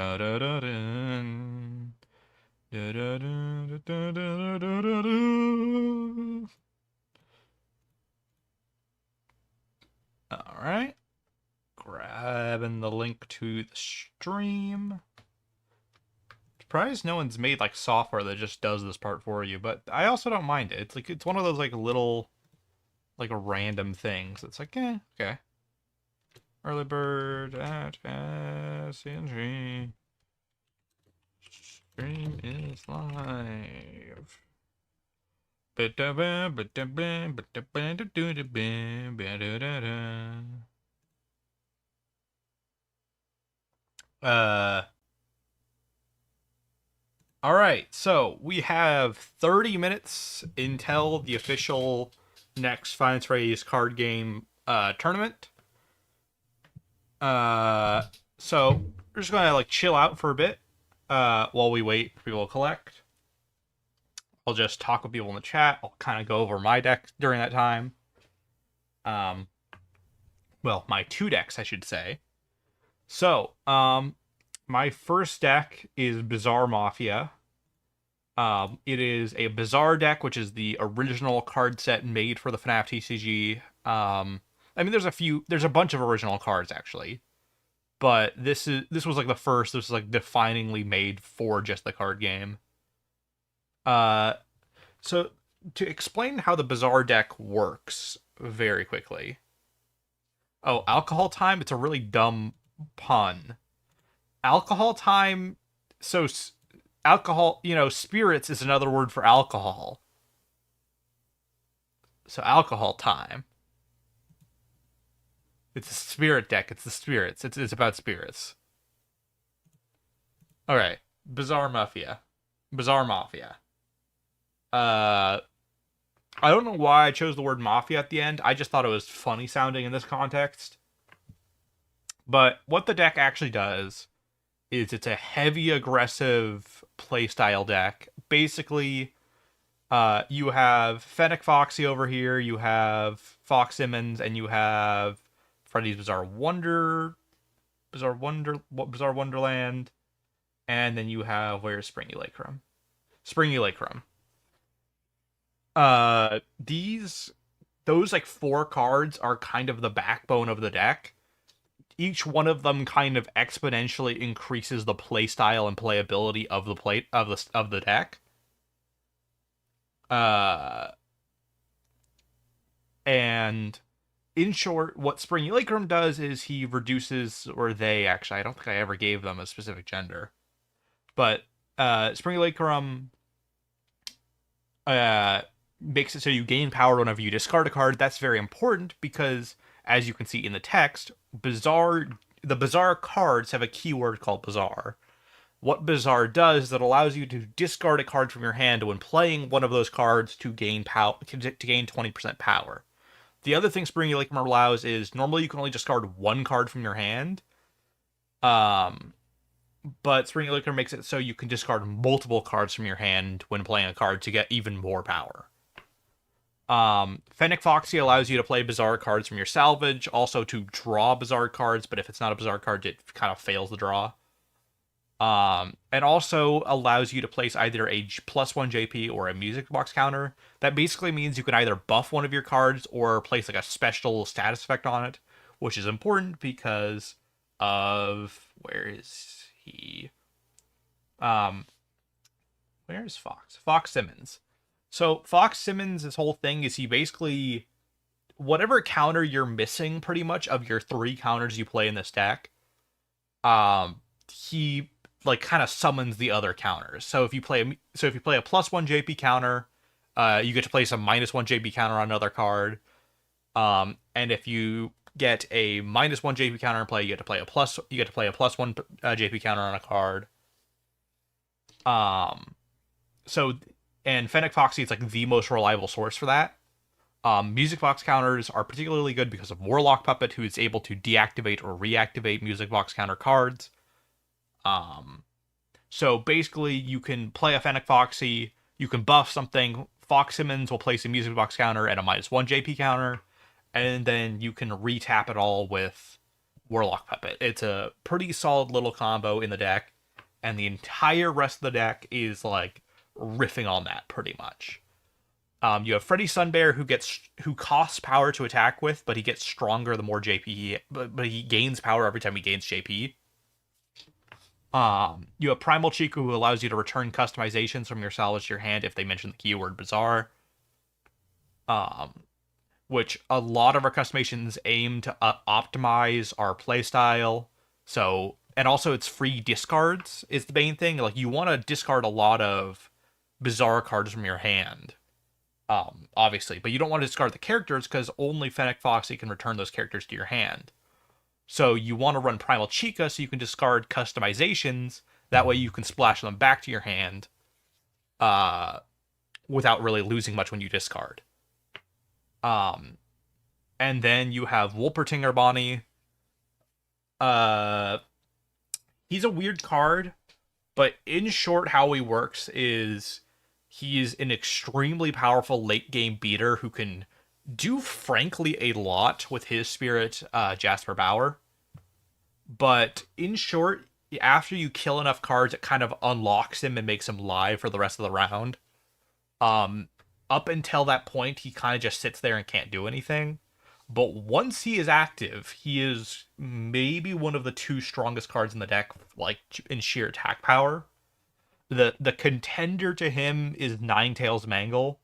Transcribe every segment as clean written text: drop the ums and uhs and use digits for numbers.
Da-da-da-dun. Da-da-da-da-da-da-da-da-da. All right. Grabbing the link to the stream. Surprised no one's made like software that just does this part for you, but I also don't mind it. It's like it's one of those like little like random things. It's like, okay. Early bird at SNG. Stream is live. Uh, all right. So we have 30 minutes until the official next Finance Raise card game tournament. So we're just gonna like chill out for a bit while we wait for people to collect. I'll just talk with people in the chat. I'll kind of go over my deck during that time. Well, my two decks, I should say. So, my first deck is Bizarre Mafia. It is a Bizarre deck, which is the original card set made for the FNaF TCG. I mean, there's a bunch of original cards actually, but this was like the first. This was like definingly made for just the card game. So to explain how the Bizarre deck works very quickly. Oh, alcohol time. It's a really dumb pun. Alcohol time. So alcohol, spirits is another word for alcohol. So alcohol time. It's a spirit deck. It's the spirits. It's about spirits. All right. Bizarre Mafia. Bizarre Mafia. I don't know why I chose the word mafia at the end. I just thought it was funny sounding in this context. But what the deck actually does is it's a heavy aggressive playstyle deck. Basically, you have Fennec Foxy over here, you have Fox Simmons, and you have Freddy's Bizarre Wonderland, and then you have where's Springy Lakecrum? Springy Lakecrum. Those like four cards are kind of the backbone of the deck. Each one of them kind of exponentially increases the playstyle and playability of the deck. And in short, what Springy Lakerum does is he reduces, or they actually, I don't think I ever gave them a specific gender, but Springy Lakerum makes it so you gain power whenever you discard a card. That's very important because, as you can see in the text, the Bizarre cards have a keyword called Bizarre. What Bizarre does is it allows you to discard a card from your hand when playing one of those cards to gain power, to gain 20% power. The other thing Springy Lakerum allows is normally you can only discard one card from your hand. But Springy Lakerum makes it so you can discard multiple cards from your hand when playing a card to get even more power. Fennec Foxy allows you to play Bizarre cards from your salvage, also to draw Bizarre cards, but if it's not a Bizarre card, it kind of fails the draw. And also allows you to place either a +1 JP or a music box counter. That basically means you can either buff one of your cards or place like a special status effect on it, which is important because of where is he? Where is Fox? Fox Simmons. So Fox Simmons' whole thing is he basically whatever counter you're missing pretty much of your 3 counters you play in this deck, he like kind of summons the other counters. So if you play a +1 JP counter, you get to place a -1 JP counter on another card. And if you get a -1 JP counter in play, you get to play a +1 JP counter on a card. And Fennec Foxy is like the most reliable source for that. Music box counters are particularly good because of Warlock Puppet, who is able to deactivate or reactivate music box counter cards. So basically you can play a Fennec Foxy, you can buff something, Fox Simmons will place a music box counter and a -1 JP counter, and then you can retap it all with Warlock Puppet. It's a pretty solid little combo in the deck, and the entire rest of the deck is like riffing on that pretty much. You have Freddy Sunbear who costs power to attack with, but he gets stronger the more JP but he gains power every time he gains JP. You have Primal Chica who allows you to return customizations from your salvage to your hand if they mention the keyword bizarre. Which a lot of our customizations aim to optimize our playstyle. So, and also it's free discards is the main thing. Like you want to discard a lot of bizarre cards from your hand, obviously, but you don't want to discard the characters because only Fennec Foxy can return those characters to your hand. So you want to run Primal Chica so you can discard customizations. That way you can splash them back to your hand, without really losing much when you discard. And then you have Wolpertinger Bonnie. He's a weird card, but in short, how he works is he's an extremely powerful late game beater who can do frankly a lot with his spirit, Jasper Bauer. But in short, after you kill enough cards, it kind of unlocks him and makes him live for the rest of the round. Up until that point, he kind of just sits there and can't do anything. But once he is active, he is maybe one of the two strongest cards in the deck, like in sheer attack power. The contender to him is Ninetales Mangle.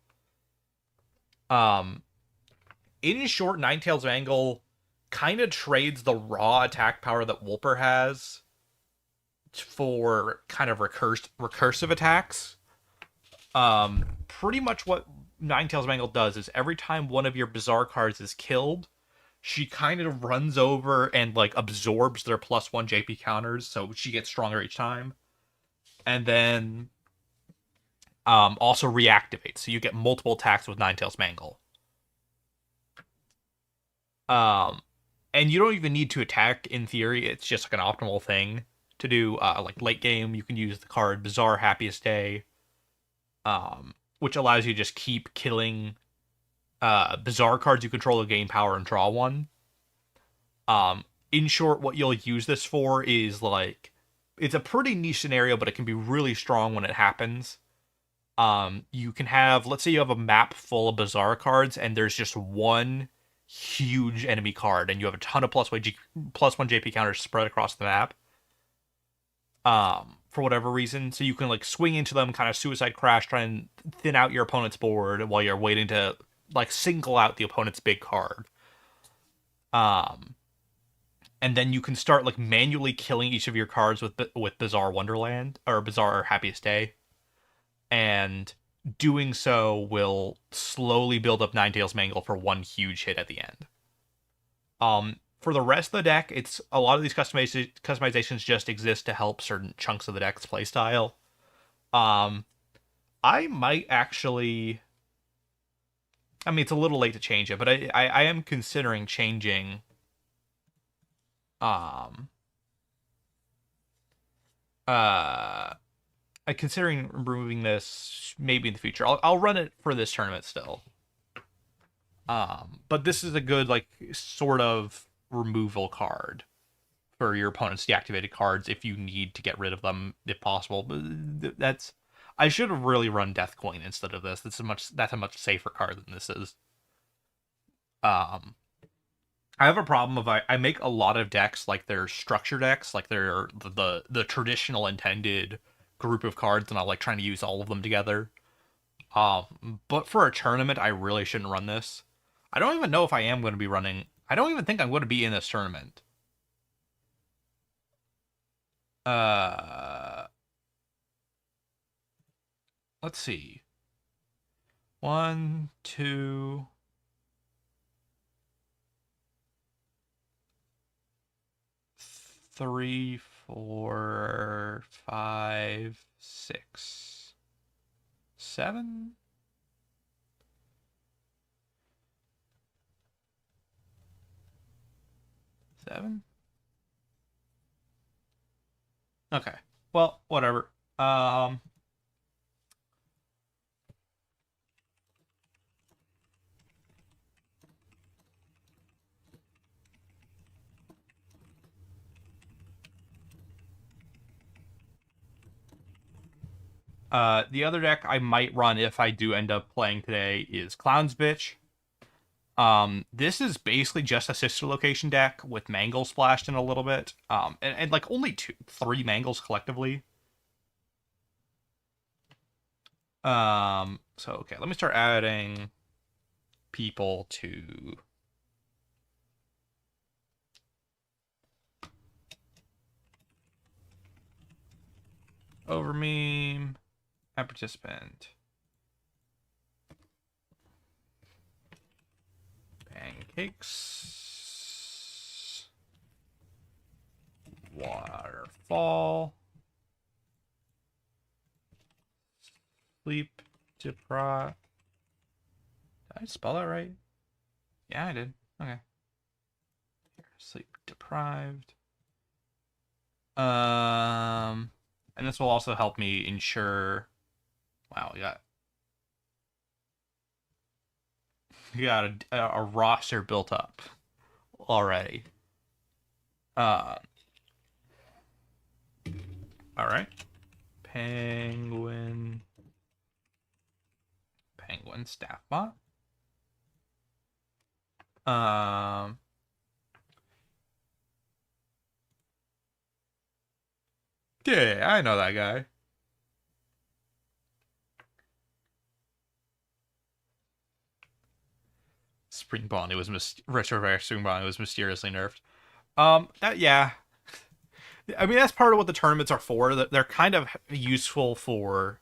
In short, Ninetales Mangle kind of trades the raw attack power that Wolper has for kind of recursive attacks. Pretty much what Ninetales Mangle does is every time one of your bizarre cards is killed, she kind of runs over and like absorbs their +1 JP counters, so she gets stronger each time. And then also reactivates, so you get multiple attacks with Ninetales Mangle. And you don't even need to attack in theory. It's just like an optimal thing to do. Like late game, you can use the card Bizarre Happiest Day, which allows you to just keep killing bizarre cards you control to gain power and draw one. In short, what you'll use this for is like, it's a pretty niche scenario, but it can be really strong when it happens. You can have, let's say you have a map full of bizarre cards, and there's just one huge enemy card, and you have a ton of +1 JP counters spread across the map. For whatever reason, so you can like swing into them, kind of suicide crash, try and thin out your opponent's board while you're waiting to like single out the opponent's big card. And then you can start like manually killing each of your cards with Bizarre Wonderland or Bizarre Happiest Day, and doing so will slowly build up Ninetales Mangle for one huge hit at the end. For the rest of the deck, it's a lot of these customizations just exist to help certain chunks of the deck's playstyle. I might actually, I mean, it's a little late to change it, but I am considering changing I'm considering removing this maybe in the future. I'll run it for this tournament still. But this is a good like sort of removal card for your opponent's deactivated cards if you need to get rid of them if possible. But that's, I should have really run Death Coin instead of this. That's a much safer card than this is. I have a problem if I make a lot of decks like they're structure decks, like they're the traditional intended group of cards, and I'm like trying to use all of them together. But for a tournament, I really shouldn't run this. I don't even know if I am going to be running. I don't even think I'm going to be in this tournament. Let's see. 1, 2. 3, 4, 5, 6, 7. Okay. Well, whatever. The other deck I might run if I do end up playing today is Clown's Bitch. This is basically just a sister location deck with Mangles splashed in a little bit. And like only three Mangles collectively. So okay, let me start adding people to over meme and participant. Pancakes. Waterfall. Sleep deprived. Did I spell that right? Yeah, I did. Okay. Sleep deprived. And this will also help me ensure. Wow, we got a roster built up already. All right. Penguin staff bot. Yeah, I know that guy. Spring Bonnie was Retrograde Spring Bonnie was mysteriously nerfed. Yeah. I mean, that's part of what the tournaments are for. They're kind of useful for.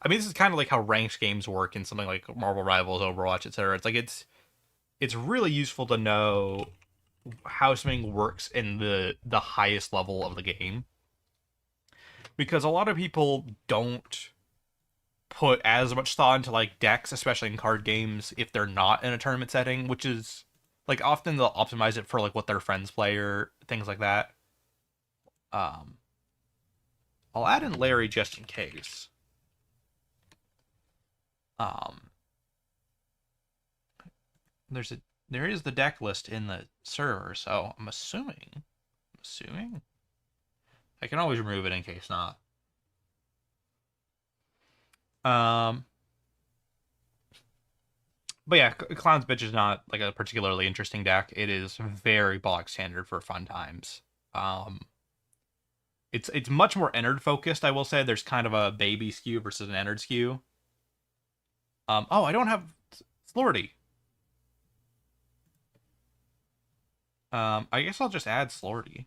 I mean, this is kind of like how ranked games work in something like Marvel Rivals, Overwatch, etc. It's like it's really useful to know how something works in the highest level of the game, because a lot of people don't put as much thought into like decks, especially in card games, if they're not in a tournament setting, which is like often they'll optimize it for like what their friends play or things like that. Um, I'll add in Larry just in case. Um, there is the deck list in the server, so I'm assuming I can always remove it in case not. Um, but yeah, Clown's Bitch is not like a particularly interesting deck. It is very bog standard for fun times. It's much more Ennard focused. I will say there's kind of a baby skew versus an Ennard skew. Oh, I don't have Slordy. I guess I'll just add Slordy.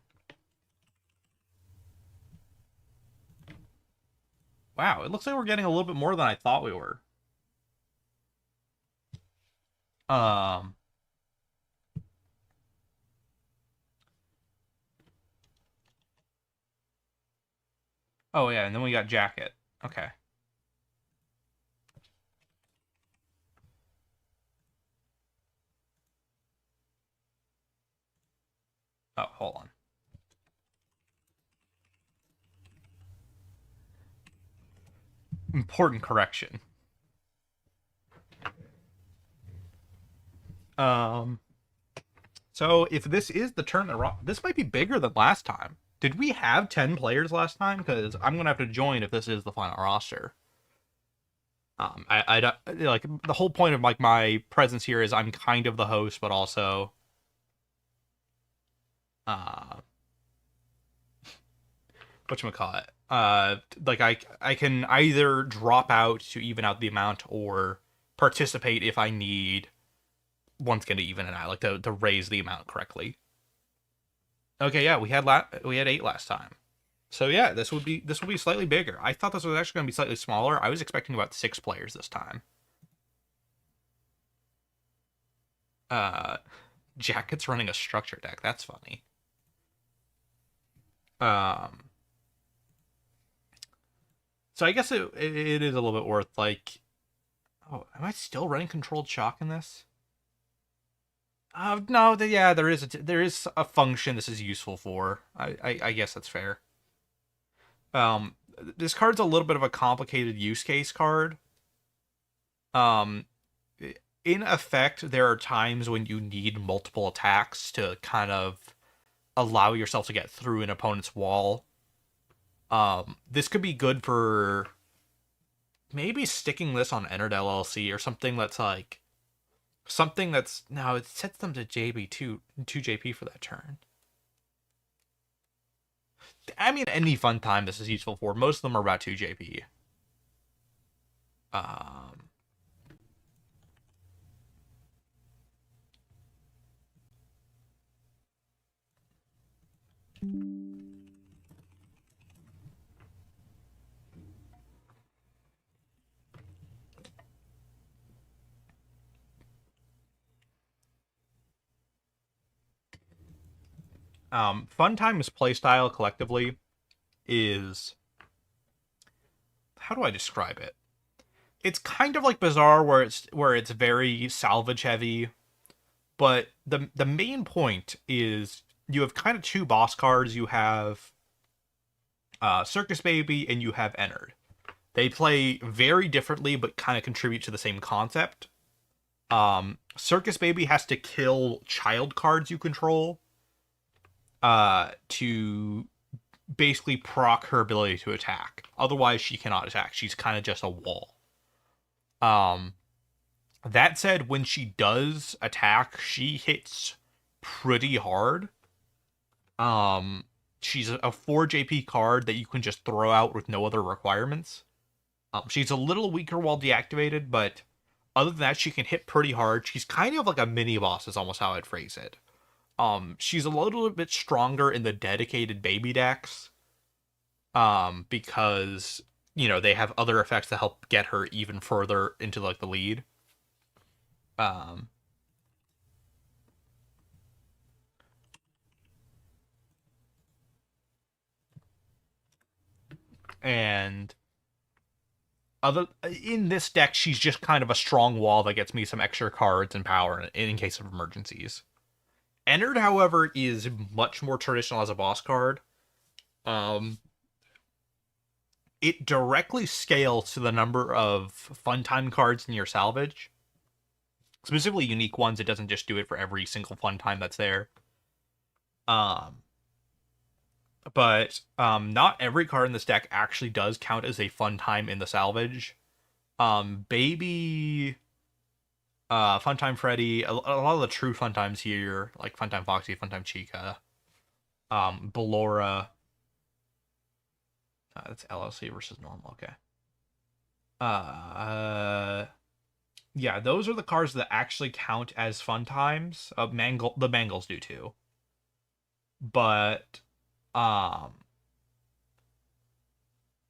Wow, it looks like we're getting a little bit more than I thought we were. Um, oh yeah, and then we got Jacket. Okay. Oh, hold on. Important correction. Um, so if this is the tournament, this might be bigger than last time. Did we have 10 players last time? Because I'm gonna have to join if this is the final roster. I don't like the whole point of like my presence here is I'm kind of the host, but also, uh, whatchamacallit? Like I can either drop out to even out the amount or participate if I need. Once again to even it out, like to raise the amount correctly. Okay, yeah, we had 8 last time. So yeah, this will be slightly bigger. I thought this was actually going to be slightly smaller. I was expecting about 6 players this time. Uh, Jacket's running a structure deck. That's funny. Um, so I guess it is a little bit worth like. Oh, am I still running controlled shock in this? No, yeah, there is a function this is useful for. I guess that's fair. Um, this card's a little bit of a complicated use case card. Um, in effect, there are times when you need multiple attacks to kind of allow yourself to get through an opponent's wall. This could be good for maybe sticking this on Entered LLC or something that's like something that's no, it sets them to two JP for that turn. I mean, any fun time this is useful for. Most of them are about 2 JP. Fun Time's playstyle collectively is, how do I describe it? It's kind of like Bazaar, where it's very salvage heavy, but the main point is you have kind of 2 boss cards. You have Circus Baby and you have Entered. They play very differently, but kind of contribute to the same concept. Circus Baby has to kill child cards you control to basically proc her ability to attack. Otherwise, she cannot attack. She's kind of just a wall. That said, when she does attack, she hits pretty hard. She's a 4 JP card that you can just throw out with no other requirements. She's a little weaker while deactivated, but other than that, she can hit pretty hard. She's kind of like a mini boss, is almost how I'd phrase it. She's a little bit stronger in the dedicated baby decks, because, you know, they have other effects to help get her even further into, like, the lead. And in this deck, she's just kind of a strong wall that gets me some extra cards and power in case of emergencies. Entered, however, is much more traditional as a boss card. It directly scales to the number of fun time cards in your salvage. Specifically unique ones. It doesn't just do it for every single fun time that's there. But not every card in this deck actually does count as a fun time in the salvage. Baby, Funtime Freddy, a lot of the true fun times here, like Funtime Foxy, Funtime Chica, Ballora. That's LLC versus normal. Okay. Yeah, those are the cards that actually count as fun times. The Mangles do too. But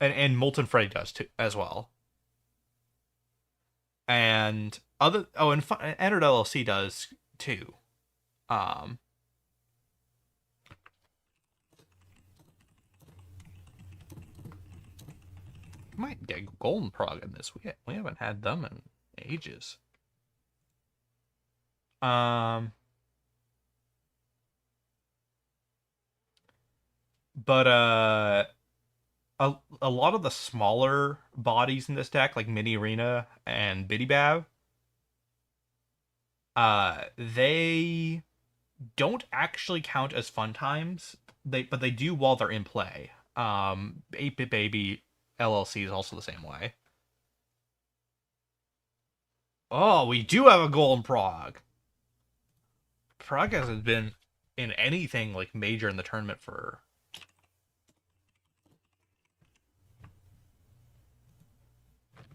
and Molten Freddy does too as well. And Entered LLC does too. Might get Golden Prog in this. We haven't had them in ages. But a lot of the smaller bodies in this deck, like Mini Arena and Biddy Bav, they don't actually count as fun times. But they do while they're in play. 8-Bit Baby LLC is also the same way. Oh, we do have a Golden Prog. Prog hasn't been in anything like major in the tournament for...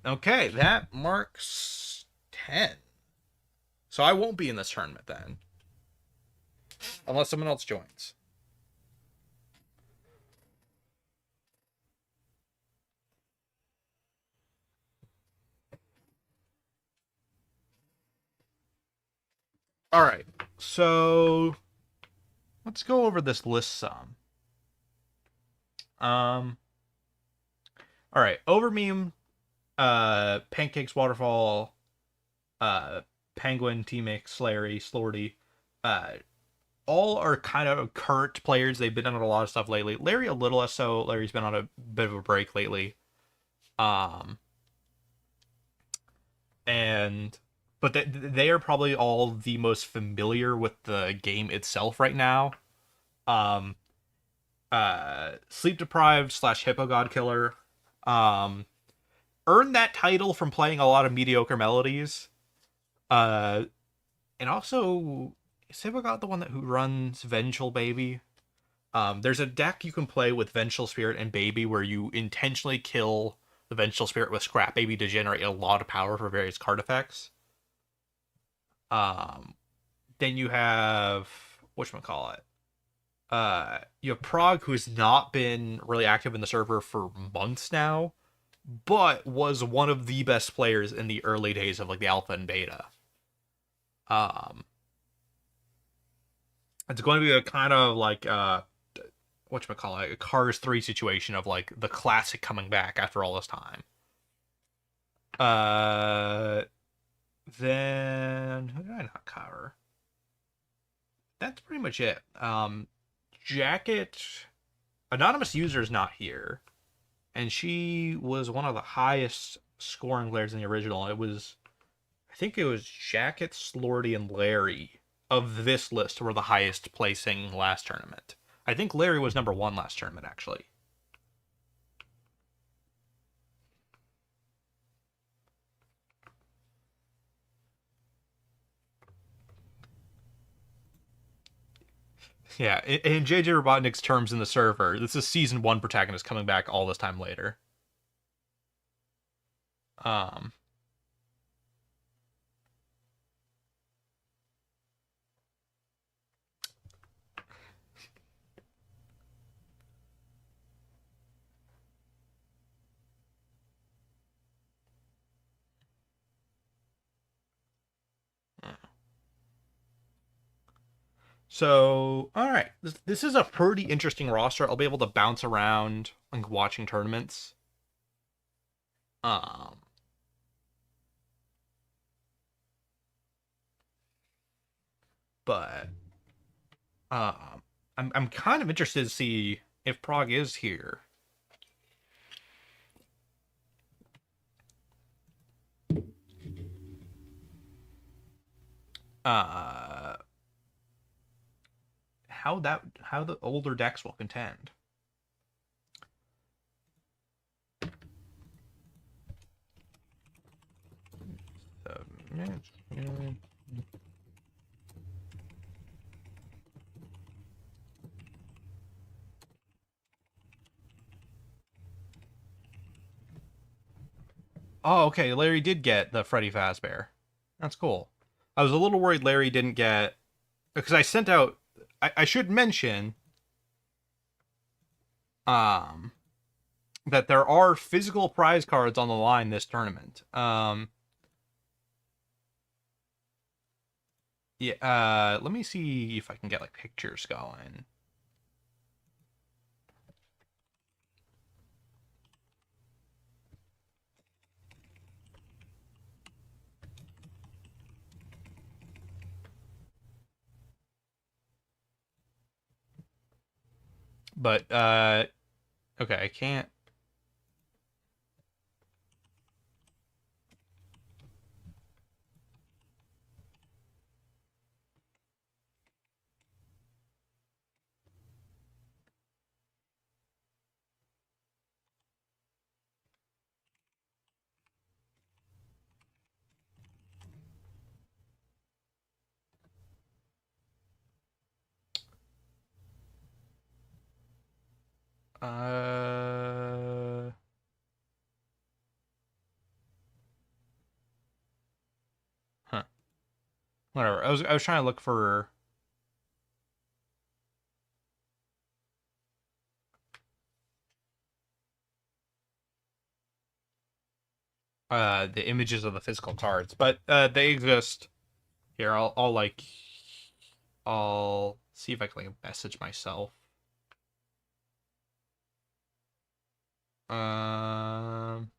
Okay, that marks 10. So I won't be in this tournament then. Unless someone else joins. Alright, so let's go over this list some. Alright, Overmeme, Pancakes, Waterfall, Penguin, T-Mix, Slary, Slordy, all are kind of current players. They've been on a lot of stuff lately. Larry a little less so. Larry's been on a bit of a break lately. But they are probably all the most familiar with the game itself right now. Sleep Deprived / Hippo God Killer, earned that title from playing a lot of mediocre melodies. Uh, and also, say we got the one who runs Vengeful Baby. There's a deck you can play with Vengeful Spirit and Baby where you intentionally kill the Vengeful Spirit with Scrap Baby to generate a lot of power for various card effects. Then you have whatchamacallit. You have Prague, who's not been really active in the server for months now, but was one of the best players in the early days of like the alpha and beta. It's going to be a kind of like whatchamacallit, a Cars 3 situation of like the classic coming back after all this time. Then who did I not cover? That's pretty much it. Jacket Anonymous User is not here, and she was one of the highest scoring players in the original. I think it was Jacket, Slordy, and Larry of this list were the highest placing last tournament. I think Larry was number 1 last tournament, actually. Yeah, in JJ Robotnik's terms in the server, this is season 1 protagonist coming back all this time later. Um, So, all right, this is a pretty interesting roster. I'll be able to bounce around like watching tournaments. Um, but I'm kind of interested to see if Prague is here. Uh, how the older decks will contend. Oh, okay. Larry did get the Freddy Fazbear. That's cool. I was a little worried Larry didn't get because I sent out. I should mention um that there are physical prize cards on the line this tournament. Yeah. Let me see if I can get like pictures going. But okay, I can't. Uh, huh. Whatever. I was trying to look for. The images of the physical cards, but they exist. Here, I'll see if I can like message myself. Um,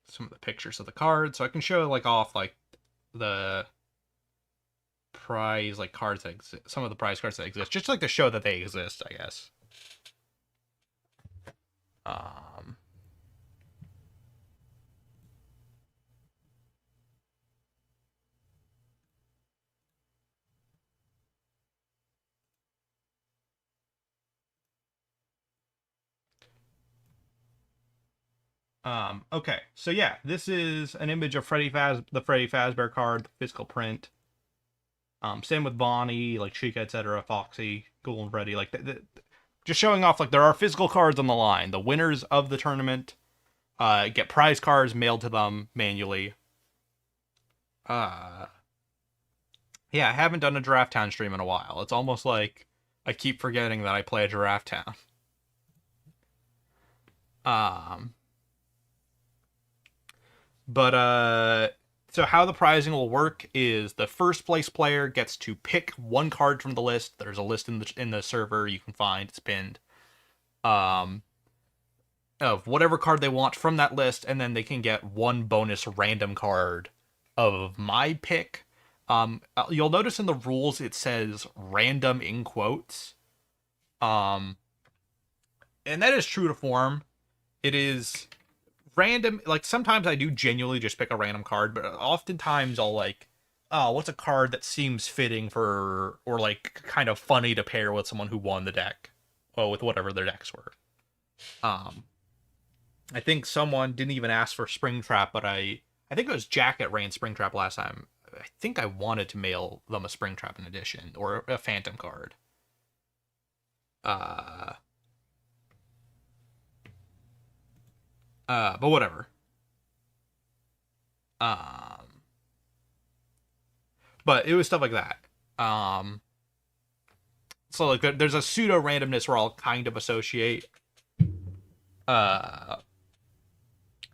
some of the pictures of the cards, so I can show like off like the prize like cards that exist, some of the prize cards that exist, just like to show that they exist, I guess. Um, Okay, so yeah, this is an image of the Freddy Fazbear card, the physical print. Same with Bonnie, like Chica, etc., Foxy, Ghoul and Freddy. Like, just showing off, like, there are physical cards on the line. The winners of the tournament get prize cards mailed to them manually. Uh, yeah, I haven't done a Draft Town stream in a while. It's almost like I keep forgetting that I play a Draft Town. Um, but so how the prizing will work is the first place player gets to pick one card from the list. There's a list in the server you can find. It's pinned. Um, of whatever card they want from that list, and then they can get one bonus random card of my pick. You'll notice in the rules it says random in quotes. And that is true to form. It is random. Like, sometimes I do genuinely just pick a random card, but oftentimes I'll like, oh, what's a card that seems fitting for, or like kind of funny to pair with someone who won the deck, well, with whatever their decks were. I think someone didn't even ask for Springtrap, but I think it was Jack that ran Springtrap last time. I think I wanted to mail them a Springtrap in addition, or a Phantom card. But whatever. But it was stuff like that. So like there's a pseudo randomness where I'll kind of associate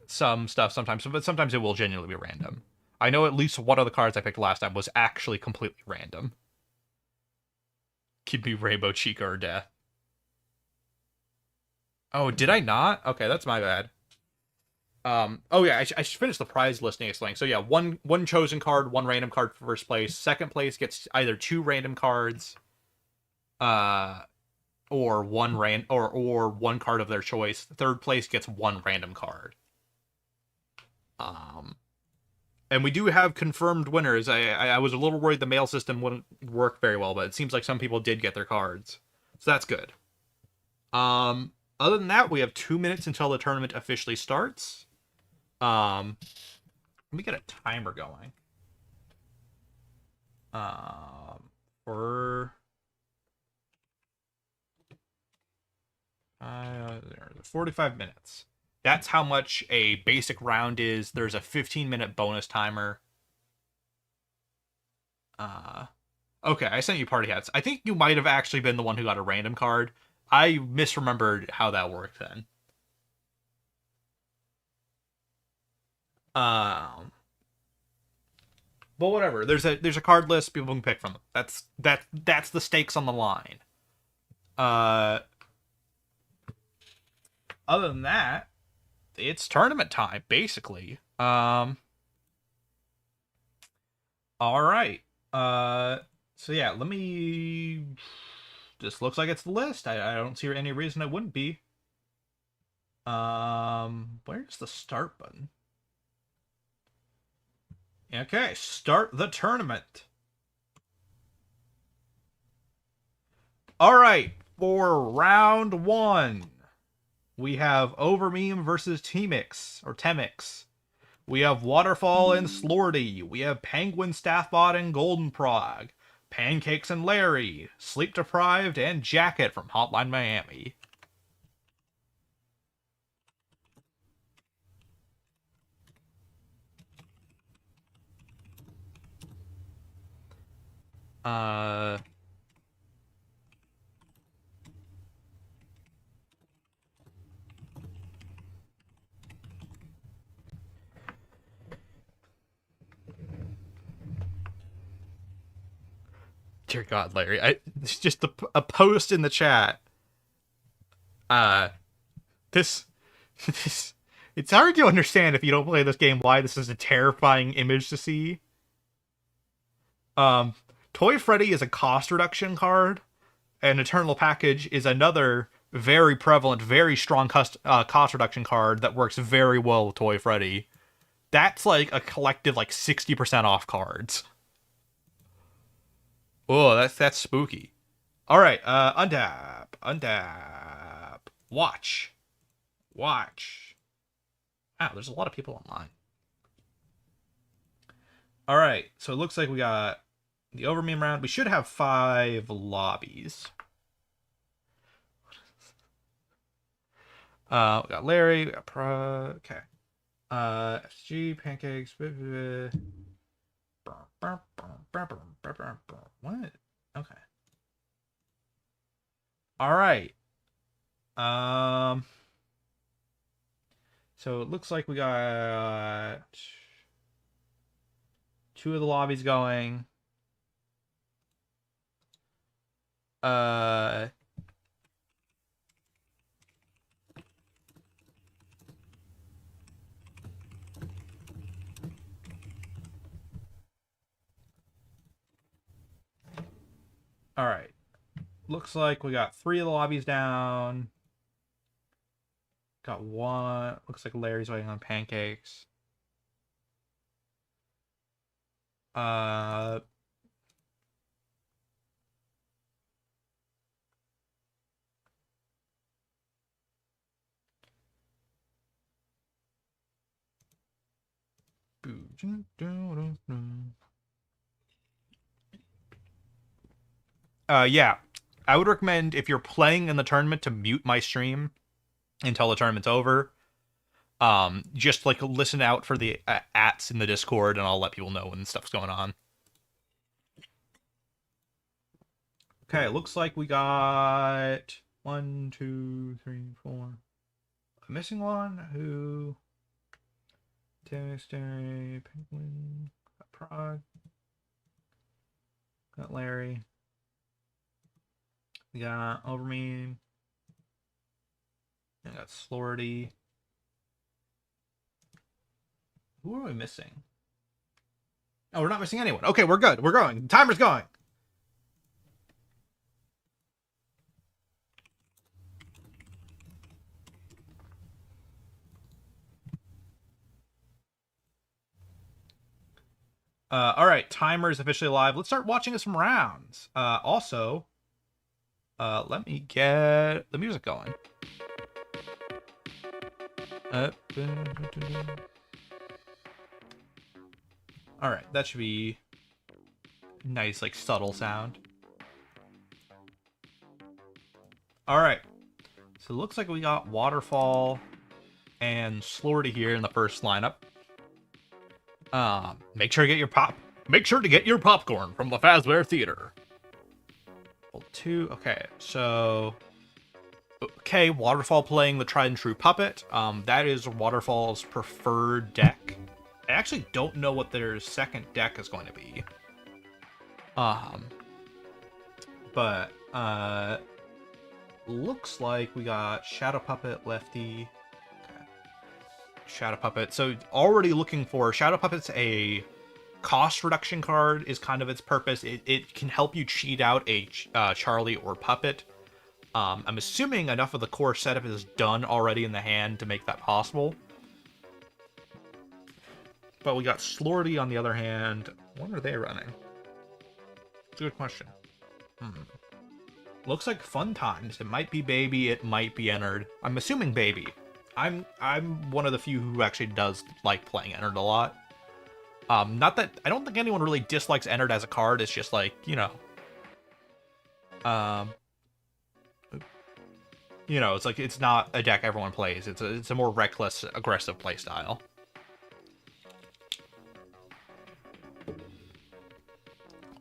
some stuff sometimes, but sometimes it will genuinely be random. I know at least one of the cards I picked last time was actually completely random. Give me Rainbow Chica or Death. Oh, did I not? Okay, that's my bad. Oh yeah, I should finish the prize listing explaining. So yeah, one chosen card, one random card for first place. Second place gets either two random cards, or or one card of their choice. Third place gets one random card. And we do have confirmed winners. I was a little worried the mail system wouldn't work very well, but it seems like some people did get their cards, so that's good. Other than that, we have 2 minutes until the tournament officially starts. Let me get a timer going. For 45 minutes. That's how much a basic round is. There's a 15-minute bonus timer. Okay, I sent you party hats. I think you might have actually been the one who got a random card. I misremembered how that worked then. But whatever. There's a card list. People can pick from them. That's the stakes on the line. Other than that, it's tournament time basically. All right. So yeah, let me. This looks like it's the list. I don't see any reason it wouldn't be. Where's the start button? Okay, start the tournament. All right, for round one, we have Overmeme versus Temix, or Temix. We have Waterfall and Slordy. We have Penguin, Staffbot, and Golden Prog. Pancakes and Larry. Sleep Deprived, and Jacket from Hotline Miami. Dear God, Larry, it's just a post in the chat. This, it's hard to understand if you don't play this game why this is a terrifying image to see. Toy Freddy is a cost reduction card, and Eternal Package is another very prevalent, very strong cost reduction card that works very well with Toy Freddy. That's like a collective like 60% off cards. Oh, that's spooky. All right, untap, watch. Wow, there's a lot of people online. All right, so it looks like we got the Overmeme round. We should have 5 lobbies. We got Larry, we got Pro. Okay. SG, pancakes. What? Okay. All right. So it looks like we got 2 of the lobbies going. All right. Looks like we got 3 of the lobbies down. Got 1. Looks like Larry's waiting on pancakes. Yeah. I would recommend, if you're playing in the tournament, to mute my stream until the tournament's over. Just like listen out for the ats in the Discord, and I'll let people know when stuff's going on. Okay, looks like we got 1, 2, 3, 4. A missing one. Who? Penguin. Got Prague. Got Larry. We got Overmeme. We got Slordy. Who are we missing? Oh, we're not missing anyone. Okay, we're good. We're going. The timer's going. All right, timer is officially live. Let's start watching some rounds. Also, let me get the music going. All right, that should be nice, like subtle sound. All right, so it looks like we got Waterfall and Slordy here in the first lineup. Make sure to get your popcorn from the Fazbear Theater. 2. Okay, so Waterfall playing the tried and true puppet. That is Waterfall's preferred deck. I actually don't know what their second deck is going to be. But looks like we got Shadow Puppet, Lefty. Okay. Shadow Puppet. So already looking for Shadow Puppet's a cost reduction card is kind of its purpose. It can help you cheat out a Charlie or Puppet. I'm assuming enough of the core setup is done already in the hand to make that possible. But we got Slordy on the other hand. What are they running? It's a good question. Looks like Fun Times. It might be Baby, it might be Entered. I'm assuming Baby. I'm one of the few who actually does like playing Entered a lot. Not that I don't think anyone really dislikes Entered as a card. It's just like, you know, it's like it's not a deck everyone plays. It's a more reckless, aggressive play style.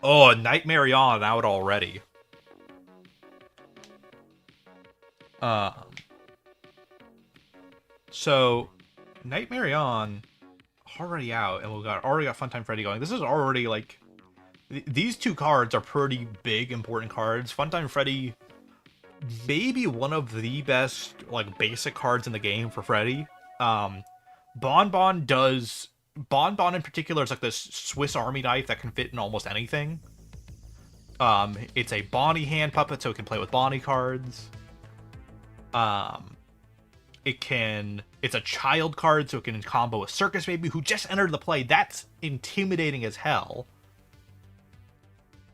Oh, Nightmare On out already. So Nightmare On already out, and we already got Funtime Freddy going. This is already like these 2 cards are pretty big, important cards. Funtime Freddy, maybe one of the best like basic cards in the game for Freddy. Bonbon in particular is like this Swiss Army knife that can fit in almost anything. It's a Bonnie hand puppet, so it can play with Bonnie cards. It's a child card, so it can combo a Circus Baby who just entered the play. That's intimidating as hell.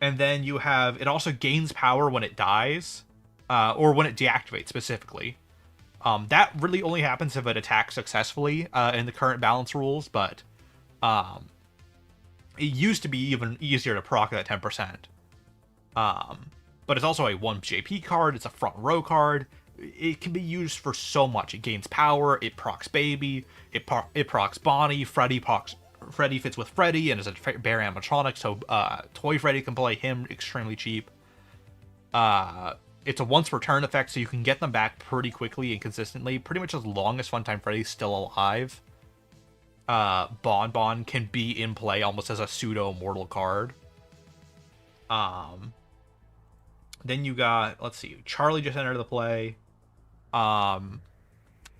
And then you have, it also gains power when it dies, or when it deactivates specifically. That really only happens if it attacks successfully in the current balance rules, but it used to be even easier to proc that 10%. But it's also a 1 JP card, it's a front row card. It can be used for so much. It gains power, it procs Baby, it procs Bonnie, Freddy fits with Freddy and is a bear animatronic, so Toy Freddy can play him extremely cheap. It's a once per turn effect, so you can get them back pretty quickly and consistently, pretty much as long as Funtime Freddy's still alive. Bon Bon can be in play almost as a pseudo-immortal card. Then you got, let's see, Charlie just entered the play.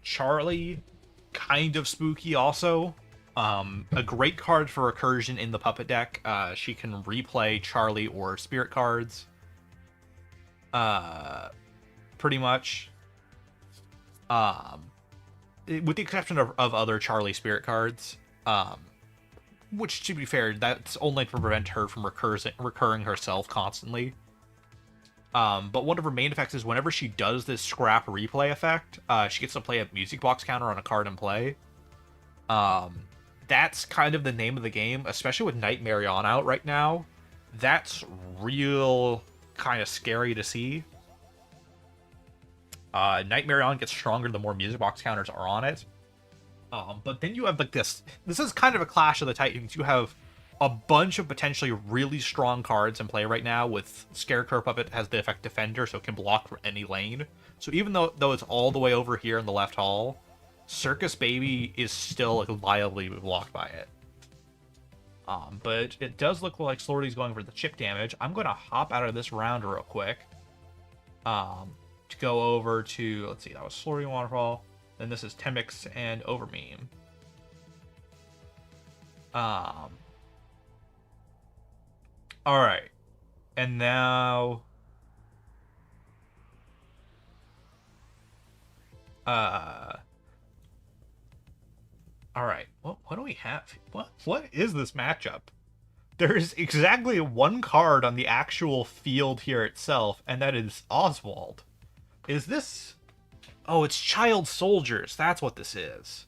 Charlie, kind of spooky also. A great card for recursion in the puppet deck. She can replay Charlie or spirit cards. Pretty much. With the exception of other Charlie spirit cards. Which, to be fair, that's only to prevent her from recurring herself constantly. But one of her main effects is whenever she does this scrap replay effect, she gets to play a music box counter on a card in play. That's kind of the name of the game, especially with Nightmare on out right now. That's real kind of scary to see. Nightmare on gets stronger the more music box counters are on it. But then you have like this is kind of a clash of the titans. You have a bunch of potentially really strong cards in play right now, with Scarecrow Puppet has the effect Defender, so it can block from any lane. So even though it's all the way over here in the left hall, Circus Baby is still like liably blocked by it. But it does look like Slordy's going for the chip damage. I'm going to hop out of this round real quick. To go over to, let's see, that was Slordy Waterfall. Then this is Temix and Overmeme. Alright. And now... Alright. What do we have? What is this matchup? There's exactly one card on the actual field here itself, and that is Oswald. Is this... Oh, it's Child Soldiers. That's what this is.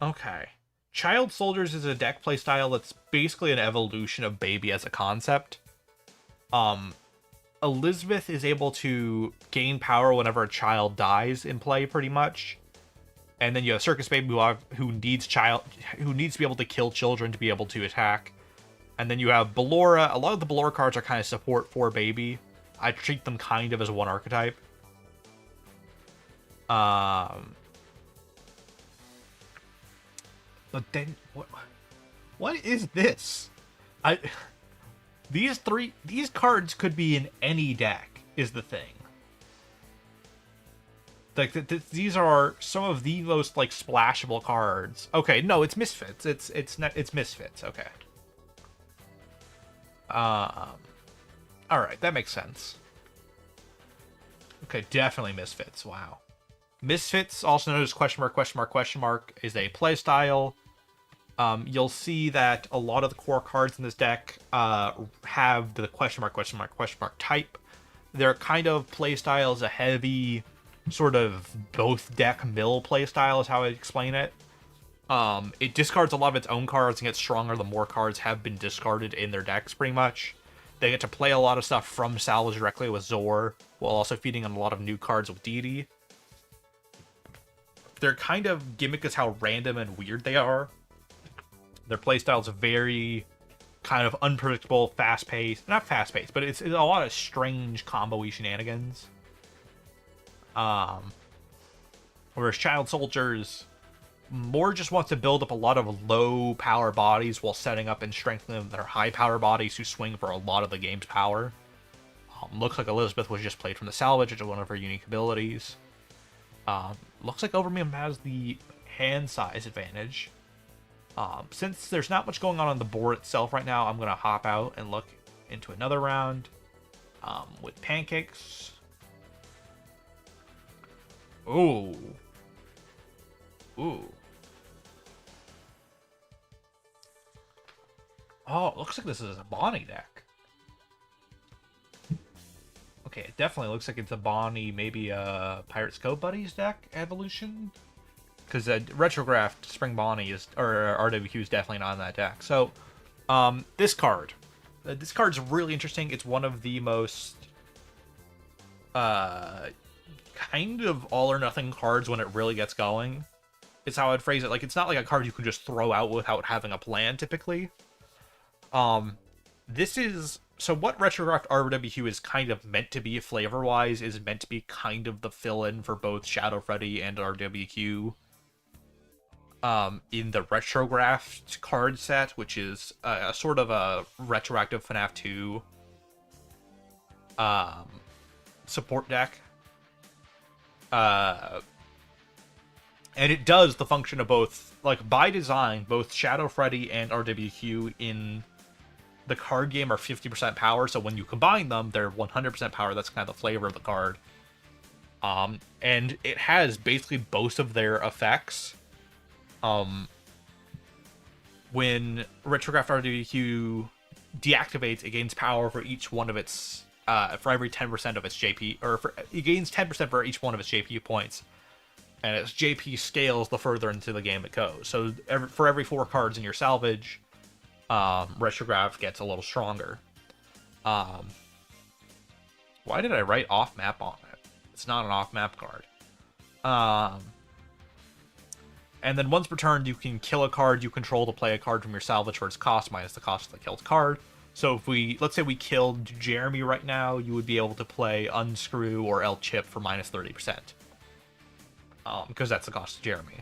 Okay. Child Soldiers is a deck playstyle that's basically an evolution of Baby as a concept. Elizabeth is able to gain power whenever a child dies in play, pretty much. And then you have Circus Baby who needs to be able to kill children to be able to attack. And then you have Ballora. A lot of the Ballora cards are kind of support for Baby. I treat them kind of as one archetype. But then what is this? These cards could be in any deck, is the thing. Like these are some of the most like splashable cards. Okay, no, it's Misfits. It's Misfits. Okay. All right, that makes sense. Okay, definitely Misfits. Wow. Misfits, also known as question mark, is a playstyle. You'll see that a lot of the core cards in this deck have the question mark type. They're kind of playstyles, a heavy sort of both deck mill playstyle is how I explain it. It discards a lot of its own cards and gets stronger the more cards have been discarded in their decks, pretty much. They get to play a lot of stuff from salvage directly with Zor, while also feeding on a lot of new cards with Dee. Their kind of gimmick is how random and weird they are. Their playstyle is very kind of unpredictable, fast-paced. Not fast-paced, but it's a lot of strange combo-y shenanigans. Whereas Child Soldiers more just wants to build up a lot of low-power bodies while setting up and strengthening their high-power bodies who swing for a lot of the game's power. Looks like Elizabeth was just played from the salvage, which is one of her unique abilities. Looks like Overmeme has the hand size advantage. Since there's not much going on the board itself right now, I'm going to hop out and look into another round with Pancakes. Ooh. Ooh. Oh, it looks like this is a Bonnie deck. Okay, it definitely looks like it's a Bonnie, maybe a Pirates Code Buddies deck evolution. Because Retrograph Spring Bonnie is, or RWQ is definitely not on that deck. So, this card. This card's really interesting. It's one of the most, kind of all or nothing cards when it really gets going. Is how I'd phrase it. Like, it's not like a card you can just throw out without having a plan, typically. This is... So what Retrograph RWQ is kind of meant to be flavor-wise is meant to be kind of the fill-in for both Shadow Freddy and RWQ. In the Retrograph card set, which is a sort of a retroactive FNaF 2 support deck. And it does the function of both, like, by design, both Shadow Freddy and RWQ in the card game are 50% power, so when you combine them, they're 100% power. That's kind of the flavor of the card. And it has basically both of their effects. When Retrograph RWQ deactivates, it gains power for each one of its, for every 10% of its JP, or it gains 10% for each one of its JP points. And its JP scales the further into the game it goes. So for every 4 cards in your salvage, Retrograph gets a little stronger. Why did I write off-map on it? It's not an off-map card. And then once per turn, you can kill a card you control to play a card from your salvage for its cost minus the cost of the killed card. So if let's say we killed Jeremy right now, you would be able to play Unscrew or El Chip for minus 30%. Because that's the cost of Jeremy.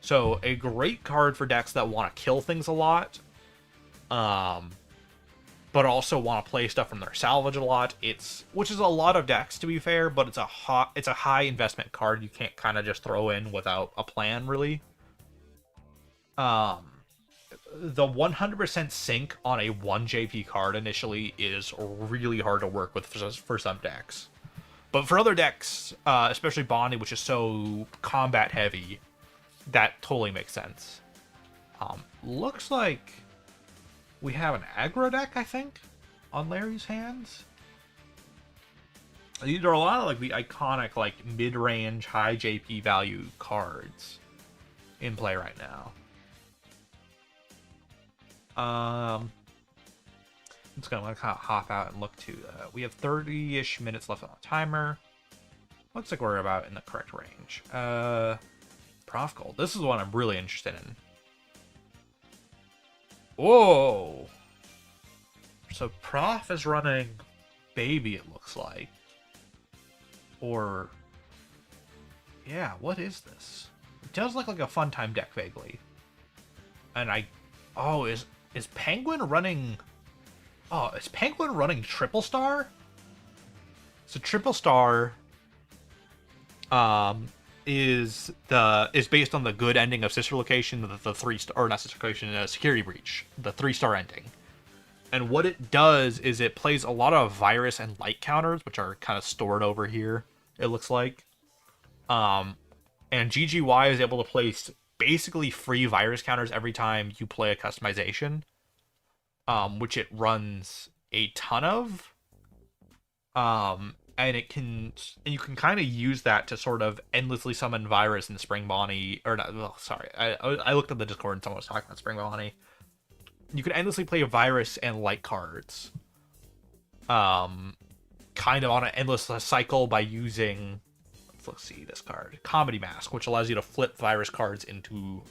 So a great card for decks that want to kill things a lot, but also want to play stuff from their salvage a lot. Which is a lot of decks, to be fair, but it's a high investment card you can't kind of just throw in without a plan, really. The 100% sync on a 1 JP card initially is really hard to work with for some decks. But for other decks, especially Bonnie, which is so combat heavy, that totally makes sense. Looks like we have an aggro deck, I think, on Larry's hands. These are a lot of like the iconic, like, mid-range, high JP value cards in play right now. I'm just gonna kind of hop out and look to. We have 30-ish minutes left on the timer. Looks like we're about in the correct range. Prof Gold. This is what I'm really interested in. Whoa! So Prof is running Baby, it looks like. Or... yeah, what is this? It does look like a fun time deck, vaguely. And oh, is Penguin running... oh, is Penguin running Triple Star? So Triple Star... is based on the good ending of Sister Location, the 3-star, or not Sister Location, Security Breach, the 3-star ending. And what it does is it plays a lot of virus and light counters, which are kind of stored over here, it looks like. And GGY is able to place basically free virus counters every time you play a customization, which it runs a ton of. And you can kind of use that to sort of endlessly summon virus and Spring Bonnie, or not, well, sorry, I looked at the Discord and someone was talking about Spring Bonnie. You can endlessly play virus and light cards, kind of on an endless cycle by using, let's see, this card, Comedy Mask, which allows you to flip virus cards into,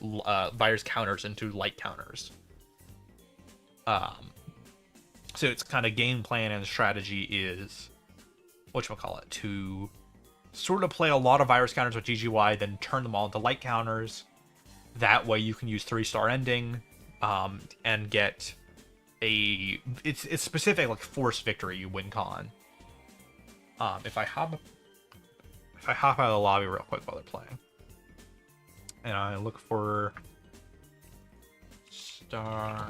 virus counters into light counters. So its kind of game plan and strategy is, whatchamacallit, to sort of play a lot of virus counters with GGY, then turn them all into light counters. That way you can use 3-star ending, and get it's specific, like, force victory you win con. If I hop out of the lobby real quick while they're playing, and I look for star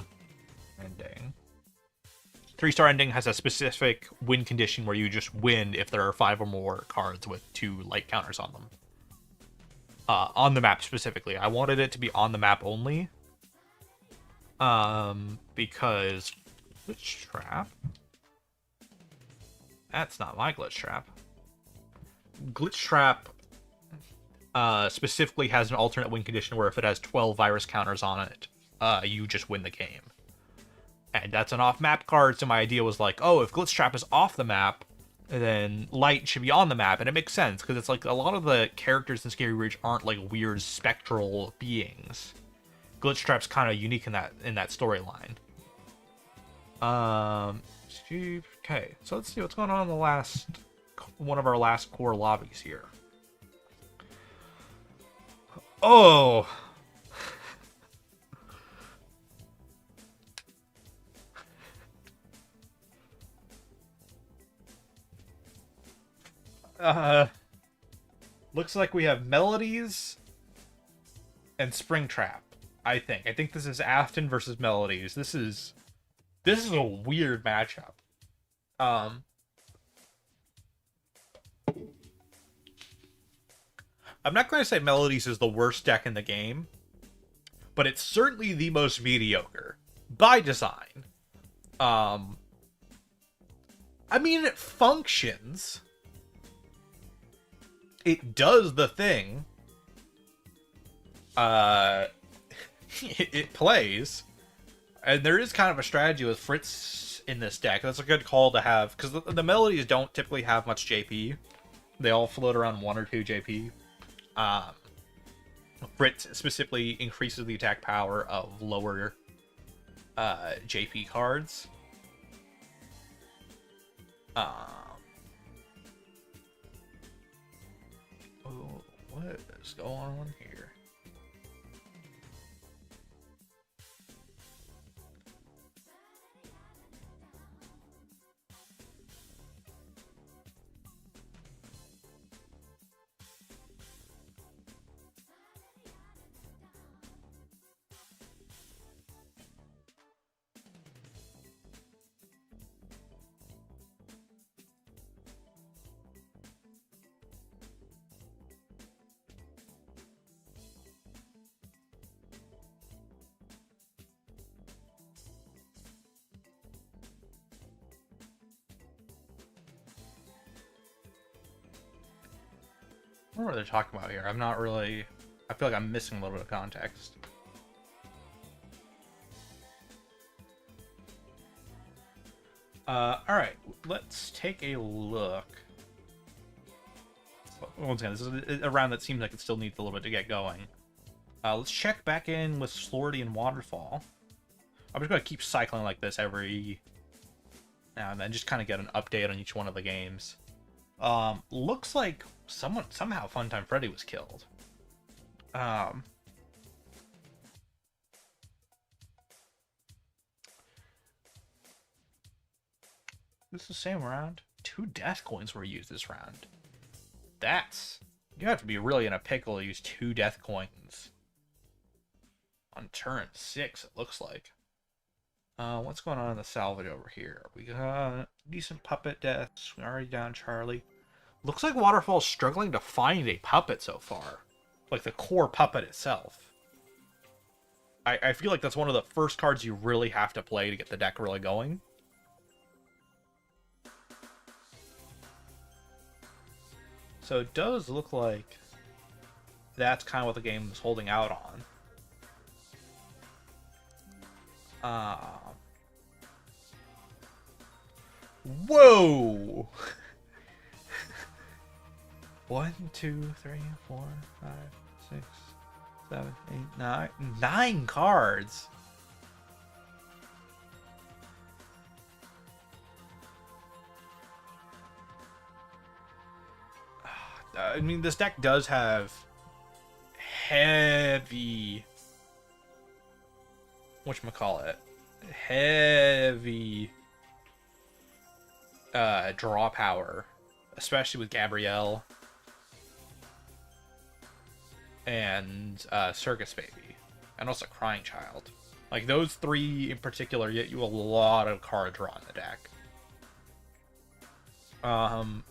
ending. 3-star ending has a specific win condition where you just win if there are 5 or more cards with 2 light counters on them. On the map specifically. I wanted it to be on the map only. Because... which trap? That's not my Glitch Trap. Glitch Trap specifically has an alternate win condition where if it has 12 virus counters on it, you just win the game. And that's an off-map card, so my idea was like, oh, if Glitch Trap is off the map, then Light should be on the map, and it makes sense, because it's like a lot of the characters in Scary Ridge aren't like weird spectral beings. Glitch Trap's kind of unique in that storyline. Okay, so let's see what's going on in the one of our last core lobbies here. Oh! Looks like we have Melodies and Springtrap, I think. I think this is Afton versus Melodies. This is a weird matchup. I'm not going to say Melodies is the worst deck in the game, but it's certainly the most mediocre by design. I mean, it functions. It does the thing. It plays. And there is kind of a strategy with Fritz in this deck. That's a good call to have, because the Melodies don't typically have much JP. They all float around 1 or 2 JP. Fritz specifically increases the attack power of lower JP cards. What is going on here? I don't know what they're talking about here. I'm not really... I feel like I'm missing a little bit of context. Alright. Let's take a look. Once again, this is a round that seems like it still needs a little bit to get going. Let's check back in with Slordy and Waterfall. I'm just going to keep cycling like this every now and then, just kind of get an update on each one of the games. Looks like somehow Funtime Freddy was killed. This is the same round. 2 death coins were used this round. You have to be really in a pickle to use 2 death coins on turn 6, it looks like. What's going on in the salvage over here? We got decent puppet deaths. We're already down Charlie. Looks like Waterfall's struggling to find a puppet so far. Like the core puppet itself. I feel like that's one of the first cards you really have to play to get the deck really going. So it does look like that's kind of what the game is holding out on. Whoa! 1, 2, 3, 4, 5, 6, 7, 8, 9. 9 cards! I mean, this deck does have heavy... whatchamacallit? Heavy draw power, especially with Gabrielle and Circus Baby, and also Crying Child. Like, those 3 in particular get you a lot of card draw in the deck.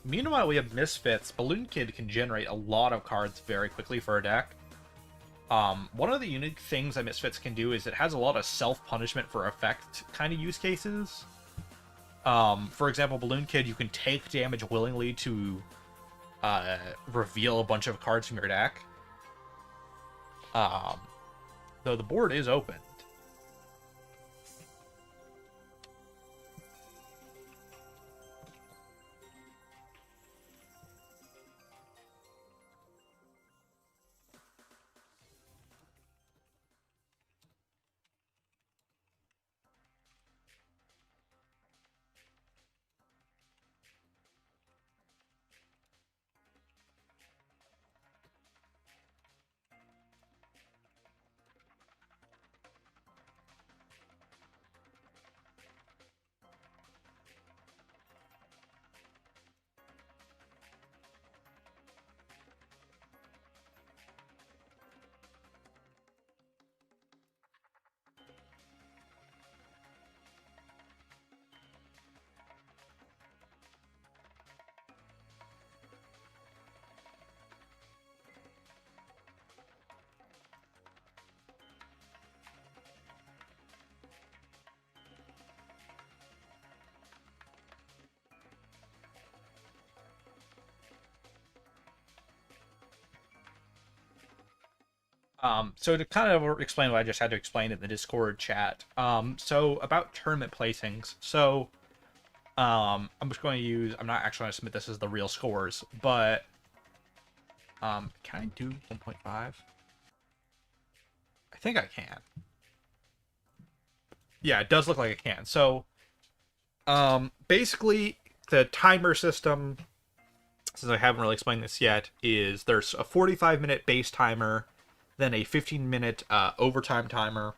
Meanwhile, we have Misfits. Balloon Kid can generate a lot of cards very quickly for a deck. One of the unique things that Misfits can do is it has a lot of self-punishment for effect kind of use cases. For example, Balloon Kid, you can take damage willingly to reveal a bunch of cards from your deck. Though the board is open. So to kind of explain what I just had to explain in the Discord chat. So about tournament placings. So, I'm just going to use. I'm not actually going to submit this as the real scores, but can I do 1.5? I think I can. Yeah, it does look like I can. So, basically, the timer system, since I haven't really explained this yet, is there's a 45-minute base timer, then a 15-minute overtime timer.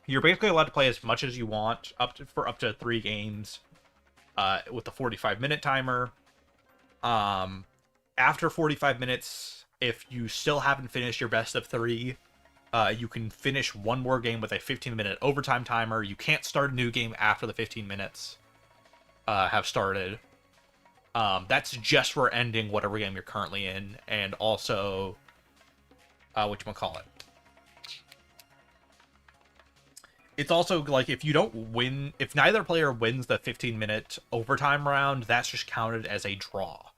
You're basically allowed to play as much as you want, for up to 3 games, with the 45-minute timer. After 45 minutes, if you still haven't finished your best of 3, you can finish one more game with a 15-minute overtime timer. You can't start a new game after the 15 minutes have started. That's just for ending whatever game you're currently in, and also, whatchamacallit. It's also, like, if you don't win, if neither player wins the 15-minute overtime round, that's just counted as a draw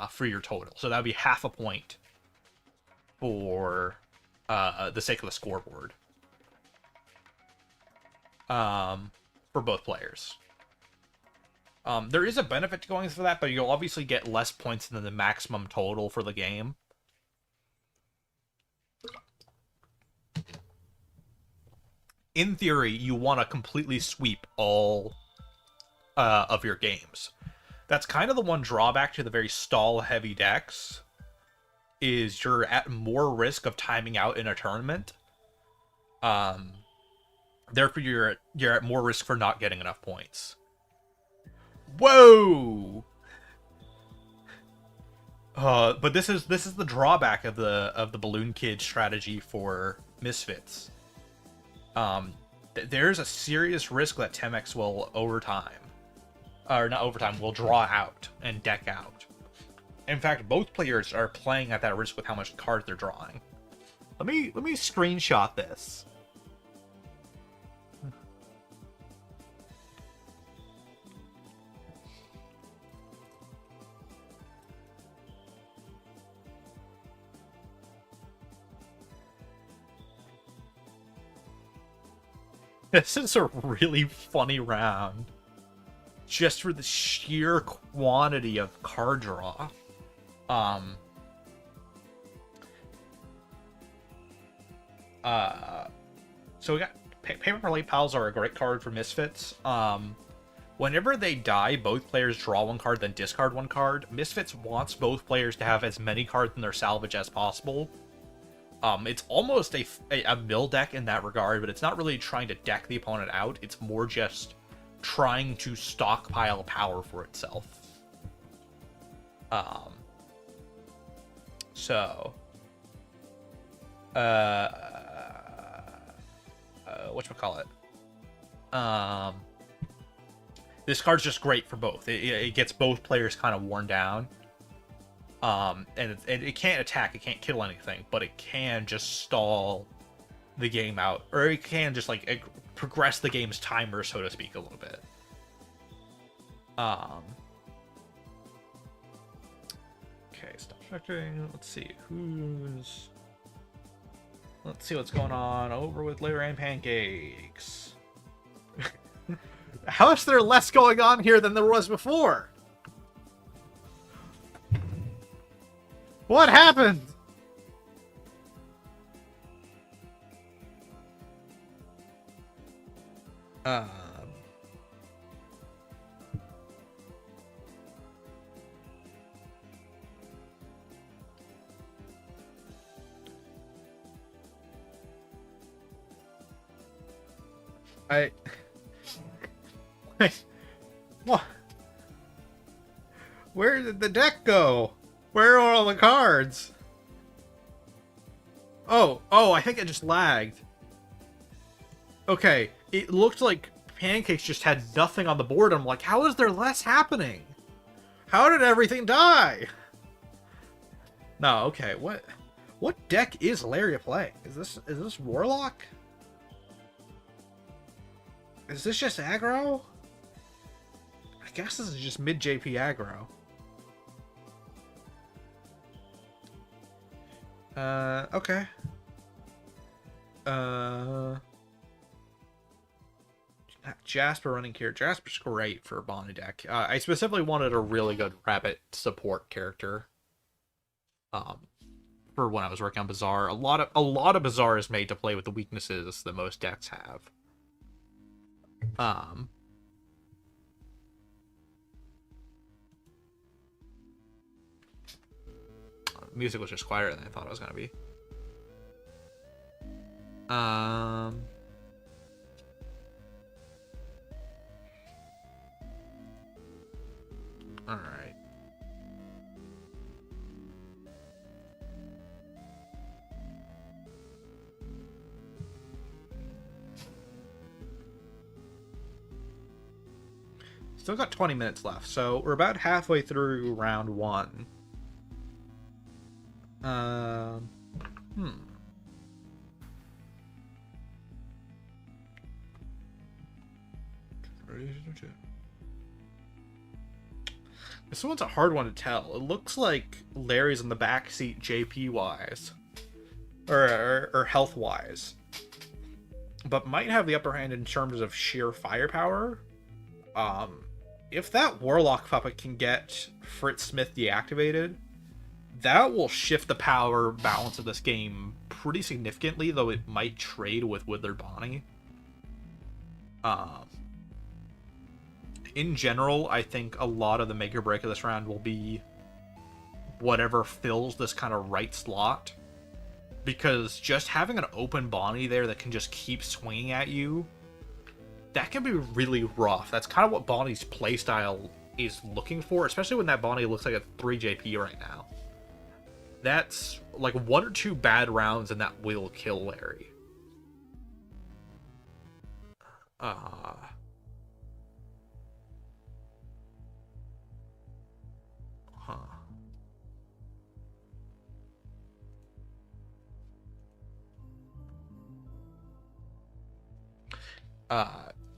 for your total. So that would be half a point for the sake of the scoreboard. For both players. There is a benefit to going for that, but you'll obviously get less points than the maximum total for the game. In theory, you want to completely sweep all of your games. That's kind of the one drawback to the very stall-heavy decks, is you're at more risk of timing out in a tournament. Therefore, you're at more risk for not getting enough points. Whoa! But this is the drawback of the Balloon Kid strategy for Misfits. There's a serious risk that Temex will will draw out and deck out. In fact, both players are playing at that risk with how much cards they're drawing. Let me screenshot this. This is a really funny round. Just for the sheer quantity of card draw. So we got Paper Late Pals are a great card for Misfits. Whenever they die, both players draw one card, then discard one card. Misfits wants both players to have as many cards in their salvage as possible. It's almost a mill deck in that regard, but it's not really trying to deck the opponent out. It's more just trying to stockpile power for itself. Whatchamacallit? This card's just great for both. It gets both players kind of worn down. And it can't attack, it can't kill anything, but it can just stall the game out, or it can just like progress the game's timer, so to speak, a little bit. Um. Okay, stop checking. Let's see who's. Let's see what's going on over with Larry and Pancakes. How is there less going on here than there was before? What happened? What? Where did the deck go? Where are all the cards? Oh, I think it just lagged. Okay, it looked like Pancakes just had nothing on the board. I'm like, how is there less happening? How did everything die? No, okay, what deck is Larry playing? Is this Warlock? Is this just aggro? I guess this is just mid JP aggro. Okay. Jasper running here. Jasper's great for a Bonnie deck. I specifically wanted a really good rabbit support character. For when I was working on Bazaar, a lot of Bazaar is made to play with the weaknesses that most decks have. Music was just quieter than I thought it was gonna be. All right. Still got 20 minutes left, so we're about halfway through round 1. This one's a hard one to tell. It looks like Larry's in the back seat JP wise, or health wise, but might have the upper hand in terms of sheer firepower. If that Warlock puppet can get Fritz Smith deactivated, that will shift the power balance of this game pretty significantly, though it might trade with Withered Bonnie. In general, I think a lot of the make or break of this round will be whatever fills this kind of right slot. Because just having an open Bonnie there that can just keep swinging at you, that can be really rough. That's kind of what Bonnie's playstyle is looking for, especially when that Bonnie looks like a 3 JP right now. That's like 1 or 2 bad rounds and that will kill Larry.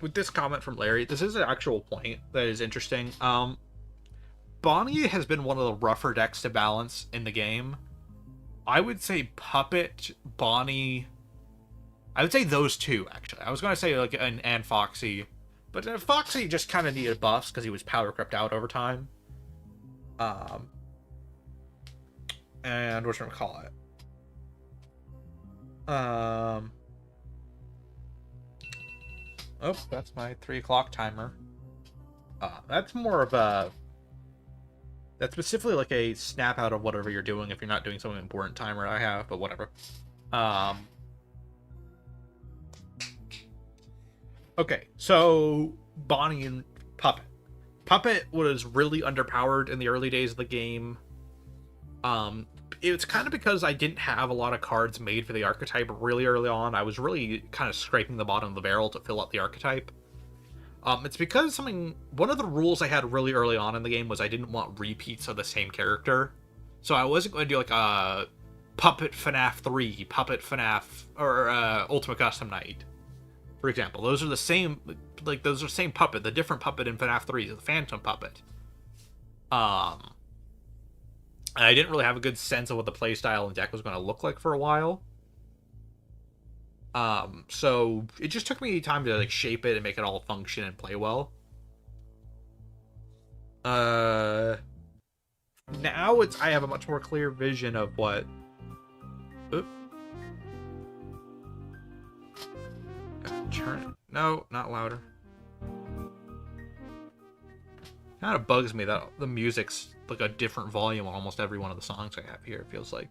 With this comment from Larry, this is an actual point that is interesting. Bonnie has been one of the rougher decks to balance in the game. I would say Puppet, Bonnie... I would say those two, actually. I was going to say, like, and Foxy. But Foxy just kind of needed buffs because he was power crept out over time. And what should we call it? Oh, that's my 3 o'clock timer. That's more of a... That's specifically like a snap out of whatever you're doing if you're not doing something important timer I have, but whatever. Okay, so Bonnie and Puppet. Puppet was really underpowered in the early days of the game. It's kind of because I didn't have a lot of cards made for the archetype really early on. I was really kind of scraping the bottom of the barrel to fill out the archetype. It's because one of the rules I had really early on in the game was I didn't want repeats of the same character. So I wasn't going to do like a Puppet FNaF 3, Puppet FNaF, or Ultimate Custom Night. For example, those are the same, like, those are the same puppet. The different puppet in FNaF 3 is the Phantom puppet. And I didn't really have a good sense of what the playstyle and deck was going to look like for a while. So it just took me time to, like, shape it and make it all function and play well. Now I have a much more clear vision of what... Oop. Turn it. No, not louder. Kind of bugs me that the music's like a different volume on almost every one of the songs I have here, it feels like.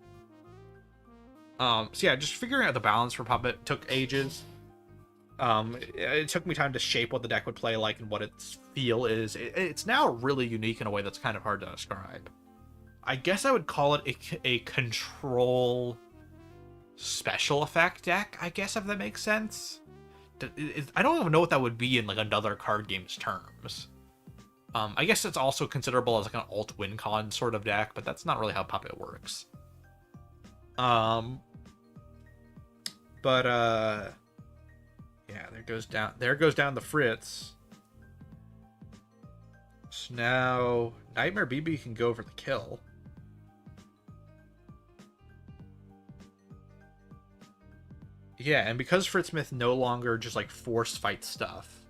So yeah, just figuring out the balance for Puppet took ages. It took me time to shape what the deck would play like and what its feel is. It's now really unique in a way that's kind of hard to describe. I guess I would call it a control special effect deck, I guess, if that makes sense. I don't even know what that would be in like another card game's terms. I guess it's also considerable as like an alt win con sort of deck, but that's not really how Puppet works. Yeah, there goes down the Fritz. So now Nightmare BB can go for the kill. Yeah, and because Fritz Smith no longer just like force fight stuff.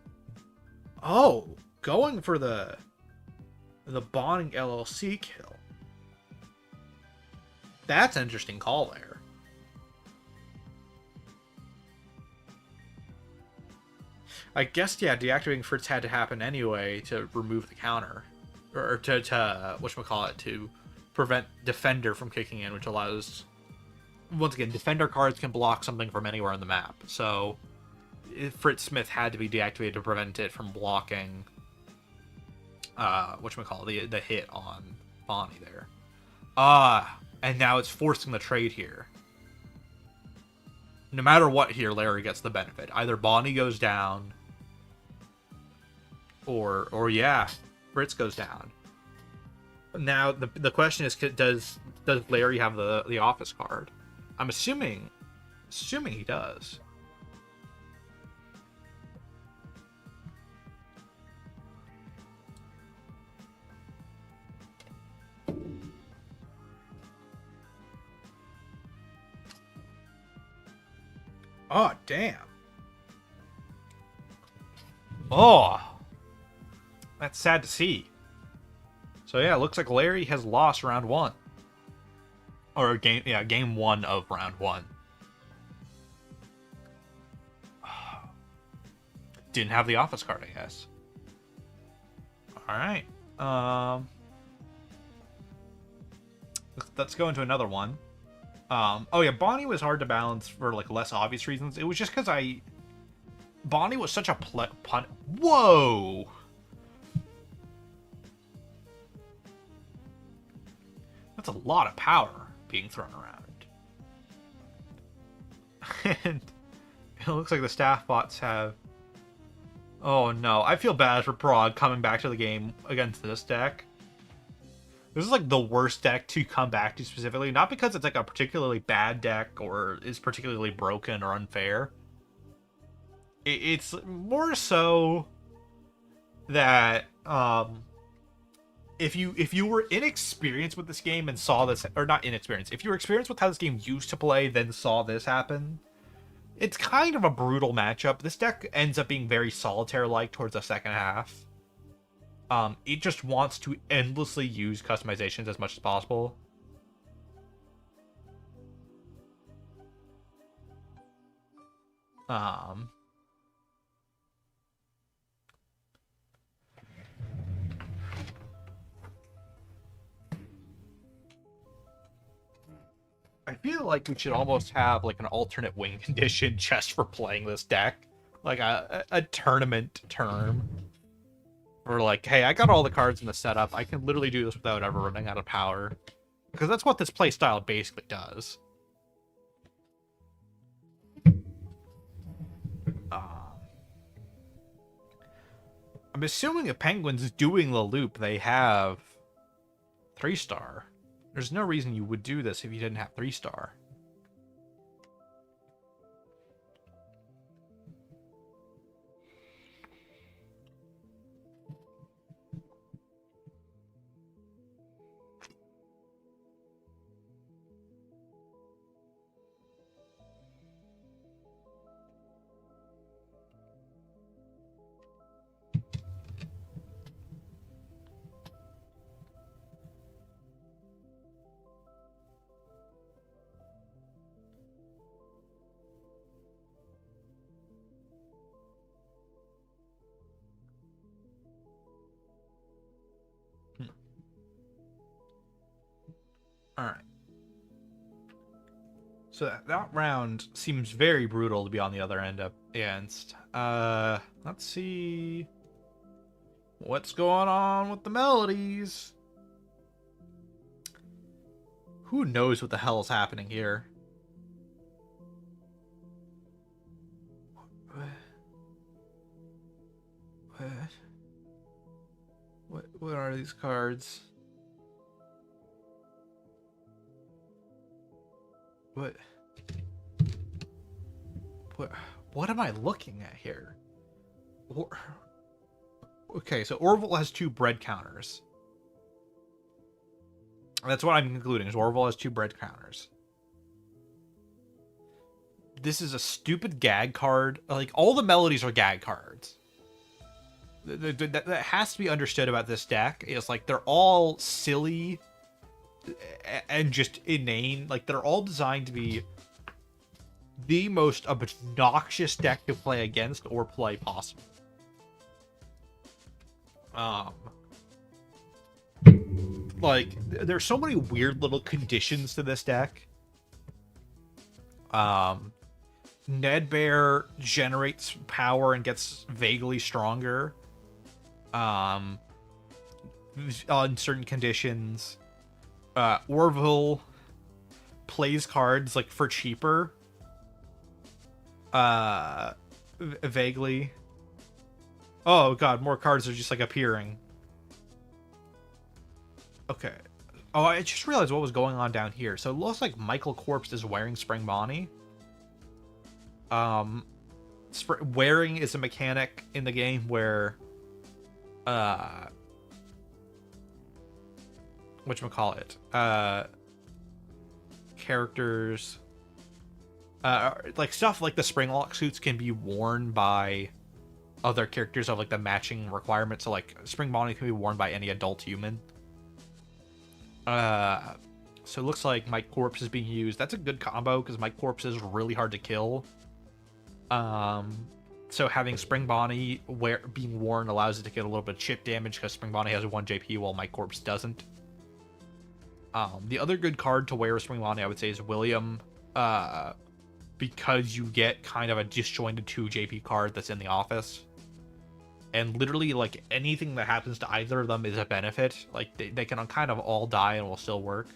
Oh, going for the Bonding LLC kill. That's an interesting call there. I guess, yeah, deactivating Fritz had to happen anyway to remove the counter. Or to whatchamacallit, to prevent Defender from kicking in, which allows... Once again, Defender cards can block something from anywhere on the map. So, Fritz Smith had to be deactivated to prevent it from blocking... the hit on Bonnie there. And now it's forcing the trade here. No matter what here, Larry gets the benefit. Either Bonnie goes down... Or yeah, Fritz goes down. Now the question is, does Larry have the office card? I'm assuming he does. Oh, damn. Oh. That's sad to see. So yeah, it looks like Larry has lost round one. Or game one of round one. Didn't have the office card, I guess. Alright. Let's go into another one. Oh yeah, Bonnie was hard to balance for like less obvious reasons. It was just because Bonnie was such a pun. Whoa! That's a lot of power being thrown around. And it looks like the staff bots have... Oh no, I feel bad for Prague coming back to the game against this deck. This is like the worst deck to come back to specifically. Not because it's like a particularly bad deck or is particularly broken or unfair. It's more so that... If you were inexperienced with this game and saw this, or not inexperienced, if you were experienced with how this game used to play, then saw this happen, it's kind of a brutal matchup. This deck ends up being very solitaire-like towards the second half. It just wants to endlessly use customizations as much as possible. I feel like we should almost have like an alternate win condition just for playing this deck. Like a tournament term. Or like, hey, I got all the cards in the setup. I can literally do this without ever running out of power. Because that's what this playstyle basically does. I'm assuming if Penguin's doing the loop, they have 3-star. There's no reason you would do this if you didn't have 3-star. Alright. So that round seems very brutal to be on the other end up against. Let's see what's going on with the melodies. Who knows what the hell is happening here? What are these cards? What am I looking at here? Okay, so Orville has 2 bread counters. That's what I'm concluding, is Orville has 2 bread counters. This is a stupid gag card. Like, all the melodies are gag cards. That has to be understood about this deck. Is like, they're all silly and just inane. Like, they're all designed to be the most obnoxious deck to play against or play possible. Like, there's so many weird little conditions to this deck. Ned Bear generates power and gets vaguely stronger. On certain conditions. Orville plays cards, like, for cheaper. Vaguely. Oh god, more cards are just, like, appearing. Okay. Oh, I just realized what was going on down here. So it looks like Michael Corpse is wearing Spring Bonnie. Wearing is a mechanic in the game where whatchamacallit, characters, like stuff like the Springlock suits can be worn by other characters of like the matching requirements. So like Spring Bonnie can be worn by any adult human. So it looks like Mike Corpse is being used. That's a good combo because Mike Corpse is really hard to kill. So having Spring Bonnie being worn allows it to get a little bit of chip damage because Spring Bonnie has 1 JP while Mike Corpse doesn't. The other good card to wear with Spring Bonnie, I would say, is William, because you get kind of a disjointed 2 JP card that's in the office. And literally, like, anything that happens to either of them is a benefit. Like, they can kind of all die and will still work.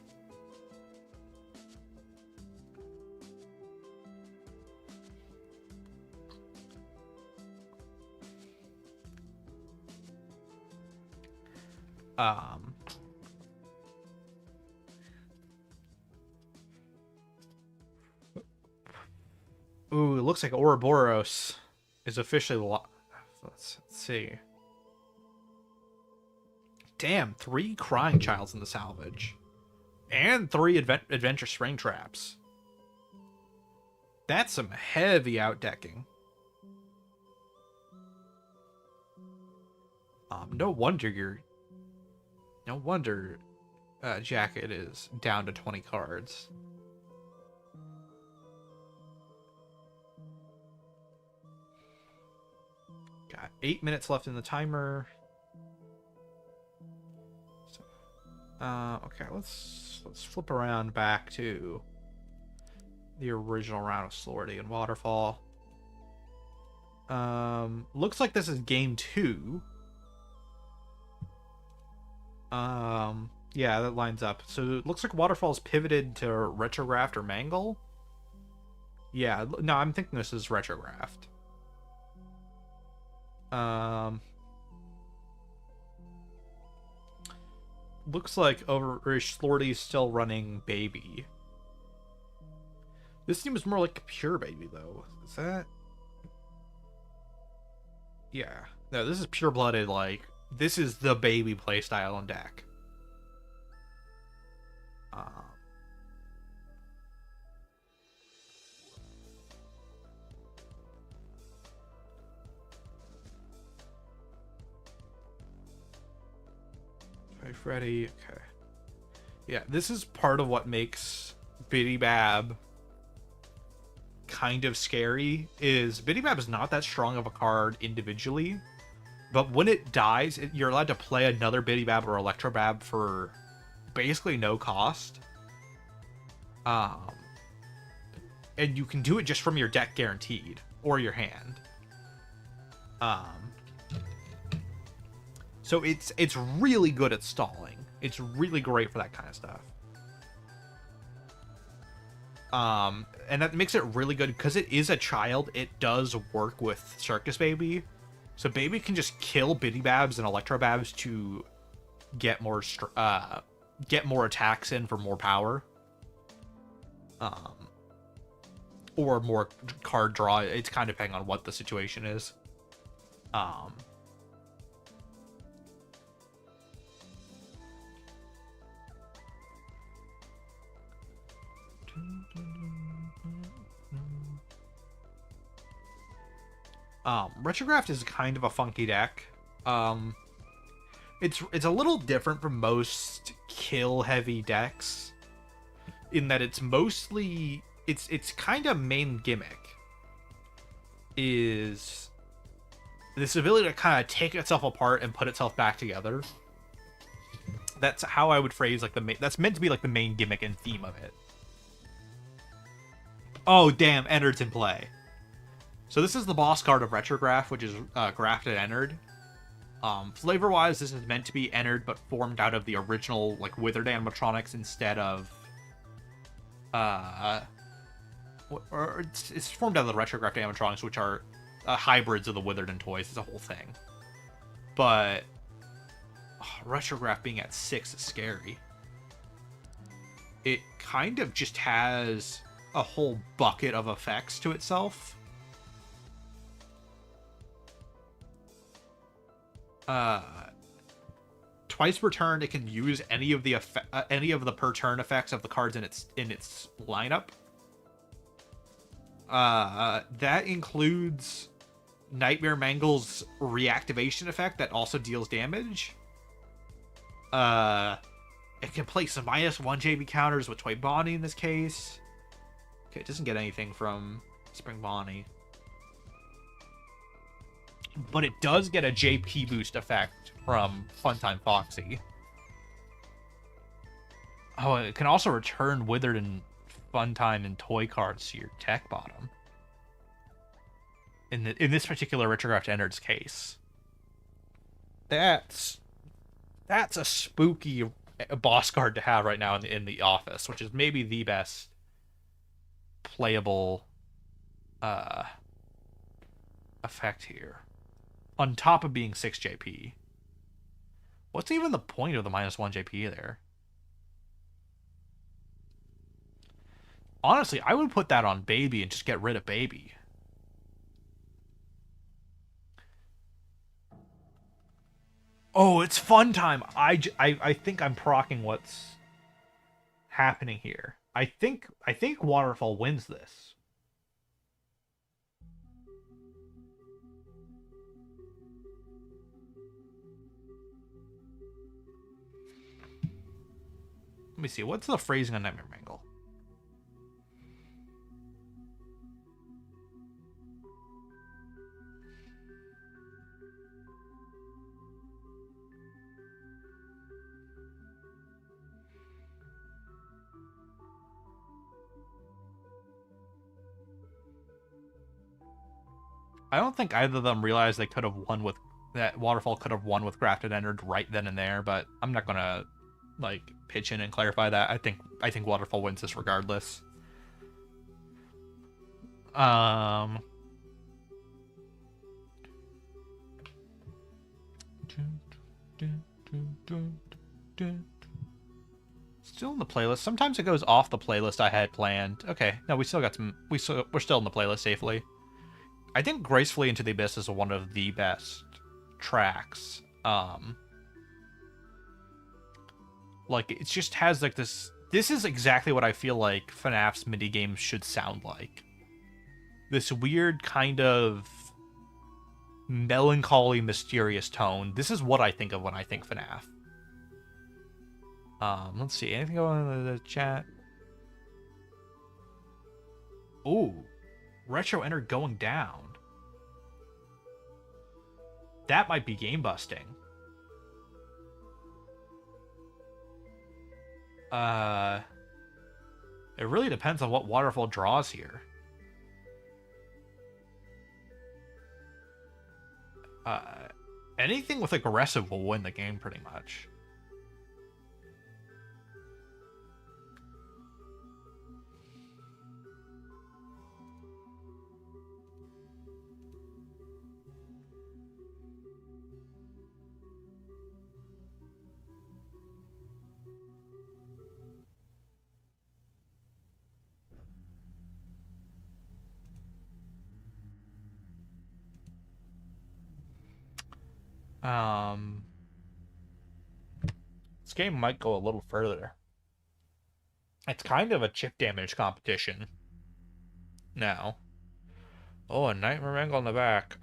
Ooh, it looks like Ouroboros is officially Let's see. Damn, 3 Crying Childs in the salvage. And 3 Adventure Spring Traps. That's some heavy outdecking. No wonder Jacket is down to 20 cards. Got 8 minutes left in the timer. Okay, let's flip around back to the original round of Slordy and Waterfall. Looks like this is game 2. Yeah, that lines up. So it looks like Waterfall's pivoted to Retrographed or Mangle. Yeah, no, I'm thinking this is Retrographed. Looks like Slordy's still running Baby. This seems more like Pure Baby, though. Is that? Yeah. No, this is pure-blooded, like, this is the Baby playstyle on deck. Ready? Okay. Yeah, this is part of what makes Biddy Bab kind of scary, is Biddy Bab is not that strong of a card individually, but when it dies, you're allowed to play another Biddy Bab or Electrobab for basically no cost. Um, and you can do it just from your deck guaranteed, or your hand. So it's really good at stalling. It's really great for that kind of stuff. And that makes it really good because it is a child. It does work with Circus Baby, so Baby can just kill Biddy Babs and Electro Babs to get more attacks in for more power, or more card draw. It's kind of depending on what the situation is. Retrograph is kind of a funky deck. It's a little different from most kill heavy decks in that it's mostly its kind of main gimmick is this ability to kind of take itself apart and put itself back together. That's how I would phrase like that's meant to be like the main gimmick and theme of it. Oh damn, Ennard's in play. So this is the boss card of Retrograph, which is Grafted Ennard. Flavor-wise, this is meant to be Ennard, but formed out of the original like Withered animatronics instead of or it's formed out of the Retrograph animatronics, which are hybrids of the Withered and Toys. It's a whole thing. But Retrograph being at 6 is scary. It kind of just has a whole bucket of effects to itself. Twice per turn, it can use any of the per turn effects of the cards in its lineup. That includes Nightmare Mangle's reactivation effect that also deals damage. It can play some -1 JB counters with Toy Bonnie in this case. Okay, it doesn't get anything from Spring Bonnie. But it does get a JP boost effect from Funtime Foxy. Oh, it can also return Withered and Funtime and Toy cards to your deck bottom. In this particular Retrographed Ennard's case. That's a spooky boss card to have right now in the office, which is maybe the best playable effect here. On top of being 6 JP. What's even the point of the -1 JP there? Honestly, I would put that on Baby and just get rid of Baby. Oh, it's fun time. I think I'm procking what's happening here. I think Waterfall wins this. Let me see. What's the phrasing on Nightmare Mangle? I don't think either of them realized they could have won with that. Waterfall could have won with Grafted Ennard right then and there, but I'm not gonna like pitch in and clarify that. I think Waterfall wins this regardless. Still in the playlist. Sometimes it goes off the playlist I had planned. Okay, no, we still got some. We're still in the playlist safely. I think Gracefully Into the Abyss is one of the best tracks. Like, it just has, like, this... This is exactly what I feel like FNAF's minigames should sound like. This weird kind of melancholy, mysterious tone. This is what I think of when I think FNAF. Let's see. Anything going on in the chat? Ooh. Retro Ennard going down. That might be game busting. It really depends on what Waterfall draws here. Anything with aggressive will win the game pretty much. This game might go a little further. It's kind of a chip damage competition now. Oh, a Nightmare Mangle in the back.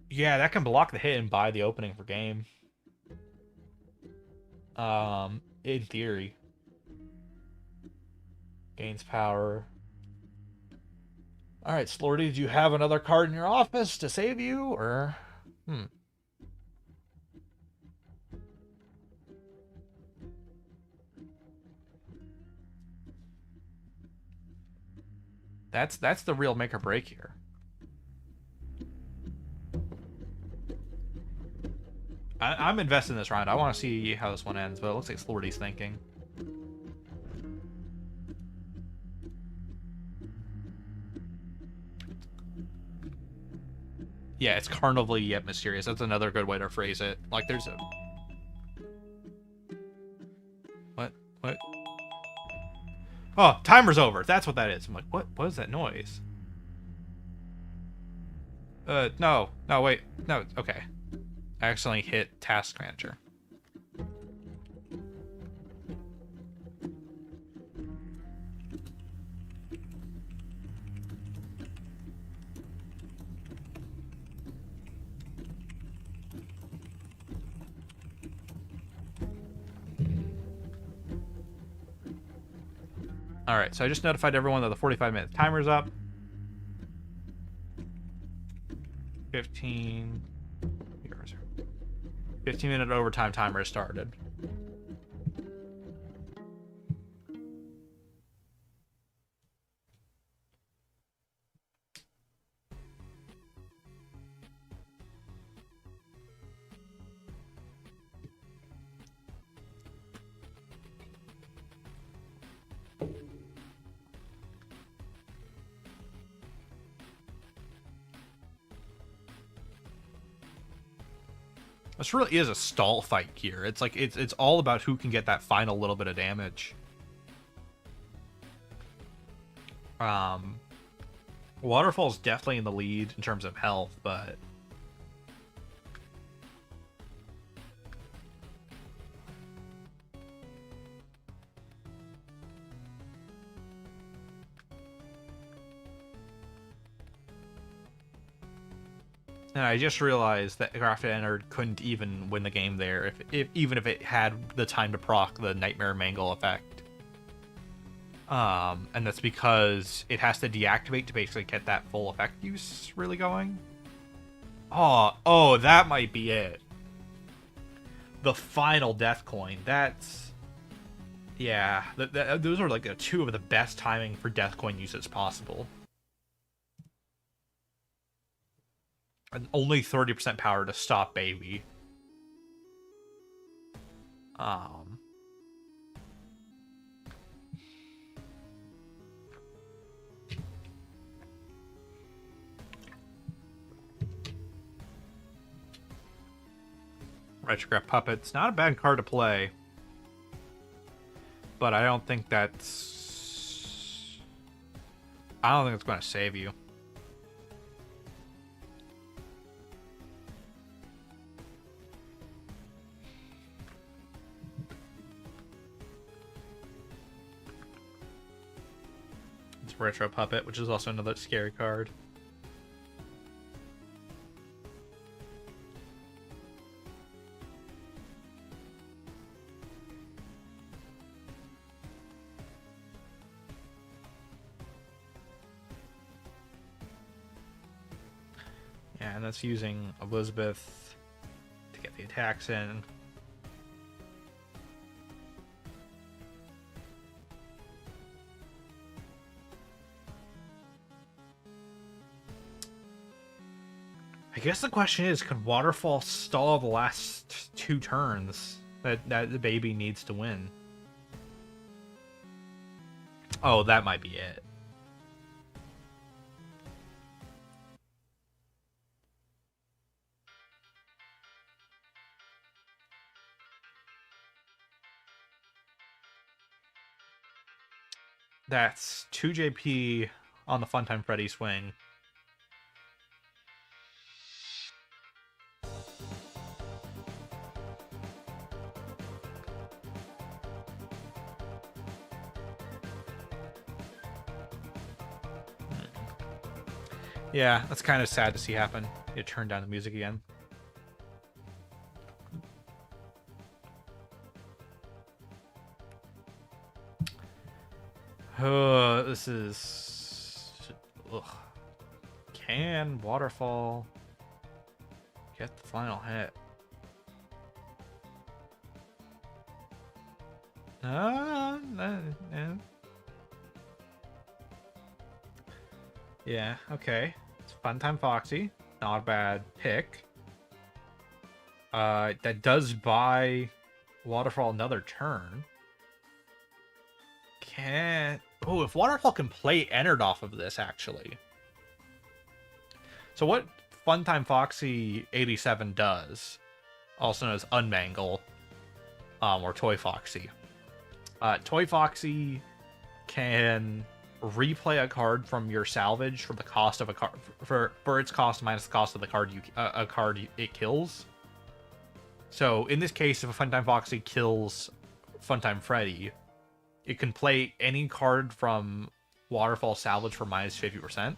Yeah, that can block the hit and buy the opening for game. In theory. Gains power. Alright, Slordy, do you have another card in your office to save you, or... That's the real make or break here. I'm invested in this round. I want to see how this one ends, but it looks like Slordy's thinking. Yeah, it's carnivally yet mysterious. That's another good way to phrase it. Like, there's a... What? Oh, timer's over. That's what that is. I'm like, what is that noise? No, wait. No, okay. I accidentally hit Task Manager. Alright, so I just notified everyone that the 45-minute timer's up. 15-minute overtime timer has started. This really is a stall fight here. It's like it's all about who can get that final little bit of damage. Waterfall's definitely in the lead in terms of health, but and I just realized that Grafted Ennard couldn't even win the game there even if it had the time to proc the Nightmare Mangle effect. And that's because it has to deactivate to basically get that full effect use really going. Oh, that might be it. The final death coin. That's... Yeah, those are like two of the best timing for death coin uses possible. And only 30% power to stop baby. Retrograph Puppet's not a bad card to play. But I don't think it's going to save you. It's Retro Puppet, which is also another scary card. Yeah, and that's using Elizabeth to get the attacks in. I guess the question is, could Waterfall stall the last 2 turns that the baby needs to win? Oh, that might be it. That's 2 JP on the Funtime Freddy swing. Yeah, that's kind of sad to see happen. You turn down the music again. This is... Ugh. Can Waterfall get the final hit? Yeah, okay. It's Funtime Foxy. Not a bad pick. That does buy Waterfall another turn. Can't... Oh, if Waterfall can play Ennard off of this, actually. So what Funtime Foxy 87 does, also known as Unmangle, or Toy Foxy. Toy Foxy can replay a card from your salvage for the cost of a card for its cost minus the cost of the card it kills. So in this case, if a Funtime Foxy kills Funtime Freddy, it can play any card from Waterfall salvage for minus 50%.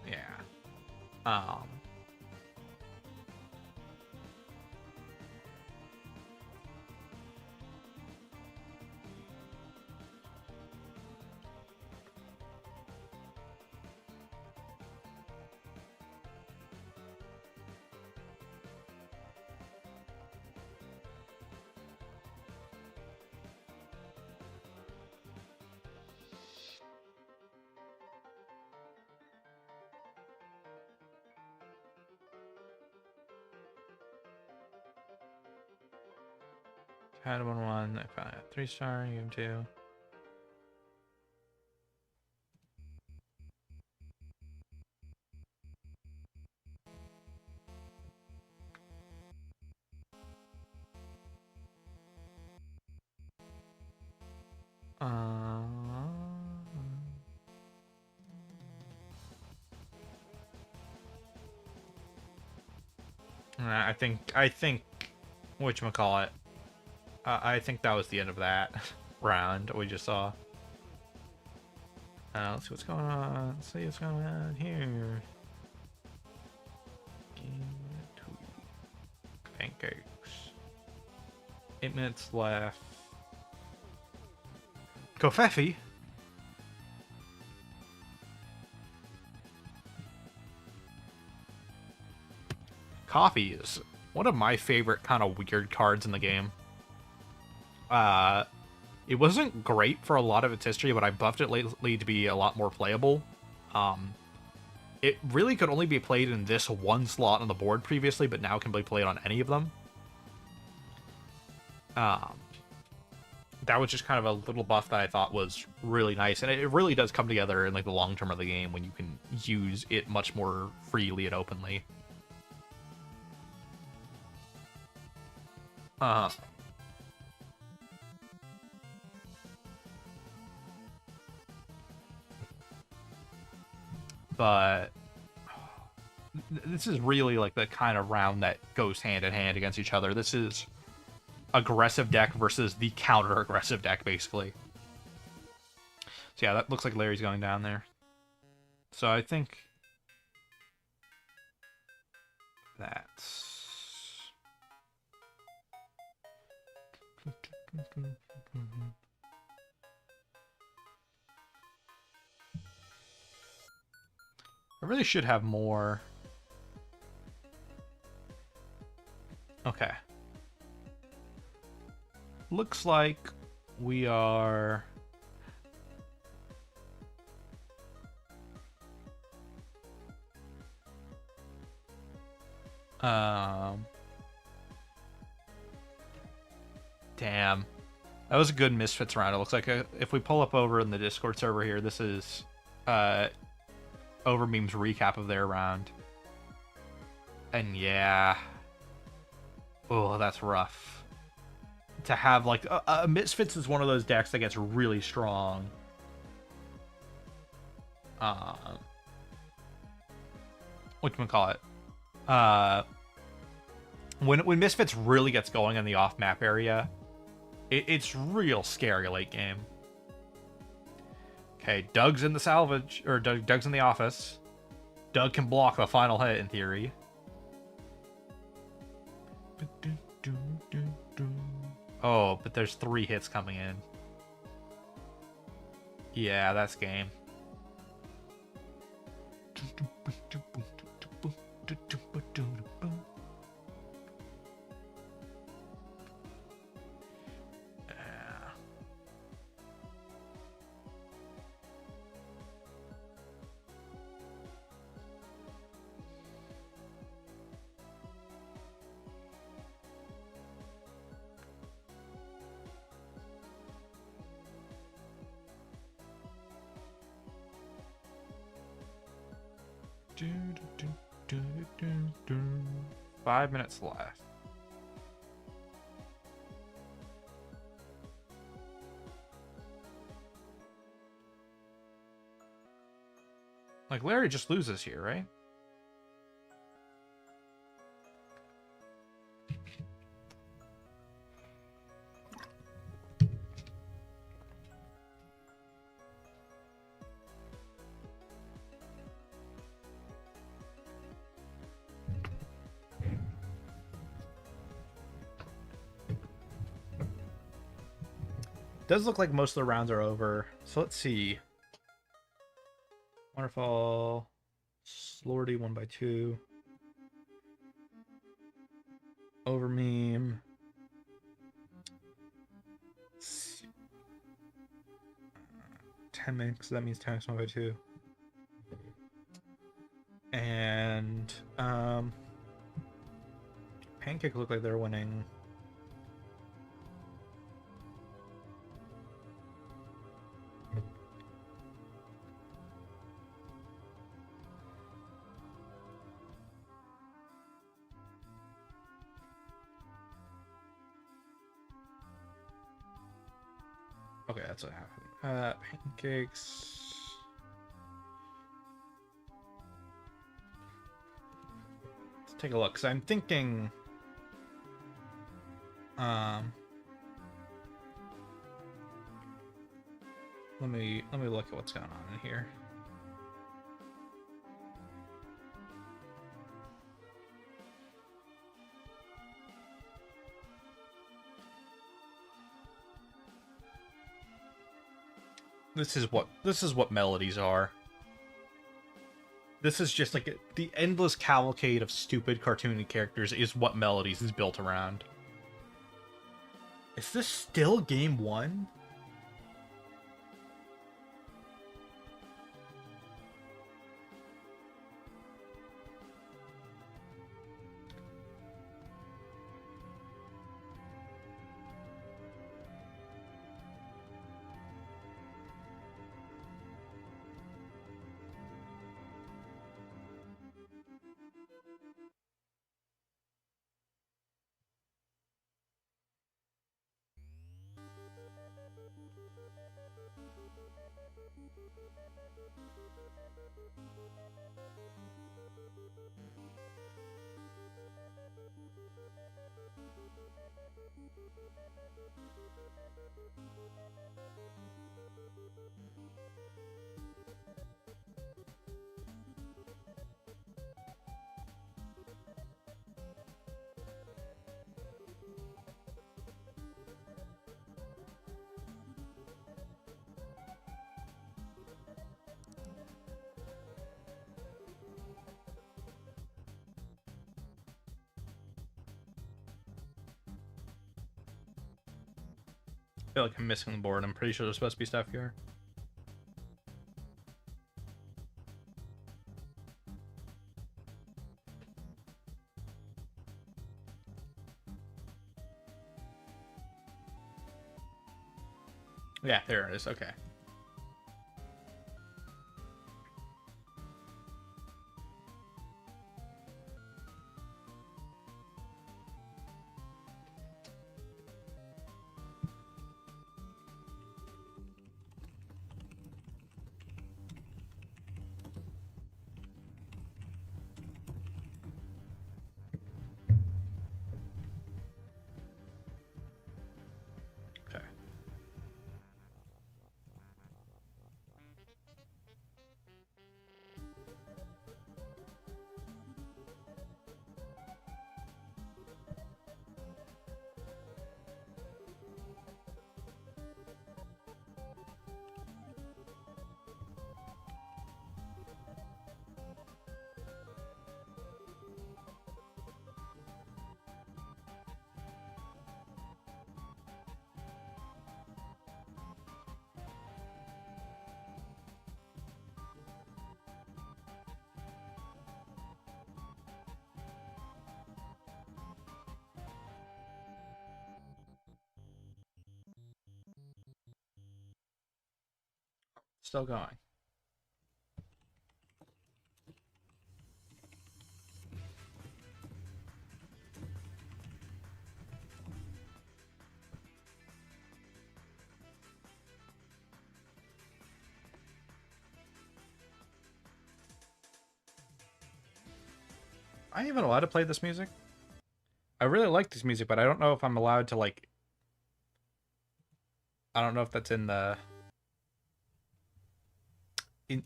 Yeah. Had 1-1. I found a 3-star. Game 2. I think whatchamacallit. I think that was the end of that round we just saw. Let's see what's going on. Let's see what's going on here. Pancakes. 8 minutes left. Kofefi. Coffee is one of my favorite kind of weird cards in the game. It wasn't great for a lot of its history, but I buffed it lately to be a lot more playable. It really could only be played in this one slot on the board previously, but now can be played on any of them. That was just kind of a little buff that I thought was really nice, and it really does come together in like the long term of the game when you can use it much more freely and openly. But this is really like the kind of round that goes hand in hand against each other. This is aggressive deck versus the counter aggressive deck, basically. So yeah, that looks like Larry's going down there. So I think that's... really should have more. Okay. Looks like we are... Damn. That was a good Misfits round. It looks like if we pull up over in the Discord server here, this is Overmeme's recap of their round. And yeah. Oh, that's rough. To have, like, Misfits is one of those decks that gets really strong. Whatchamacallit? When Misfits really gets going in the off-map area, it's real scary late game. Okay, Doug's in the salvage, or Doug's in the office. Doug can block the final hit, in theory. Oh, but there's 3 hits coming in. Yeah, that's game. Five minutes left. Like, Larry just loses here, right? Does look like most of the rounds are over. So let's see. Wonderful. Slordy 1x2. Over meme. 10 minutes, so that means 10x 1x2. And Pancake look like they're winning. Okay, that's what happened. Pancakes. Let's take a look, because I'm thinking... Let me look at what's going on in here. This is what melodies are. This is just like the endless cavalcade of stupid cartoony characters is what melodies is built around. Is this still game 1? feel like I'm missing the board. I'm pretty sure there's supposed to be stuff here. Yeah, there it is. Okay. Okay. Still going. Am I even allowed to play this music? I really like this music, but I don't know if I'm allowed to, like... I don't know if that's in the...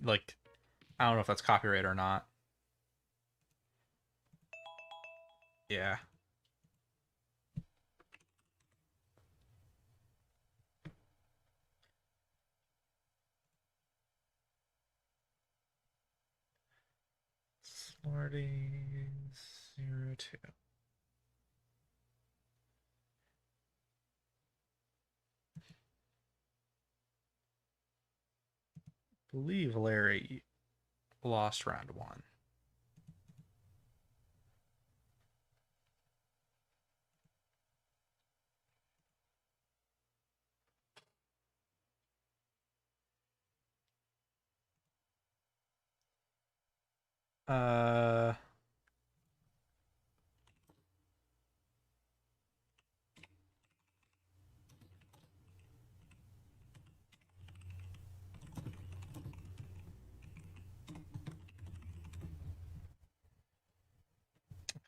like, I don't know if that's copyright or not. Yeah. Smarty02. Believe Larry lost round 1. Uh...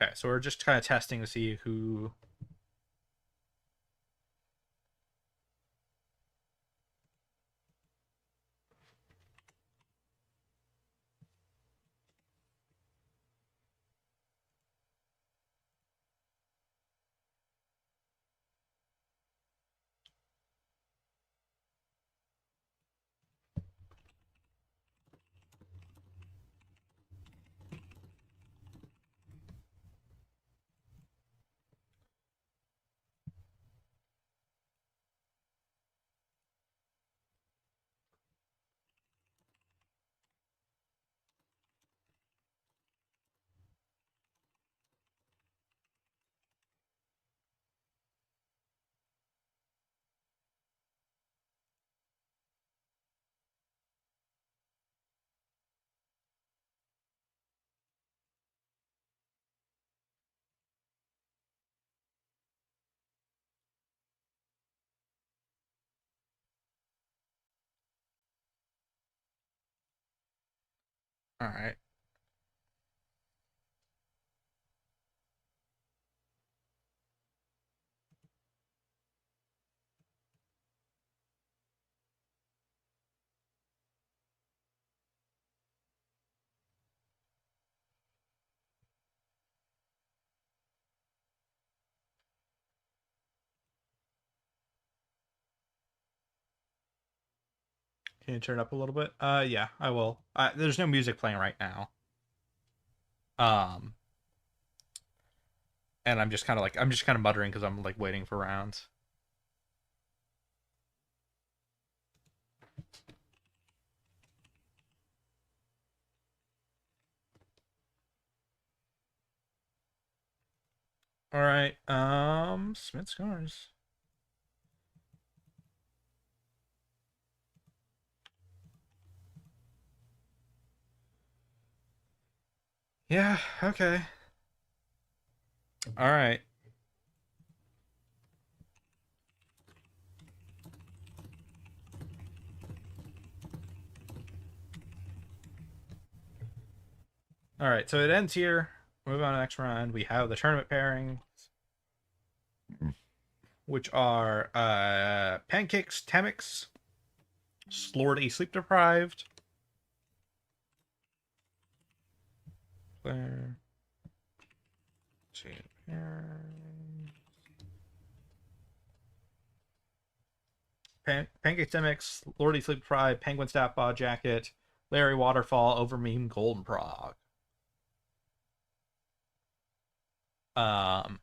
Okay, so we're just kind of testing to see who... All right. Can you turn it up a little bit? Yeah, I will. There's no music playing right now. Um, and I'm just kind of muttering because I'm like waiting for rounds. All right. Smith scores. Yeah, okay. All right. All right, so it ends here. Move on to the next round. We have the tournament pairing, which are Pancakes, Temix, Slordy, Sleep Deprived. Player. Pancake Temix, Lordy Sleep Deprived, Penguin Staff Ball Jacket, Larry Waterfall, Overmeme, Golden Prog. Um,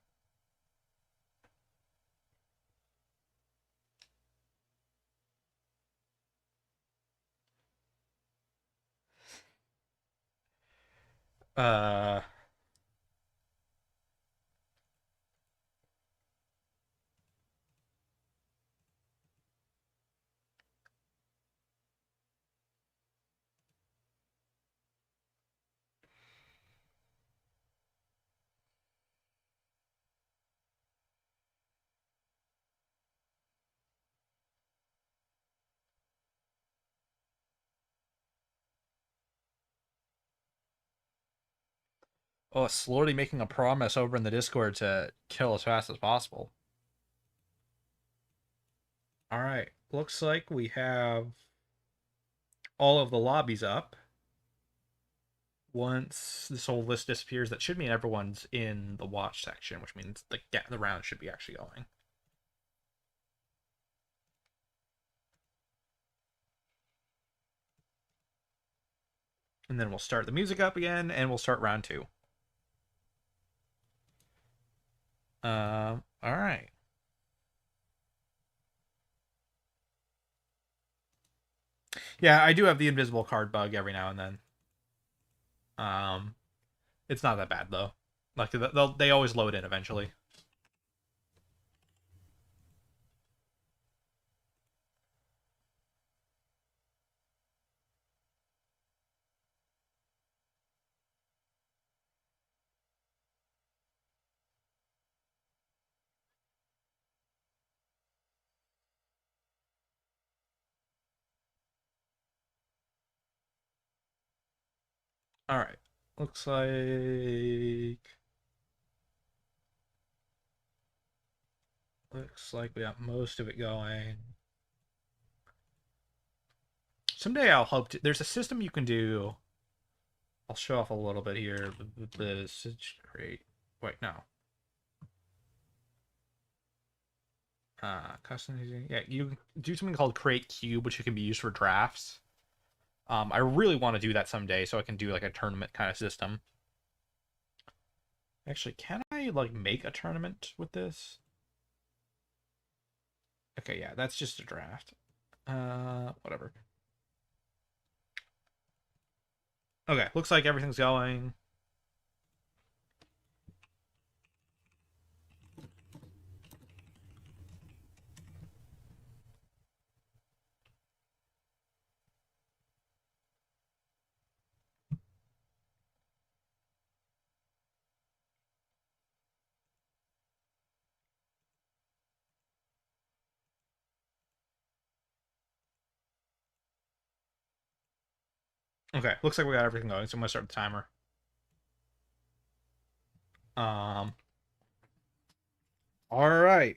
uh, oh, Slordy making a promise over in the Discord to kill as fast as possible. All right, looks like we have all of the lobbies up. Once this whole list disappears, that should mean everyone's in the watch section, which means the round should be actually going. And then we'll start the music up again, and we'll start round 2. All right. Yeah, I do have the invisible card bug every now and then. It's not that bad though. Like they always load in eventually. All right. Looks like we got most of it going. Someday I'll hope to. There's a system you can do. I'll show off a little bit here. This create. Wait, no. Customizing. Yeah, you do something called create cube, which can be used for drafts. I really want to do that someday, so I can do like a tournament kind of system. Actually, can I like make a tournament with this? Okay, yeah, that's just a draft. Whatever. Okay, looks like everything's going. Okay, looks like we got everything going, so I'm gonna start the timer. Um, all right.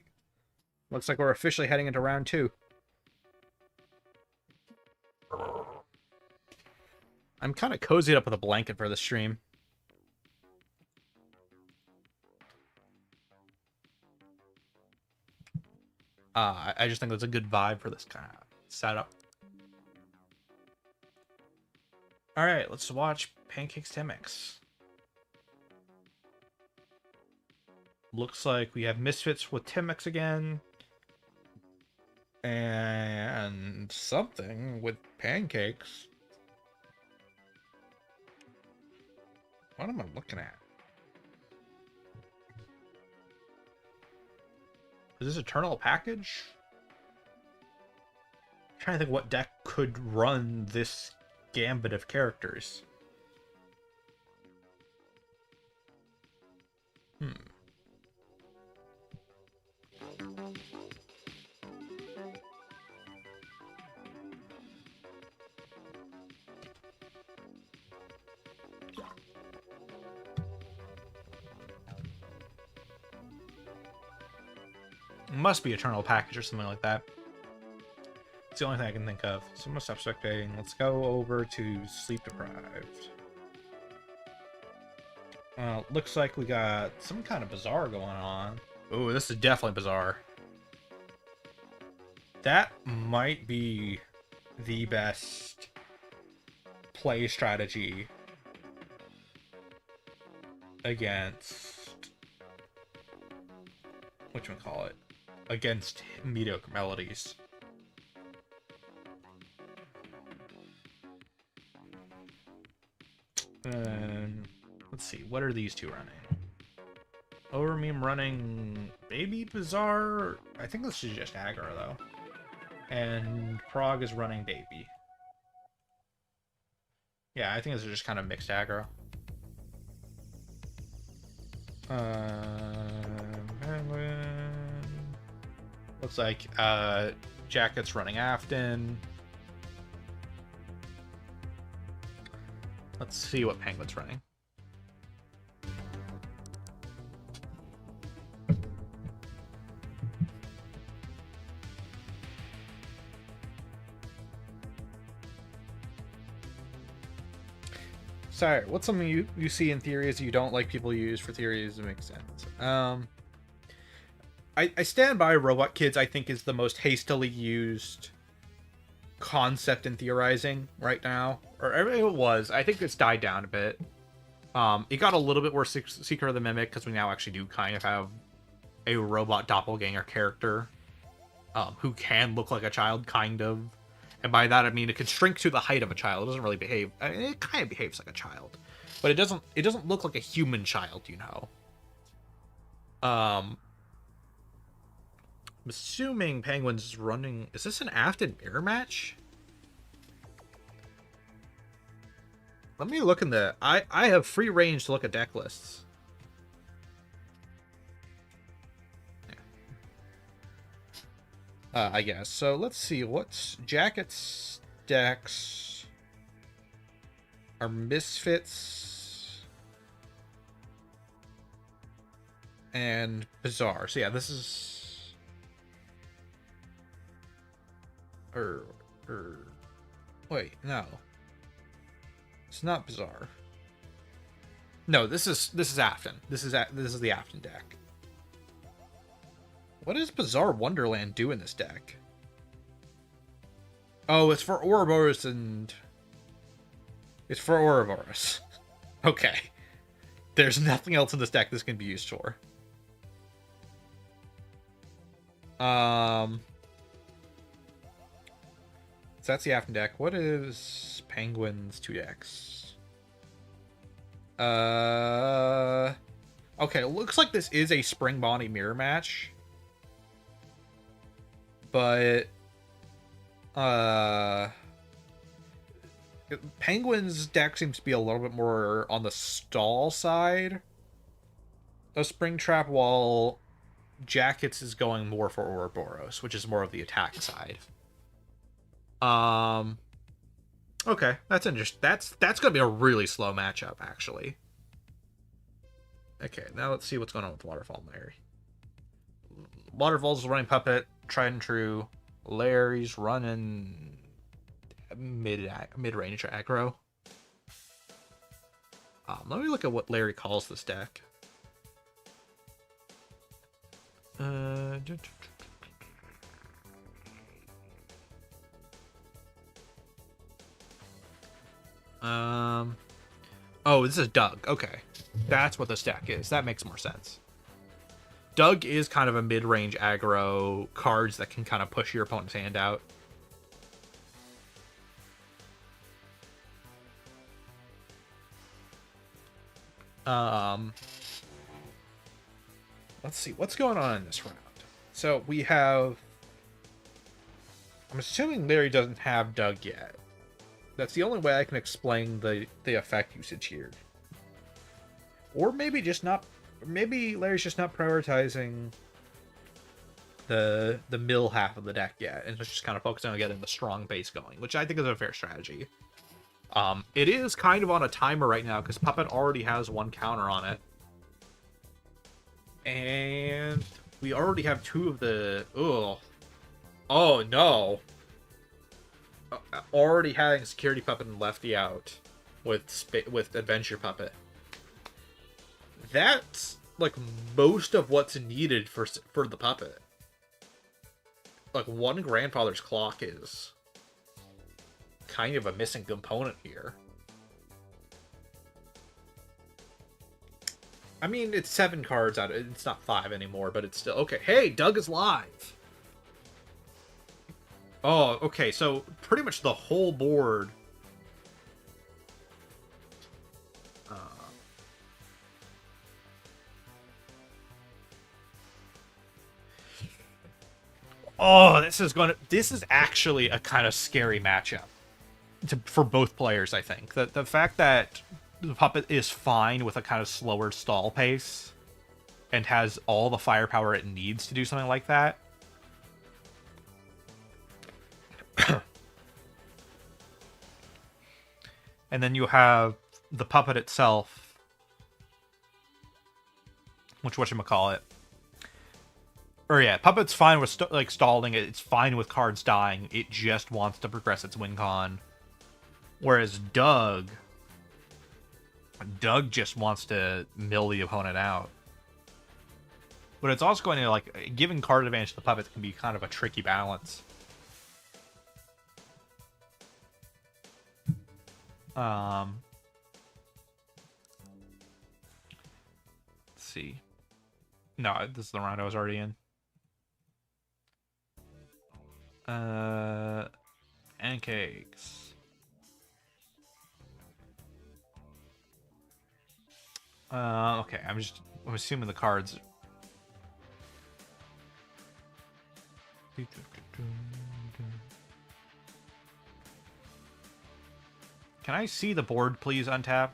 Looks like we're officially heading into round 2. I'm kind of cozied up with a blanket for the stream. I just think that's a good vibe for this kind of setup. All right, let's watch Pancakes Temix. Looks like we have Misfits with Temix again. And something with Pancakes. What am I looking at? Is this Eternal Package? I'm trying to think what deck could run this gambit of characters. It must be Eternal Package or something like that. It's the only thing I can think of. So I'm gonna stop spectating. Let's go over to Sleep Deprived. Looks like we got some kind of Bazaar going on. Ooh, this is definitely Bazaar. That might be the best play strategy against... whatchamacallit? Against mediocre melodies. Let's see, what are these two running? Overmeme running Baby Bazaar. I think this is just aggro though. And Prague is running Baby. Yeah, I think this is just kind of mixed aggro. Looks like Jacket's running Afton. Let's see what Penguin's running. Sorry, what's something you see in theories you don't like people use for theories that make sense? I stand by Robot Kids, I think, is the most hastily used concept in theorizing right now. Or it was. I think it's died down a bit. It got a little bit worse Seeker of the Mimic, because we now actually do kind of have a robot doppelganger character who can look like a child, kind of. And by that I mean it can shrink to the height of a child. It doesn't really behave. I mean, it kind of behaves like a child, but it doesn't look like a human child, you know. I'm assuming Penguin's running. Is this an Afton mirror match? Let me look in the. I have free range to look at deck lists. I guess. So let's see. What's Jacket's decks are Misfits and Bazaar. So yeah, this is wait, no. It's not Bazaar. No, this is Afton. This is the Afton deck. What does Bazaar Wonderland do in this deck? Oh, it's for Ouroboros and... It's for Ouroboros. Okay. There's nothing else in this deck this can be used for. So that's the Afton deck. What is Penguin's 2 decks? Okay, it looks like this is a Spring Bonnie mirror match. But Penguin's deck seems to be a little bit more on the stall side of Springtrap, while Jackets is going more for Ouroboros, which is more of the attack side. Okay, that's interesting. That's gonna be a really slow matchup, actually. Okay, now let's see what's going on with Waterfall and Larry. Waterfall's running Puppet, tried and true. Larry's running mid-range aggro. Let me look at what Larry calls this deck. Oh, this is Doug. Okay, that's what this deck is. That makes more sense. Doug is kind of a mid-range aggro, cards that can kind of push your opponent's hand out. Let's see what's going on in this round. So we have... I'm assuming Larry doesn't have Doug yet. That's the only way I can explain the effect usage here. Or maybe just not... Maybe Larry's just not prioritizing the mill half of the deck yet, and it's just kind of focusing on getting the strong base going, which I think is a fair strategy. It is kind of on a timer right now, because Puppet already has one counter on it. And we already have two of the... Ugh. Oh, no. Already having Security Puppet and Lefty out with Adventure Puppet. That's, like, most of what's needed for the Puppet. Like, one Grandfather's Clock is kind of a missing component here. I mean, it's 7 cards out. It's not 5 anymore, but it's still... Okay, hey, Doug is live! Oh, okay, so pretty much the whole board... Oh, this is actually a kind of scary matchup for both players, I think. The fact that the Puppet is fine with a kind of slower stall pace and has all the firepower it needs to do something like that. And then you have the Puppet itself, which whatchamacallit. Or yeah, Puppet's fine with stalling. It's fine with cards dying. It just wants to progress its win con. Whereas Doug just wants to mill the opponent out. But it's also going to, like, giving card advantage to the Puppet can be kind of a tricky balance. Let's see. No, this is the round I was already in. Pancakes. Okay, I'm assuming the cards. Can I see the board, please, untap?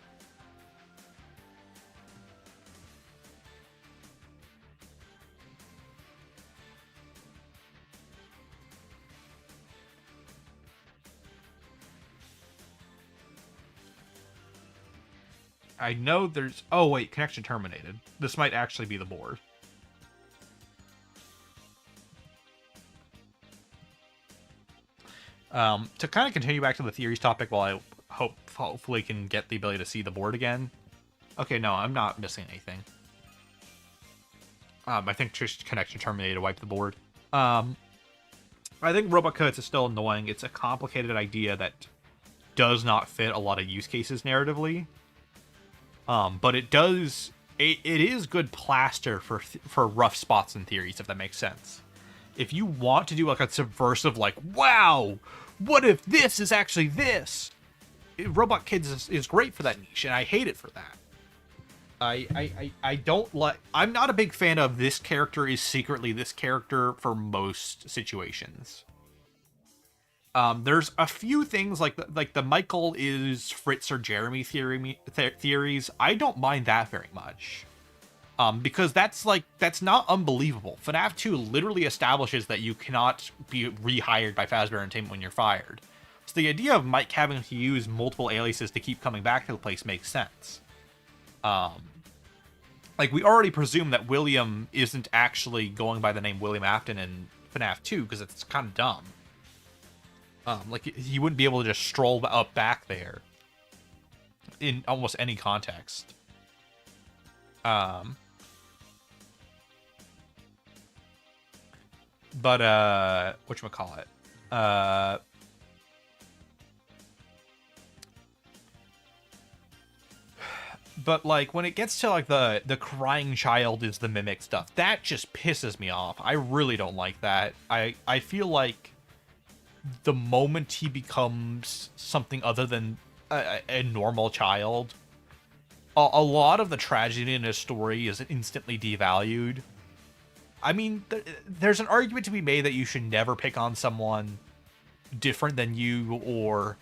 I know there's... Oh, wait, connection terminated. This might actually be the board. To kind of continue back to the theories topic while I hopefully can get the ability to see the board again. Okay, no, I'm not missing anything. I think just connection terminated to wipe the board. I think Robot Cuts is still annoying. It's a complicated idea that does not fit a lot of use cases narratively. But it does... It is good plaster for rough spots in theories, if that makes sense. If you want to do like a subversive, like, wow, what if this is actually this? Robot Kids is great for that niche, and I hate it for that. I don't like... I'm not a big fan of this character is secretly this character for most situations. There's a few things like the Michael is Fritz or Jeremy theories. I don't mind that very much. Because that's not unbelievable. FNaF 2 literally establishes that you cannot be rehired by Fazbear Entertainment when you're fired. So the idea of Mike having to use multiple aliases to keep coming back to the place makes sense. Like, we already presume that William isn't actually going by the name William Afton in FNaF 2, because it's kind of dumb. Like, he wouldn't be able to just stroll up back there in almost any context. But, whatchamacallit? But, like, when it gets to, like, the crying child is the mimic stuff, that just pisses me off. I really don't like that. I feel like the moment he becomes something other than a normal child, a lot of the tragedy in his story is instantly devalued. I mean, there's an argument to be made that you should never pick on someone different than you, or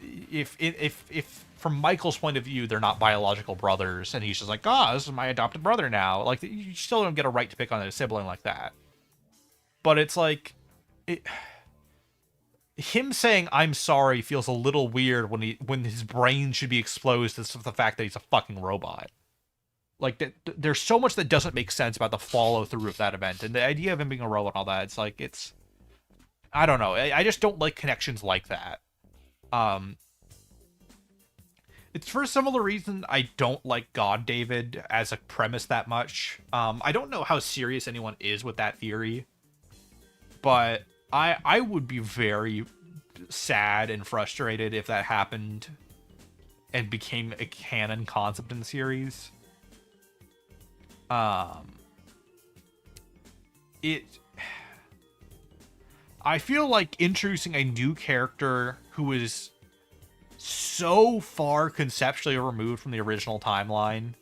if from Michael's point of view, they're not biological brothers, and he's just like, this is my adopted brother now. Like, you still don't get a right to pick on a sibling like that. But it's like, him saying "I'm sorry" feels a little weird when his brain should be exposed to the fact that he's a fucking robot. Like, there's so much that doesn't make sense about the follow through of that event, and the idea of him being a robot and all that. It's like, I don't know. I just don't like connections like that. It's for a similar reason I don't like God David as a premise that much. I don't know how serious anyone is with that theory, but I would be very sad and frustrated if that happened and became a canon concept in the series. I feel like introducing a new character who is so far conceptually removed from the original timeline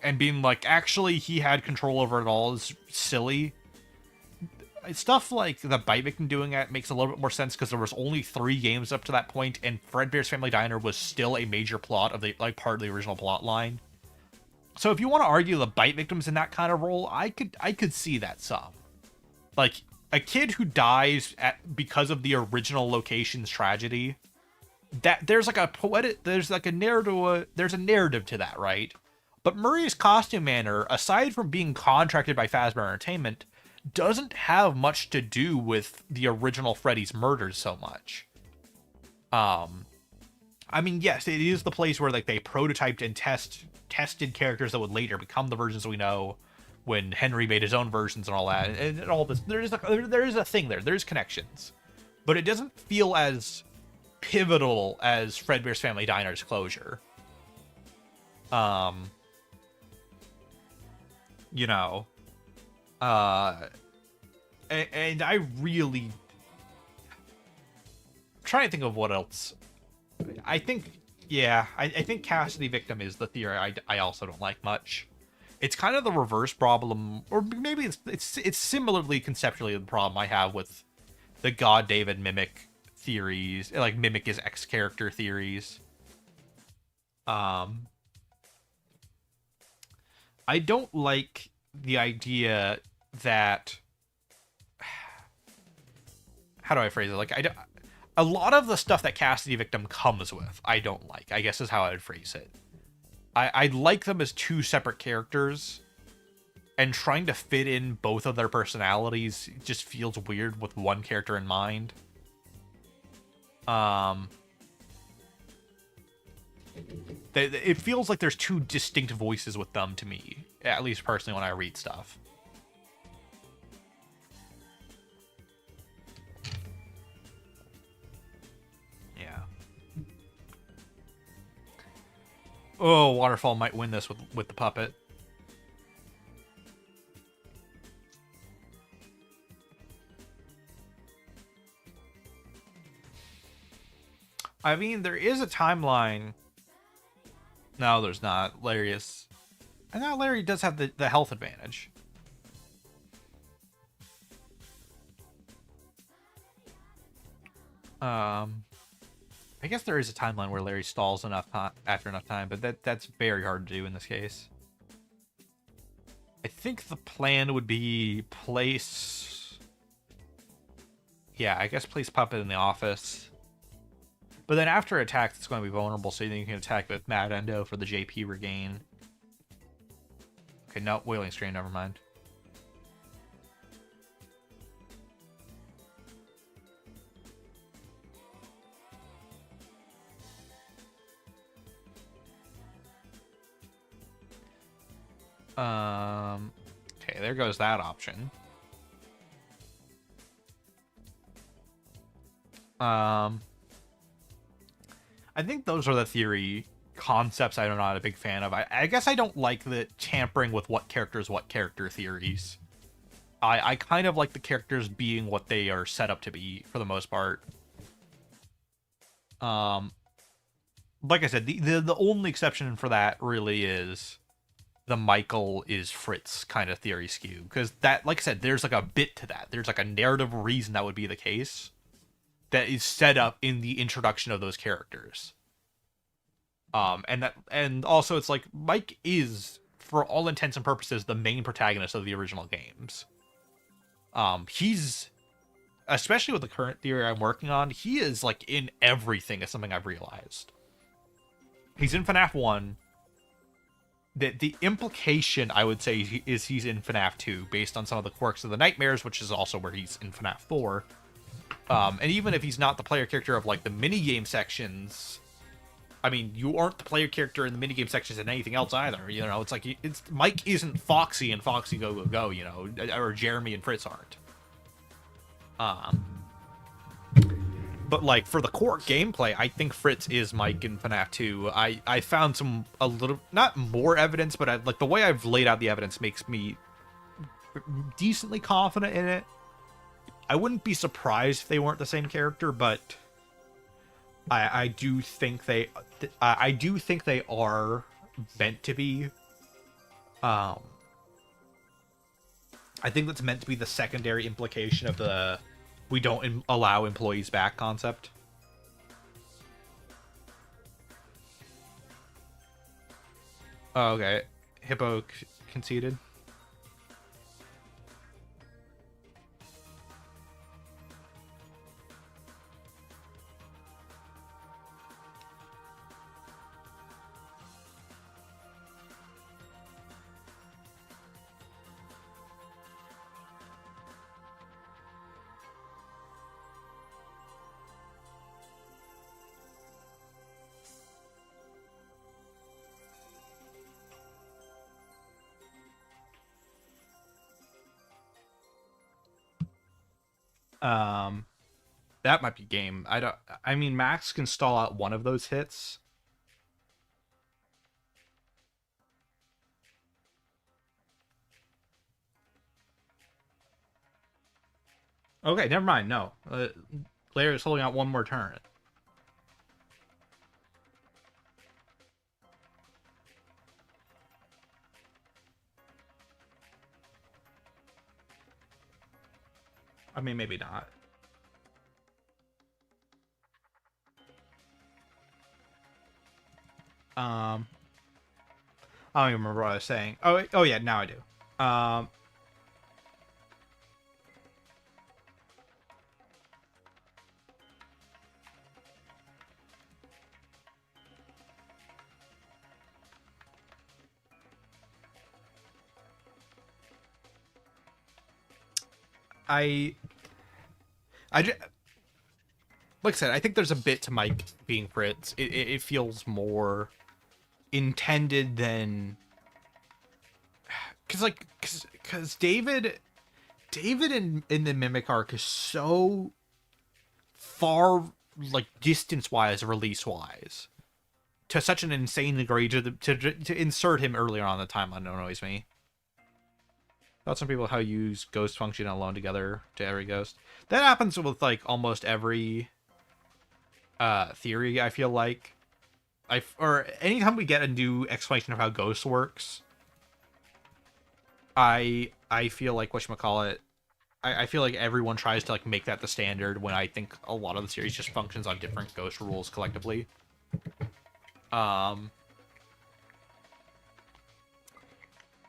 and being like, actually, he had control over it all is silly. Stuff like the Bite Victim doing it makes a little bit more sense because there was only 3 games up to that point, and Fredbear's Family Diner was still a major plot of the part of the original plot line. So if you want to argue the Bite Victim's in that kind of role, I could see that some. Like, a kid who dies because of the original location's tragedy, that there's like a narrative to that, right? But Murray's Costume Manor, aside from being contracted by Fazbear Entertainment, doesn't have much to do with the original Freddy's murders so much. I mean, yes, it is the place where like they prototyped and tested characters that would later become the versions we know when Henry made his own versions and all that, and all this. There is a thing there. There's connections, but it doesn't feel as pivotal as Fredbear's Family Diner's closure. You know, and I really I'm trying to think of what else. I think, yeah, I think Custody Victim is the theory I also don't like much. It's kind of the reverse problem, or maybe it's similarly conceptually the problem I have with the God David mimic theories, like mimic his ex character theories. I don't like the idea that, how do I phrase it? Like, a lot of the stuff that Custody Victim comes with, I don't like, I guess is how I would phrase it. I like them as 2 separate characters, and trying to fit in both of their personalities just feels weird with one character in mind. It feels like there's 2 distinct voices with them to me, at least personally when I read stuff. Oh, Waterfall might win this with the puppet. I mean, there is a timeline. No, there's not. Larry is... I know Larry does have the health advantage. I guess there is a timeline where Larry stalls after enough time, but that's very hard to do in this case. I think the plan would be place... Yeah, I guess place Puppet in the office. But then after attack, it's going to be vulnerable, so then you can attack with Mad Endo for the JP regain. Okay, no, Wailing Strain, never mind. Okay, there goes that option. I think those are the theory concepts I'm not a big fan of. I guess I don't like the tampering with what character theories. I kind of like the characters being what they are set up to be for the most part. Like I said, the only exception for that really is the Michael is Fritz kind of theory skew, because that, like I said, there's like a bit to that. There's like a narrative reason that would be the case that is set up in the introduction of those characters. And also it's like Mike is, for all intents and purposes, the main protagonist of the original games. He's, especially with the current theory I'm working on, he is like in everything, is something I've realized. He's in FNaF 1. The implication, I would say, is he's in FNaF 2, based on some of the quirks of the Nightmares, which is also where he's in FNaF 4. And even if he's not the player character of, like, the minigame sections, I mean, you aren't the player character in the minigame sections in anything else either, you know? It's like, Mike isn't Foxy and Foxy Go Go Go, you know? Or Jeremy and Fritz aren't. But, like, for the core gameplay, I think Fritz is Mike in FNaF 2. I found a little, not more evidence, but like, the way I've laid out the evidence makes me decently confident in it. I wouldn't be surprised if they weren't the same character, but I do think they are meant to be. I think that's meant to be the secondary implication of the we don't allow employees back concept. Oh, okay. Hippo conceded. That might be game. I mean, Max can stall out one of those hits. Okay, never mind. No, Larry is holding out one more turn. I mean, maybe not. I don't even remember what I was saying. Oh yeah, now I do. Like I said, I think there's a bit to Mike being Fritz. It feels more intended than, because David in the Mimic arc is so far, like, distance wise, release wise, to such an insane degree to insert him earlier on in the timeline annoys me. Thought some people how you use ghost function alone together to every ghost. That happens with like almost every theory, I feel like. Or anytime we get a new explanation of how ghost works, I feel like whatchamacallit, I feel like everyone tries to like make that the standard, when I think a lot of the series just functions on different ghost rules collectively.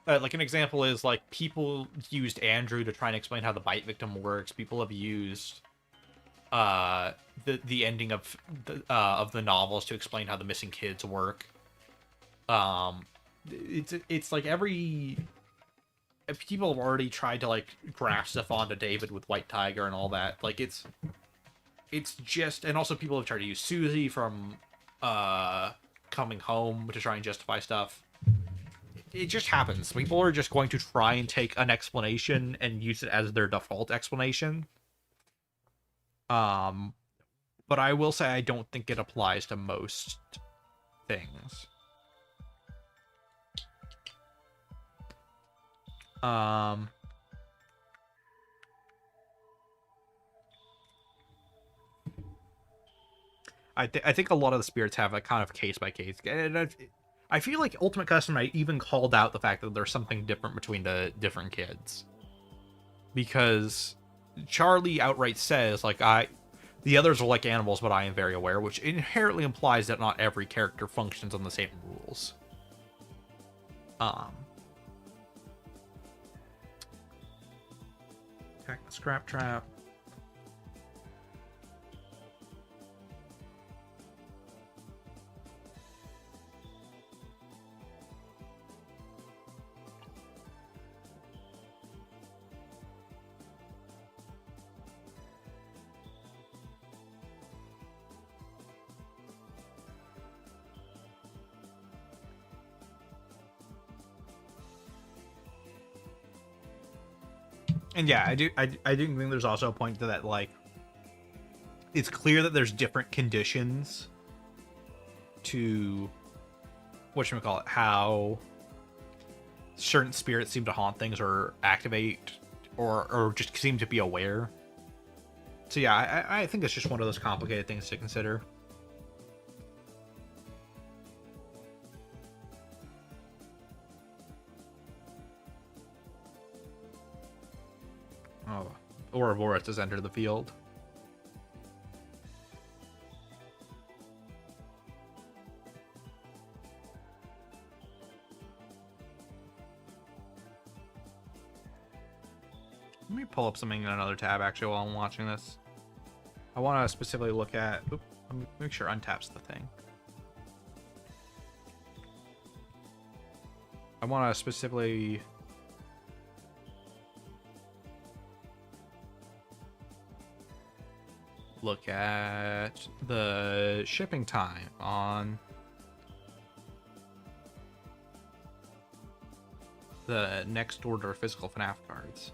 Like an example is like people used Andrew to try and explain how the bite victim works. People have used the ending of the novels to explain how the missing kids work. It's like people have already tried to like graft stuff onto David with White Tiger and all that. Like it's just, and also people have tried to use Susie from Coming Home to try and justify stuff. It just happens. People are just going to try and take an explanation and use it as their default explanation. But I will say I don't think it applies to most things. I think a lot of the spirits have a kind of case by case. And I feel like Ultimate Custom Night even called out the fact that there's something different between the different kids. Because Charlie outright says, like, the others are like animals, but I am very aware, which inherently implies that not every character functions on the same rules. Attack the Scrap Trap. And yeah, I do think there's also a point to that, like, it's clear that there's different conditions to whatchamacallit, how certain spirits seem to haunt things or activate or just seem to be aware. So yeah, I think it's just one of those complicated things to consider. Oh, Ouroboros has entered the field. Let me pull up something in another tab, actually, while I'm watching this. I want to specifically look at... Oop, let me make sure untaps the thing. I want to specifically... look at the shipping time on the next order of physical FNaF cards.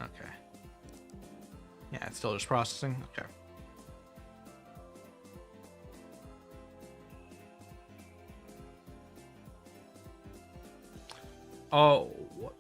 Okay. Yeah, it's still just processing. Okay. Oh, what?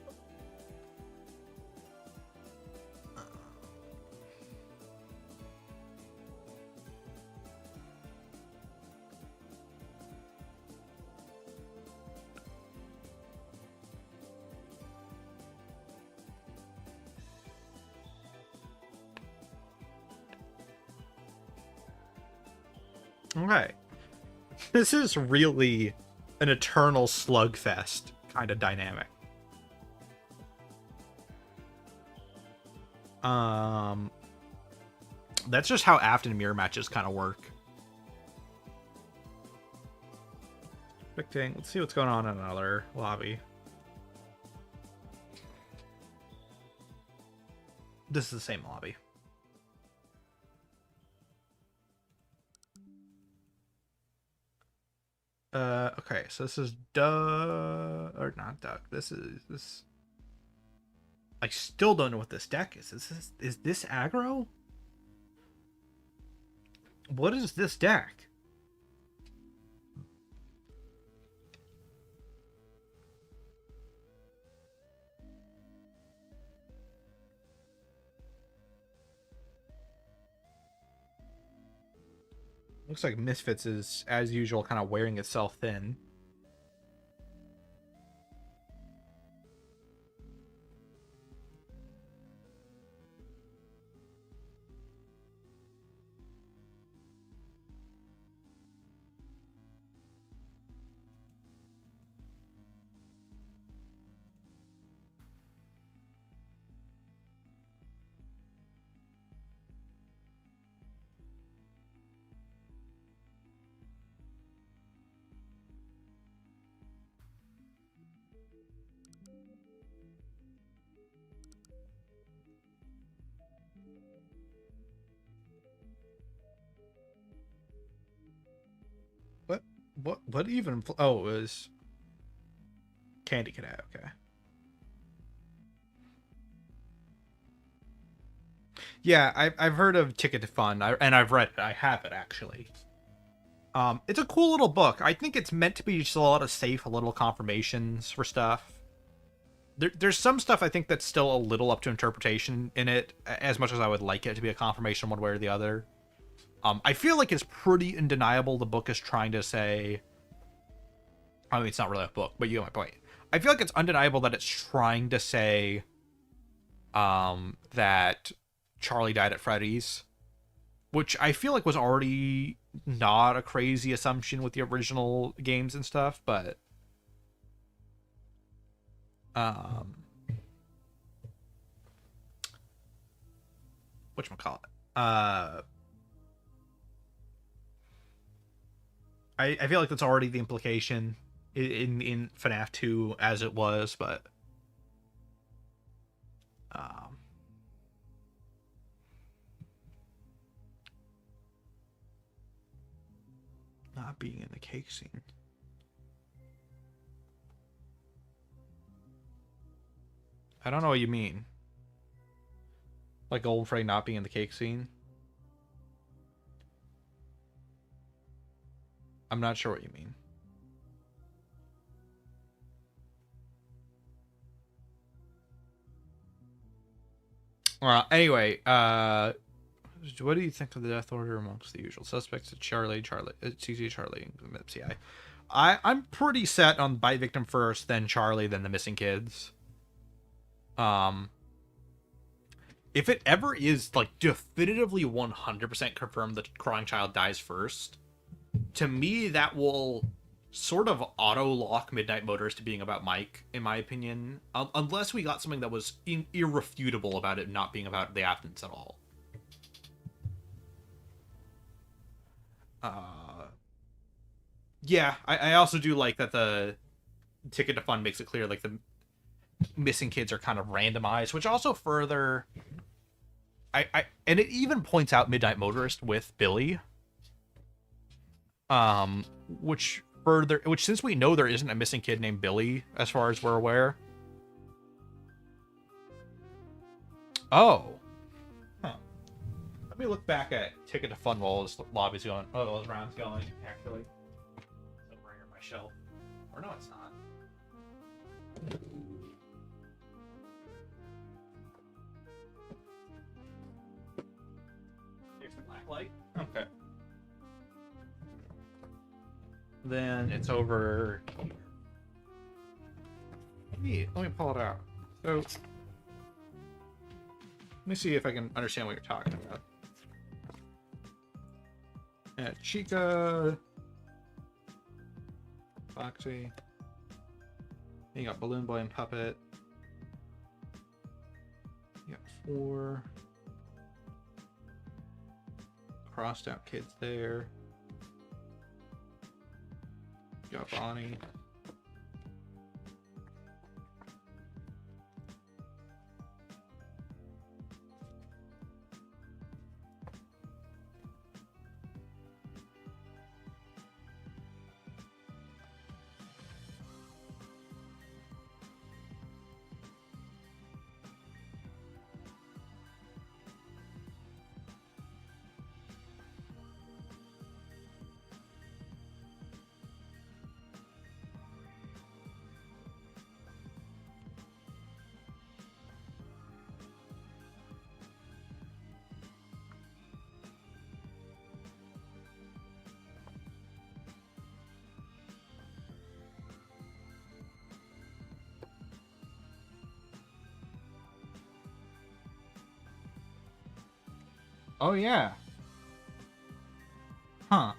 Okay. This is really an eternal slugfest kind of dynamic. That's just how Aft and mirror matches kind of work. Let's see what's going on in another lobby. This is the same lobby. Okay, so this is or not Duck. This. I still don't know what this deck is. Is this aggro? What is this deck? Looks like Misfits is, as usual, kind of wearing itself thin. What even? Oh, it was Candy Cadet. Okay. Yeah, I've heard of Ticket to Fun, and I've read it. I have it actually. It's a cool little book. I think it's meant to be just a lot of safe little confirmations for stuff. There's some stuff I think that's still a little up to interpretation in it, as much as I would like it to be a confirmation one way or the other. I feel like it's pretty undeniable the book is trying to say. I mean, it's not really a book, but you get my point. I feel like it's undeniable that it's trying to say that Charlie died at Freddy's, which I feel like was already not a crazy assumption with the original games and stuff, but whatchamacallit? I feel like that's already the implication in FNaF 2 as it was, but not being in the cake scene. I don't know what you mean. Like Golden Freddy not being in the cake scene? I'm not sure what you mean. Anyway, what do you think of the death order amongst the usual suspects? Charlie, CC, Charlie, and MCI. I'm pretty set on bite victim first, then Charlie, then the missing kids. If it ever is like definitively 100% confirmed that crying child dies first, to me that will sort of auto lock Midnight Motors to being about Mike, in my opinion, unless we got something that was irrefutable about it not being about the Athens at all. Yeah, I also do like that the Ticket to Fun makes it clear like the missing kids are kind of randomized, which also further and it even points out Midnight Motorist with Billy, which since we know there isn't a missing kid named Billy as far as we're aware. Oh, let me look back at Ticket to Fun while this lobby's going. Oh, those rounds going actually. It's over here on my shelf, or no, it's not. Here's the black light. Okay. Then it's over here. Let me pull it out. So, let me see if I can understand what you're talking about. Yeah, Chica, Foxy. You got Balloon Boy and Puppet. You got 4 crossed out kids there. You got Bonnie. Oh, yeah. Huh.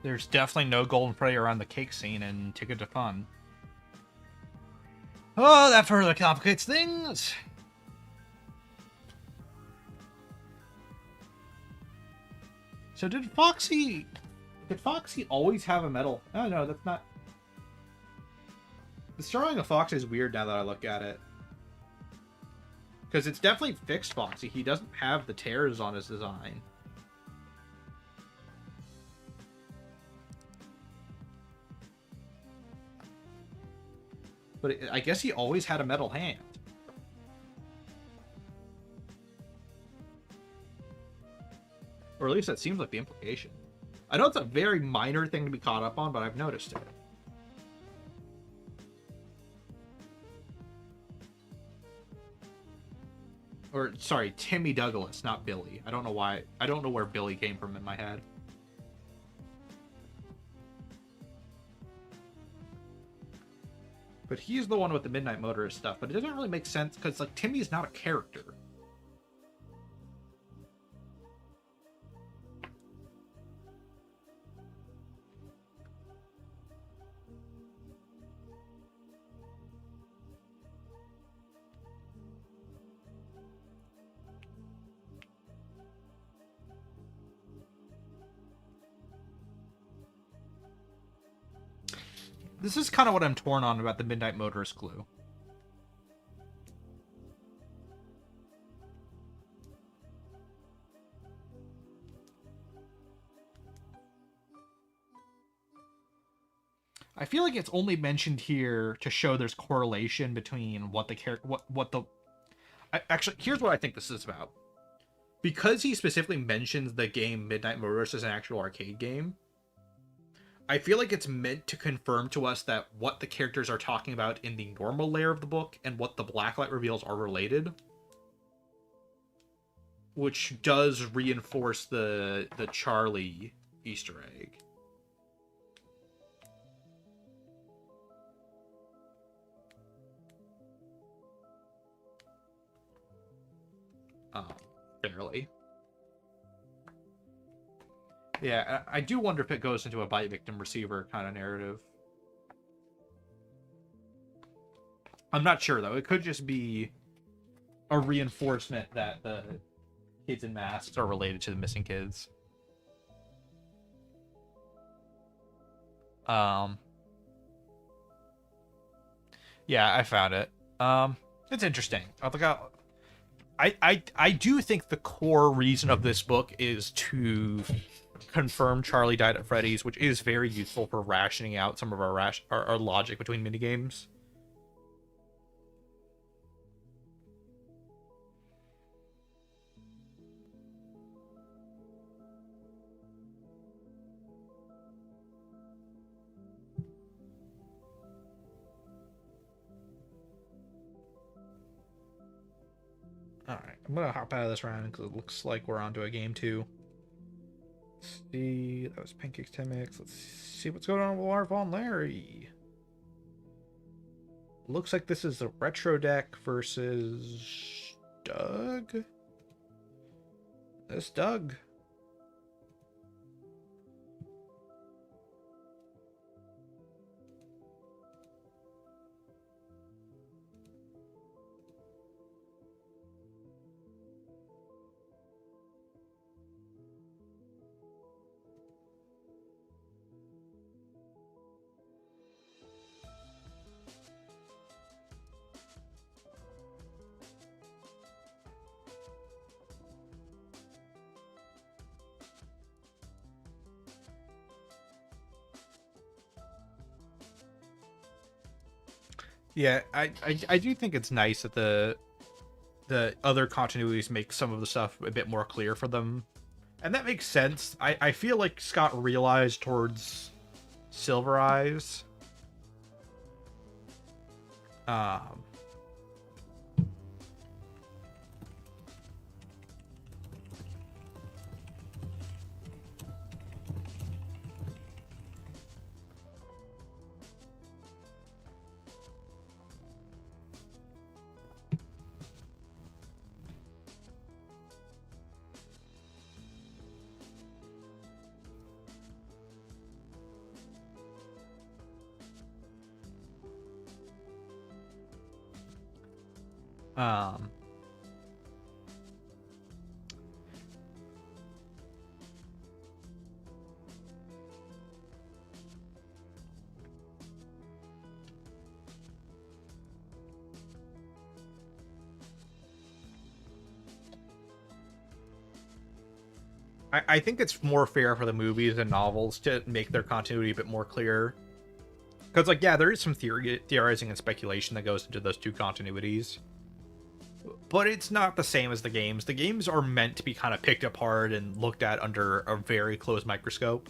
There's definitely no Golden Freddy around the cake scene in Ticket to Fun. Oh, that further complicates things. So did Foxy always have a medal? Oh, no, that's not... The drawing of Foxy is weird now that I look at it. Because it's definitely fixed Foxy. He doesn't have the tears on his design. But I guess he always had a metal hand. Or at least that seems like the implication. I know it's a very minor thing to be caught up on, but I've noticed it. or sorry, Timmy Douglas, not Billy. I don't know why. I don't know where Billy came from in my head. But he's the one with the Midnight Motorist stuff. But it doesn't really make sense because, like, Timmy's not a character. This is kind of what I'm torn on about the Midnight Motorist clue. I feel like it's only mentioned here to show there's correlation between what the character, actually, here's what I think this is about. Because he specifically mentions the game Midnight Motorist as an actual arcade game, I feel like it's meant to confirm to us that what the characters are talking about in the normal layer of the book and what the Blacklight reveals are related. Which does reinforce the Charlie Easter egg. Barely. Yeah, I do wonder if it goes into a bite victim receiver kind of narrative. I'm not sure, though. It could just be a reinforcement that the kids in masks are related to the missing kids. Yeah, I found it. It's interesting. I do think the core reason of this book is to confirm Charlie died at Freddy's, which is very useful for rationing out some of our logic between minigames. Alright, I'm gonna hop out of this round because it looks like we're onto a game 2. Let's see, that was Pancakes 10 mix. Let's see what's going on with Larva and Larry. Looks like this is the retro deck versus Doug. That's Doug. Yeah, I do think it's nice that the other continuities make some of the stuff a bit more clear for them. And that makes sense. I feel like Scott realized towards Silver Eyes. Um, I think it's more fair for the movies and novels to make their continuity a bit more clear. Because, like, yeah, there is some theorizing and speculation that goes into those two continuities. But it's not the same as the games. The games are meant to be kind of picked apart and looked at under a very close microscope.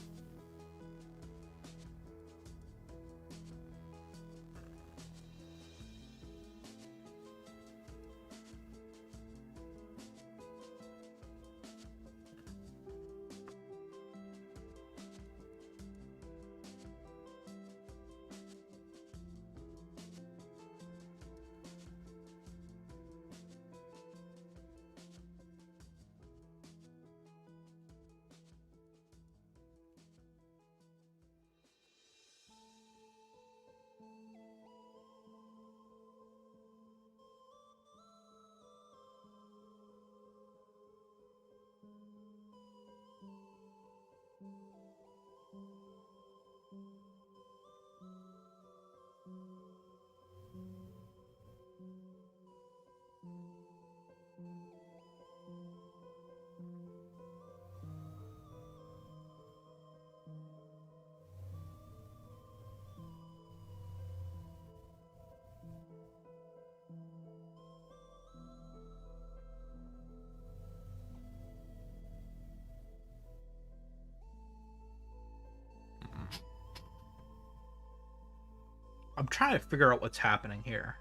I'm trying to figure out what's happening here.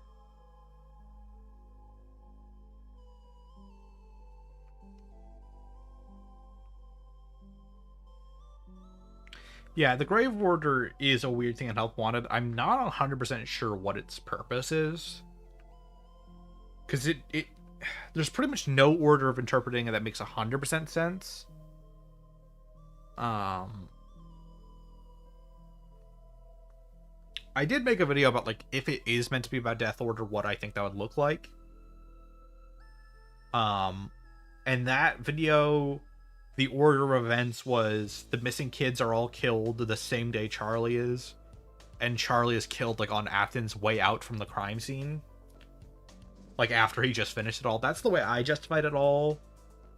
Yeah, the Grave Order is a weird thing in Help Wanted. I'm not 100% sure what its purpose is. Because there's pretty much no order of interpreting it that makes 100% sense. I did make a video about, like, if it is meant to be about Death Order, what I think that would look like. And that video, the order of events was the missing kids are all killed the same day Charlie is. And Charlie is killed, like, on Athens' way out from the crime scene. Like, after he just finished it all. That's the way I justified it all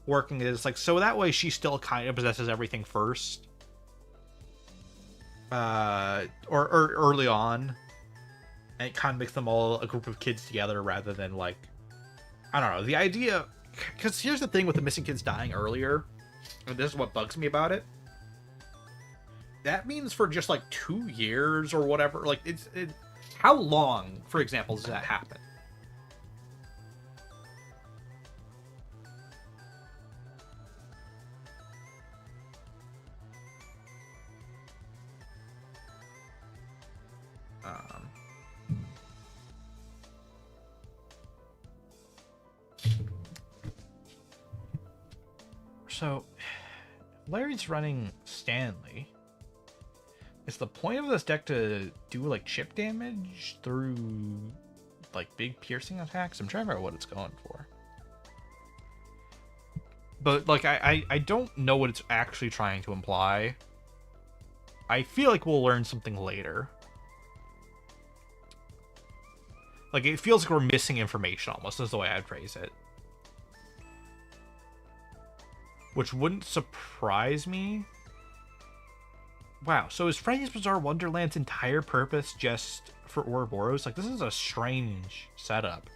working. Is like, so that way she still kind of possesses everything first. Or early on. And it kind of makes them all a group of kids together rather than, like, I don't know. The idea... Because here's the thing with the missing kids dying earlier. And this is what bugs me about it. That means for just, like, 2 years or whatever. Like, how long, for example, does that happen? So, Larry's running Stanley. Is the point of this deck to do, like, chip damage through, like, big piercing attacks? I'm trying to remember what it's going for. But, like, I don't know what it's actually trying to imply. I feel like we'll learn something later. Like, it feels like we're missing information almost, is the way I'd phrase it. Which wouldn't surprise me. Wow, so is Freddy's Bizarre Wonderland's entire purpose just for Ouroboros? Like, this is a strange setup.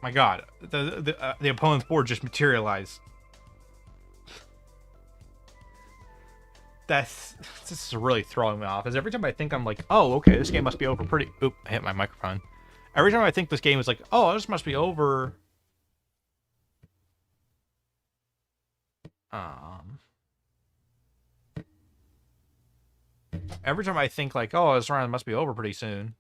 My god, the opponent's board just materialized. This is really throwing me off. Is every time I think I'm like, oh, okay, this game must be over pretty... Oop, I hit my microphone. Every time I think this game is like, oh, this must be over... Every time I think like, oh, this round must be over pretty soon.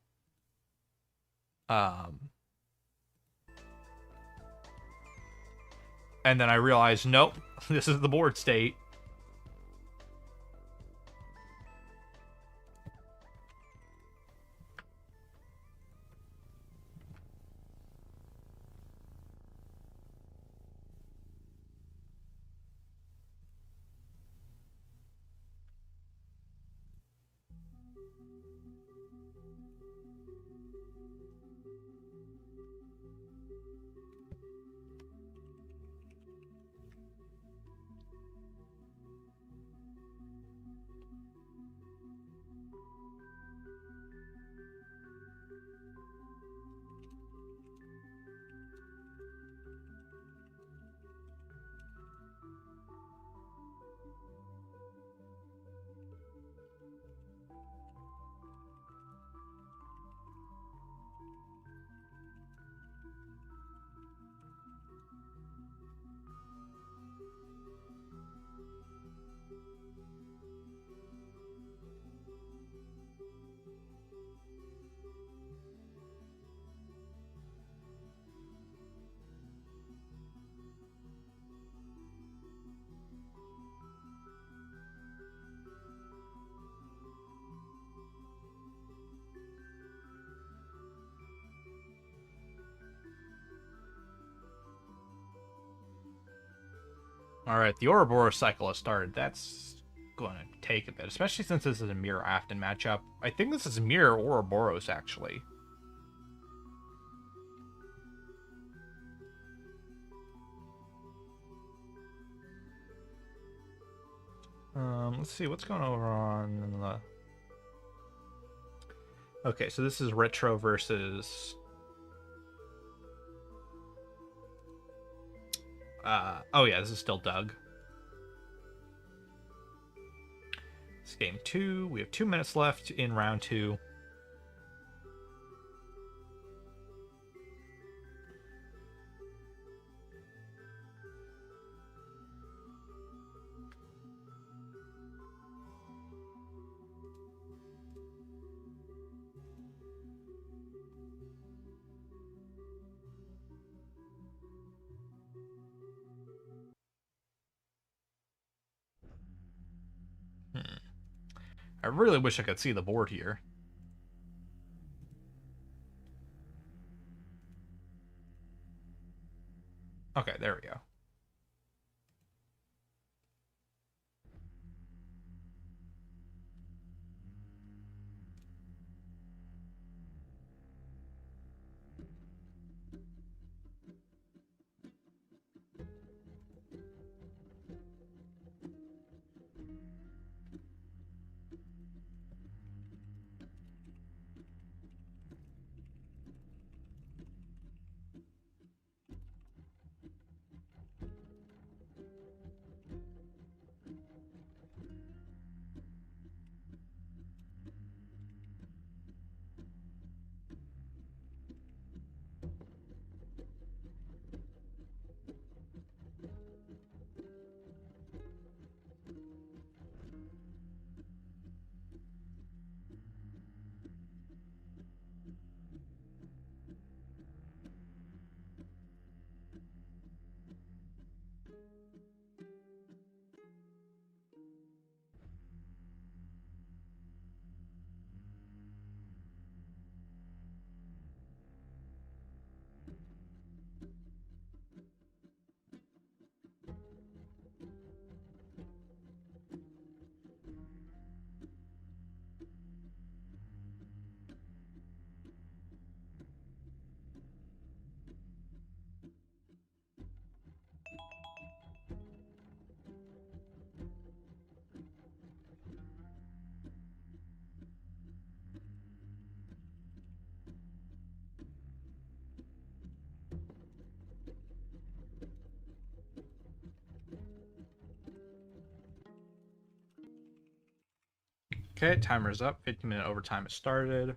And then I realize, nope, this is the board state. Alright, the Ouroboros cycle has started. That's going to take a bit, especially since this is a Mirror Afton matchup. I think this is Mirror Ouroboros, actually. Let's see, what's going over on the... Okay, so this is Retro versus... oh yeah, this is still Doug. It's game 2. We have 2 minutes left in round 2. I really wish I could see the board here. Okay, there we go. Okay, timer's up. 15-minute overtime has started.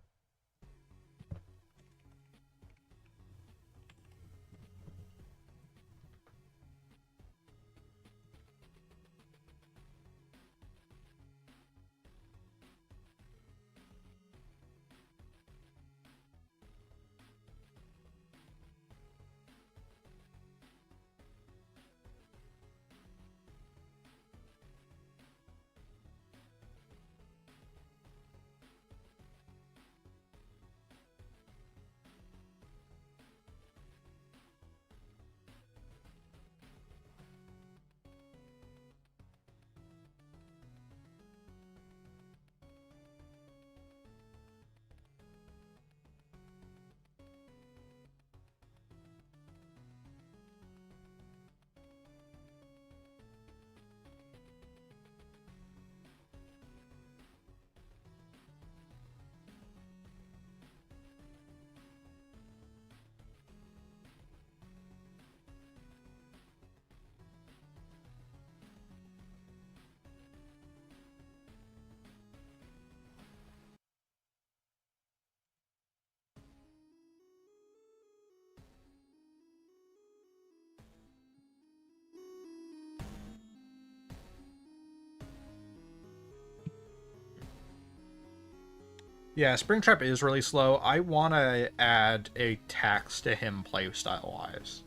Yeah, Springtrap is really slow. I want to add a tax to him playstyle-wise.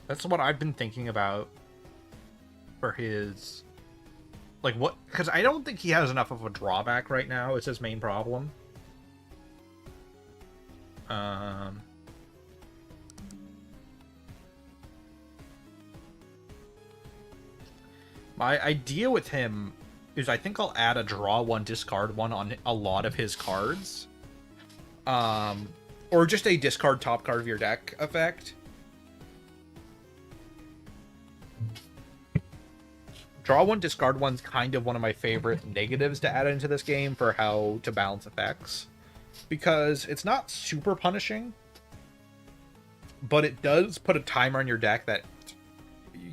That's what I've been thinking about for his... Like, what... Because I don't think he has enough of a drawback right now. It's his main problem. My idea with him is I think I'll add a draw one, discard one on a lot of his cards. Or just a discard top card of your deck effect. Draw one, discard one's kind of one of my favorite negatives to add into this game for how to balance effects. Because it's not super punishing, but it does put a timer on your deck that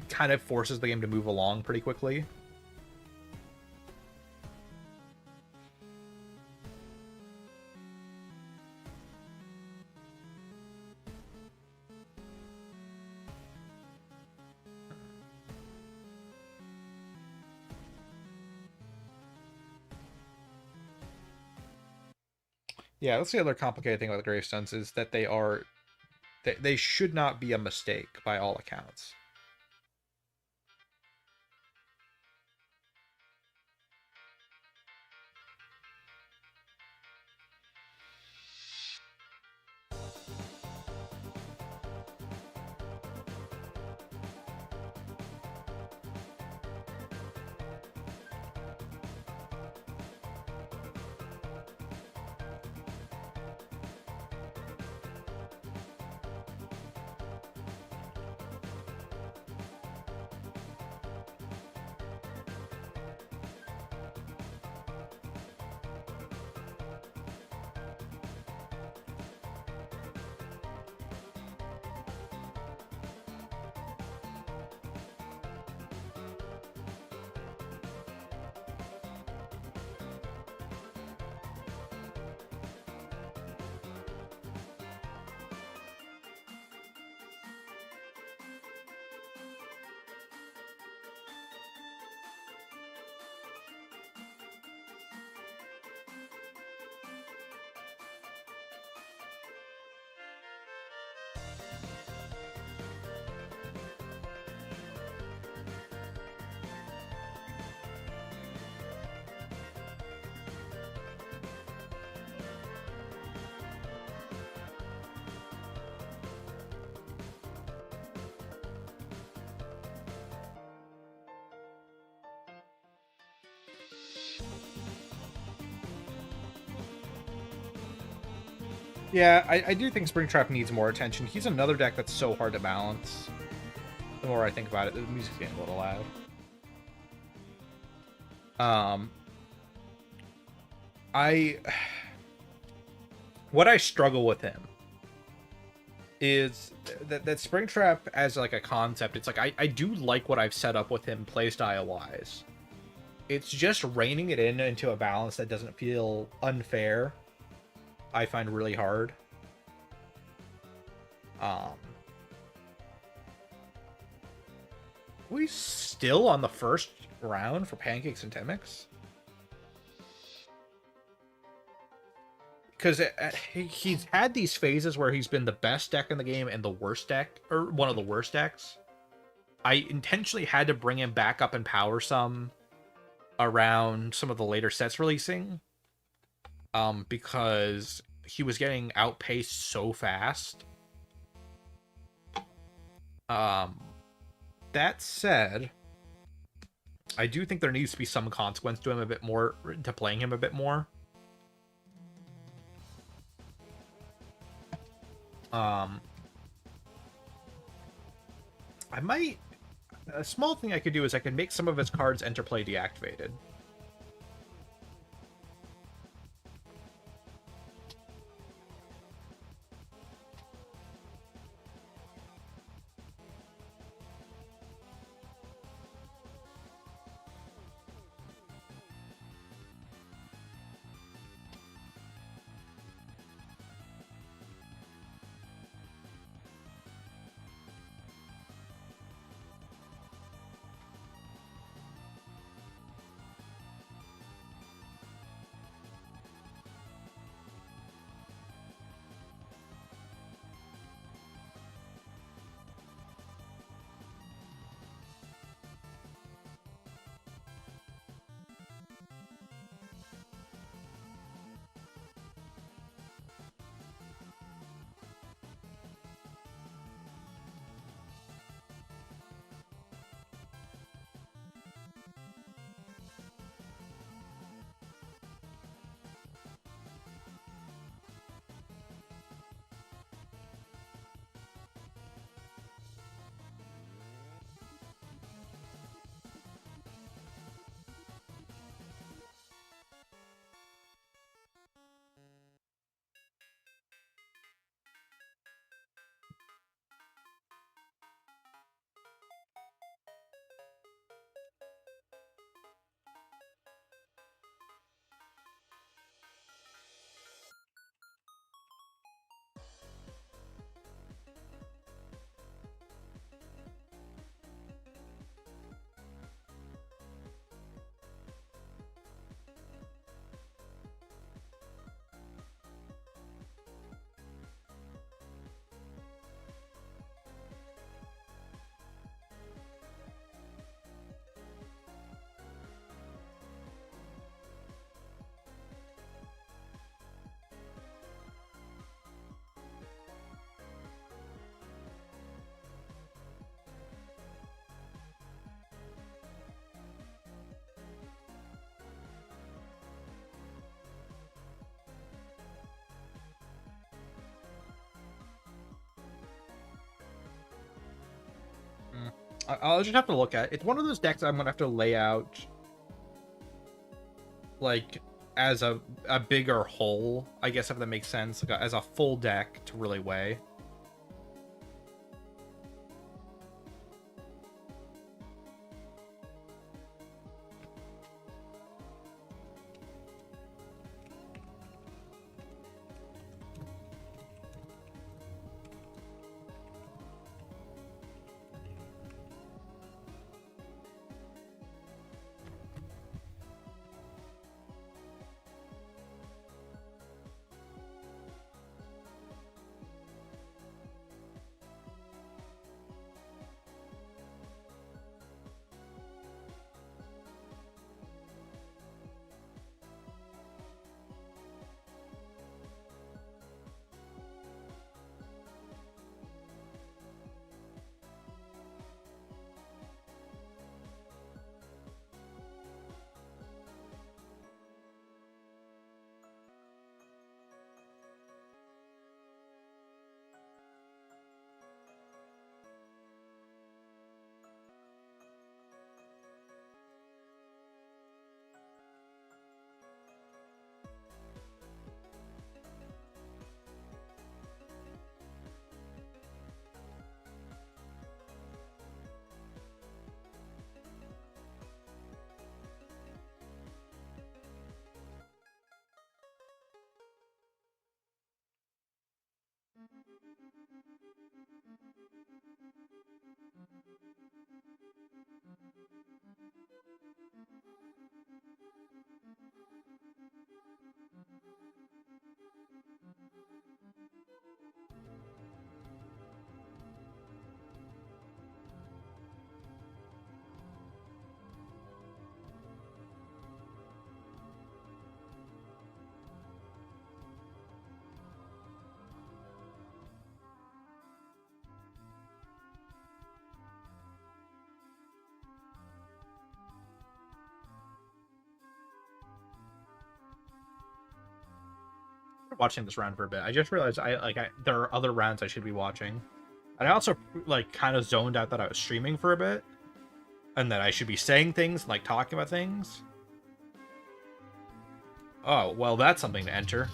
kind of forces the game to move along pretty quickly. Yeah, that's the other complicated thing about the Gravestones is that they should not be a mistake by all accounts. Yeah, I do think Springtrap needs more attention. He's another deck that's so hard to balance. The more I think about it, the music's getting a little loud. What I struggle with him is that Springtrap as like a concept, it's like I do like what I've set up with him playstyle wise. It's just reining it in into a balance that doesn't feel unfair. I find really hard. We still on the first round for Pancakes and Temmix? Because he's had these phases where he's been the best deck in the game and the worst deck, or one of the worst decks. I intentionally had to bring him back up in power some around some of the later sets releasing. Because he was getting outpaced so fast. That said, I do think there needs to be some consequence to him a bit more, to playing him a bit more. I might... A small thing I could do is I could make some of his cards enter play deactivated. I'll just have to look at it. It's one of those decks I'm gonna have to lay out, like, as a bigger whole, I guess, if that makes sense, like as a full deck to really weigh. Watching this round for a bit. I just realized there are other rounds I should be watching. And I also like kind of zoned out that I was streaming for a bit and that I should be saying things, like talking about things. Oh, well, that's something to enter.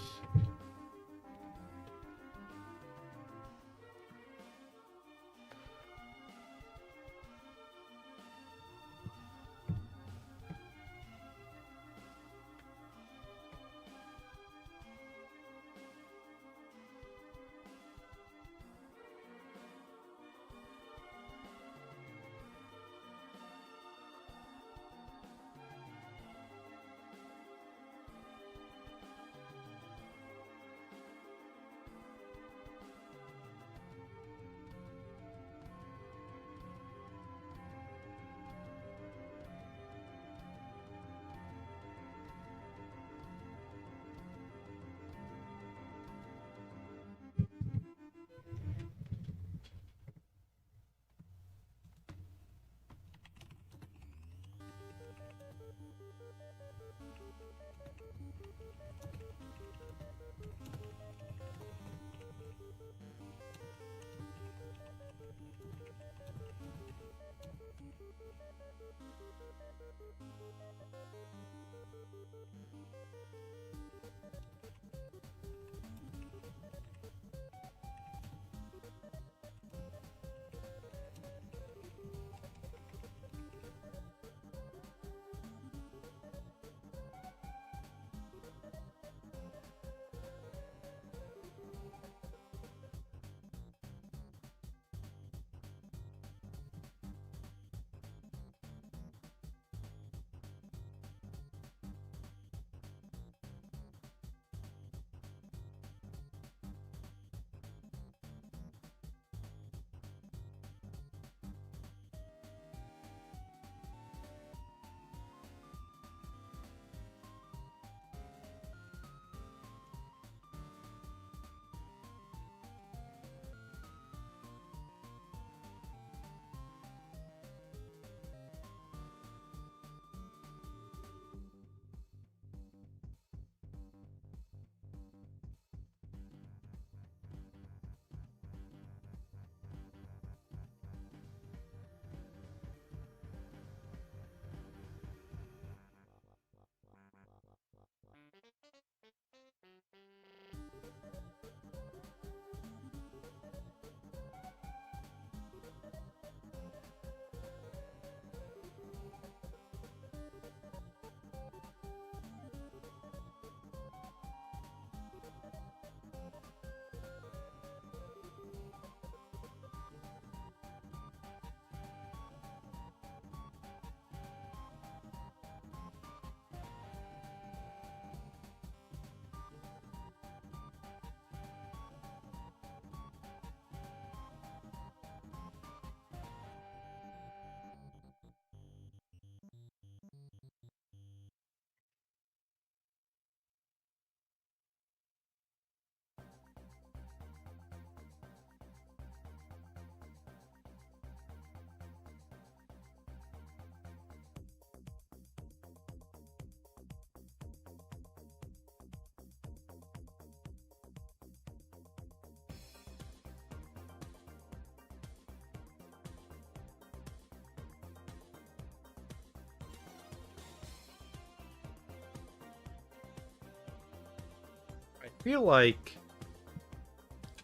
feel like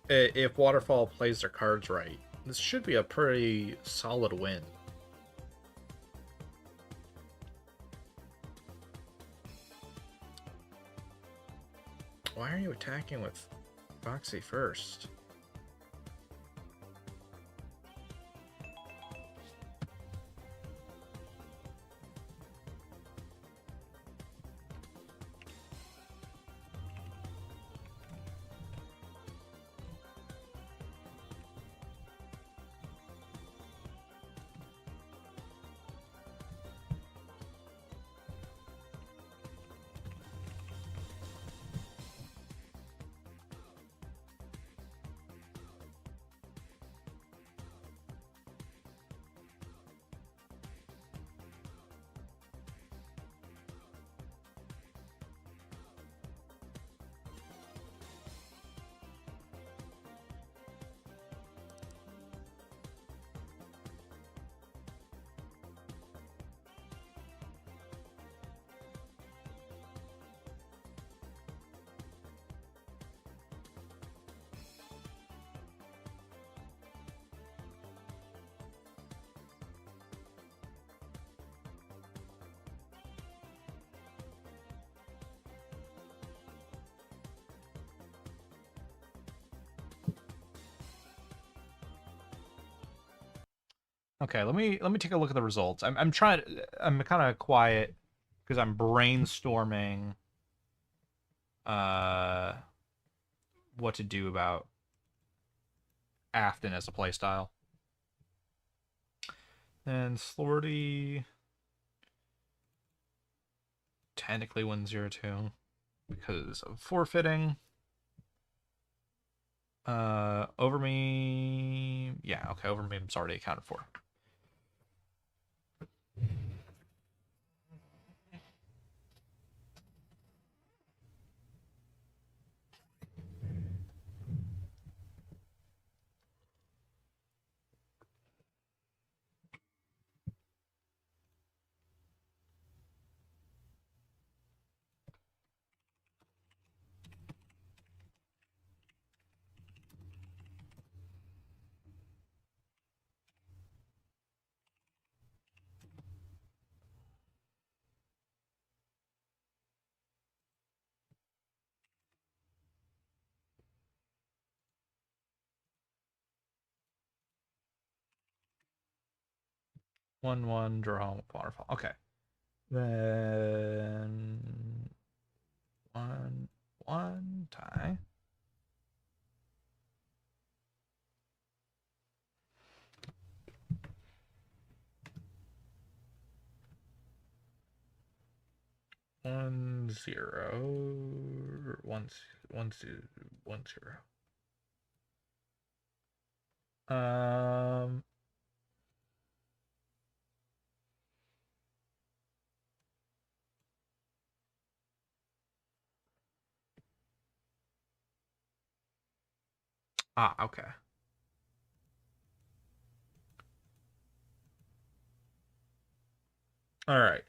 if Waterfall plays their cards right, this should be a pretty solid win. Why are you attacking with Foxy first? Okay, let me take a look at the results. I'm I'm kind of quiet because I'm brainstorming uh what to do about Afton as a playstyle. And Slordy technically wins 0-2 because of forfeiting. Overme, yeah, okay, Overmeme's already accounted for. One draw waterfall. Okay. Then one tie. One zero one zero. Um. Okay. All right.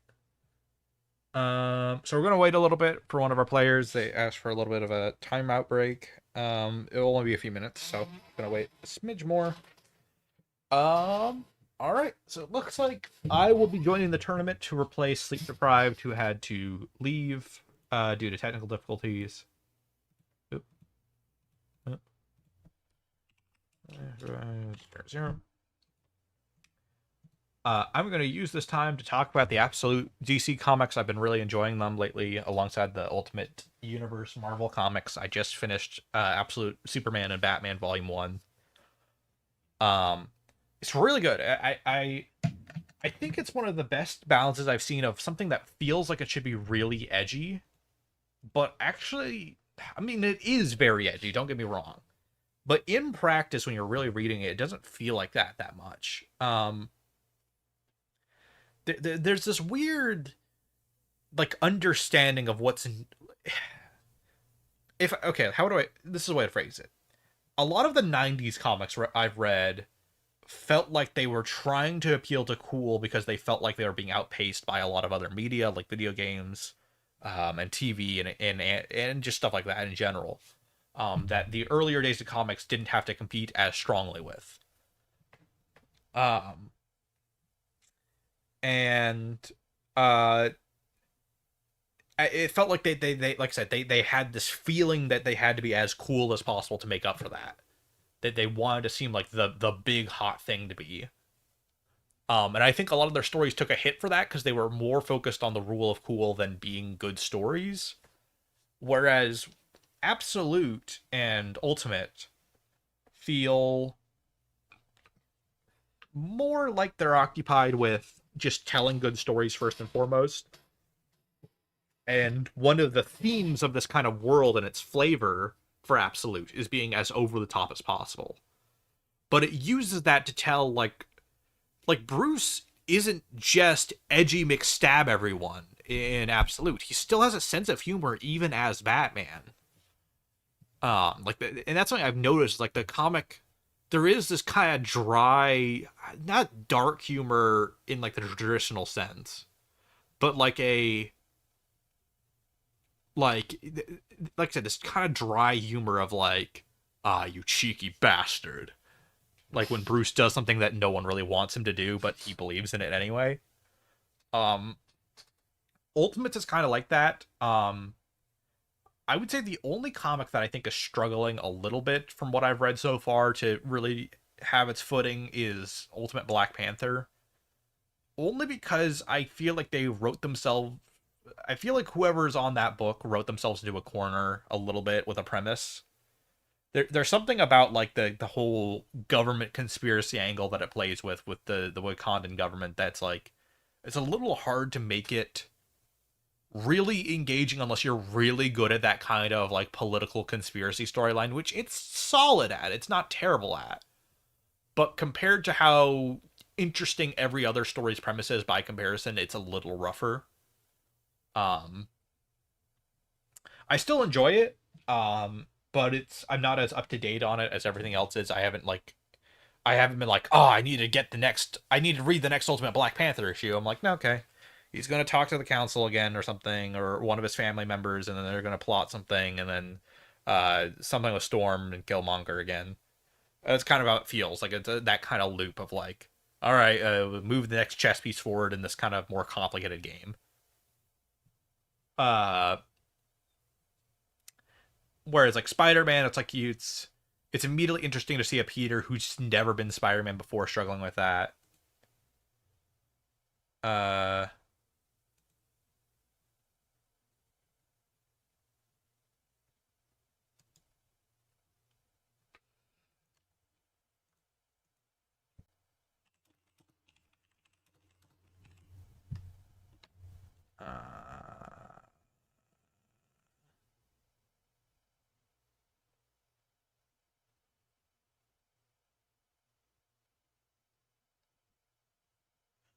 So we're gonna wait a little bit for one of our players. They asked for a little bit of a timeout break. It'll only be a few minutes, so gonna wait a smidge more. All right. So it looks like I will be joining the tournament to replace Sleep Deprived, who had to leave due to technical difficulties. Oop. Oop. 0. I'm going to use this time to talk about the Absolute DC comics. I've been really enjoying them lately alongside the Ultimate Universe Marvel comics. I just finished Absolute Superman and Batman Volume 1. It's really good. I think it's one of the best balances I've seen of something that feels like it should be really edgy, but actually, I mean, it is very edgy, don't get me wrong. But in practice, when you're really reading it, it doesn't feel like that much. There's this weird like understanding of what's in if okay how do I this is a way to phrase it. A lot of the 90s comics I've read felt like they were trying to appeal to cool because they felt like they were being outpaced by a lot of other media like video games and TV and just stuff like that in general. That the earlier days of comics didn't have to compete as strongly with. Um, and uh, it felt like they like I said they had this feeling that they had to be as cool as possible to make up for that. That they wanted to seem like the big hot thing to be. And I think a lot of their stories took a hit for that because they were more focused on the rule of cool than being good stories. Whereas Absolute and Ultimate feel more like they're occupied with just telling good stories first and foremost. And one of the themes of this kind of world and its flavor for Absolute is being as over the top as possible. But it uses that to tell like Bruce isn't just edgy McStab everyone in Absolute. He still has a sense of humor even as Batman. And that's something I've noticed. Like the comic, there is this kind of dry, not dark humor in like the traditional sense, but like like I said, this kind of dry humor of like, ah, you cheeky bastard. Like when Bruce does something that no one really wants him to do, but he believes in it anyway. Um, Ultimates is kind of like that. I would say the only comic that I think is struggling a little bit from what I've read so far to really have its footing is Ultimate Black Panther. Only because I feel like they wrote themselves. I feel like whoever's on that book wrote themselves into a corner a little bit with a premise. There's something about like the whole government conspiracy angle that it plays with the Wakandan government that's like it's a little hard to make it really engaging unless you're really good at that kind of like political conspiracy storyline, which it's solid at. It's not terrible at. But compared to how interesting every other story's premise is by comparison, it's a little rougher. Um I still enjoy it. But I'm not as up to date on it as everything else is. I haven't been like, oh, I need to read the next Ultimate Black Panther issue. I'm like, no, okay. He's gonna talk to the council again or something, or one of his family members, and then they're gonna plot something, and then something with Storm and Killmonger again. That's kind of how it feels. Like it's that kind of loop of like, all right, move the next chess piece forward in this kind of more complicated game. Uh, Whereas like Spider-Man, it's immediately interesting to see a Peter who's never been Spider-Man before struggling with that. Uh, uh,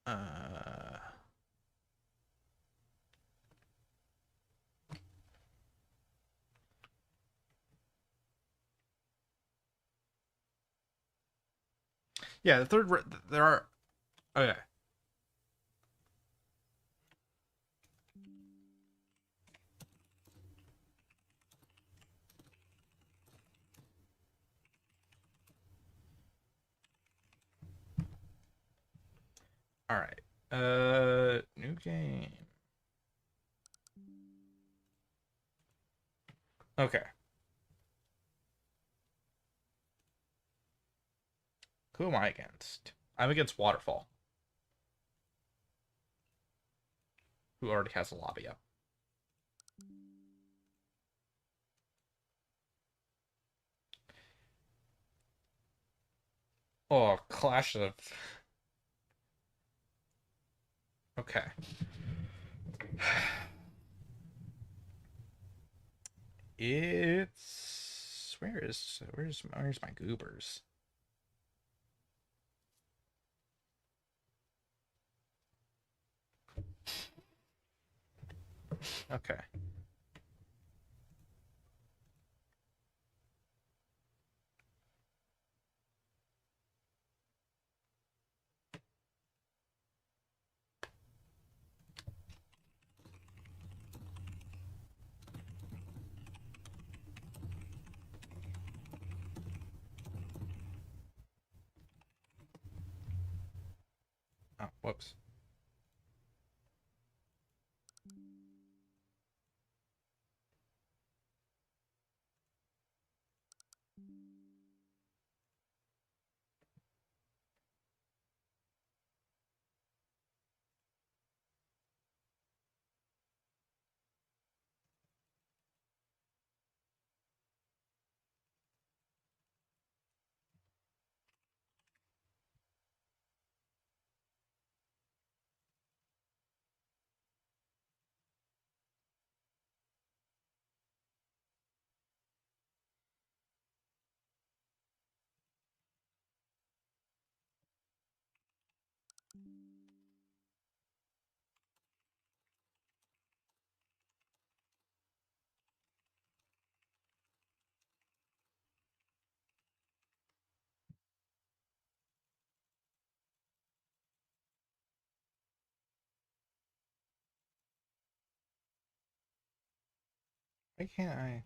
uh, yeah, the third there are okay. All right. New game. Okay. Who am I against? I'm against Waterfall, who already has a lobby up. Oh, Clash of. Okay. It's where's my goobers? Okay. Whoops. Why can't I?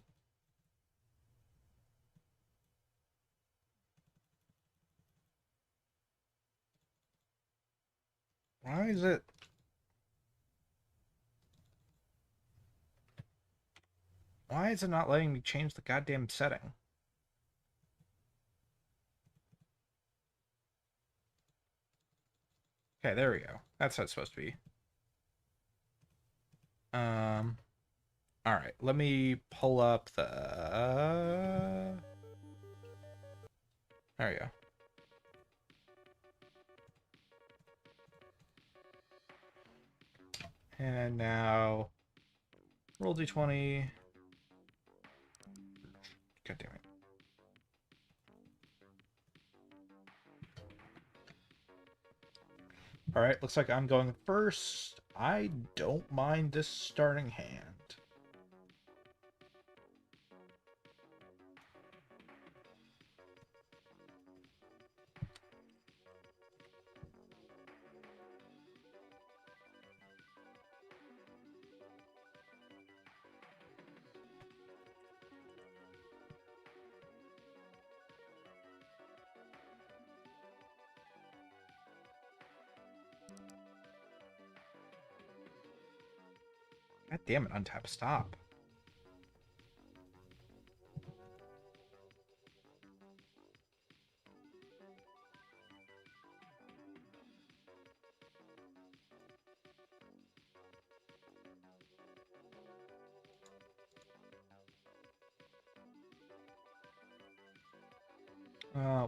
Why is it? Why is it not letting me change the goddamn setting? Okay, there we go. That's how it's supposed to be. All right, let me pull up the. There we go. And now roll d20. God damn it. All right, looks like I'm going first. I don't mind this starting hand. God damn it, untap stop.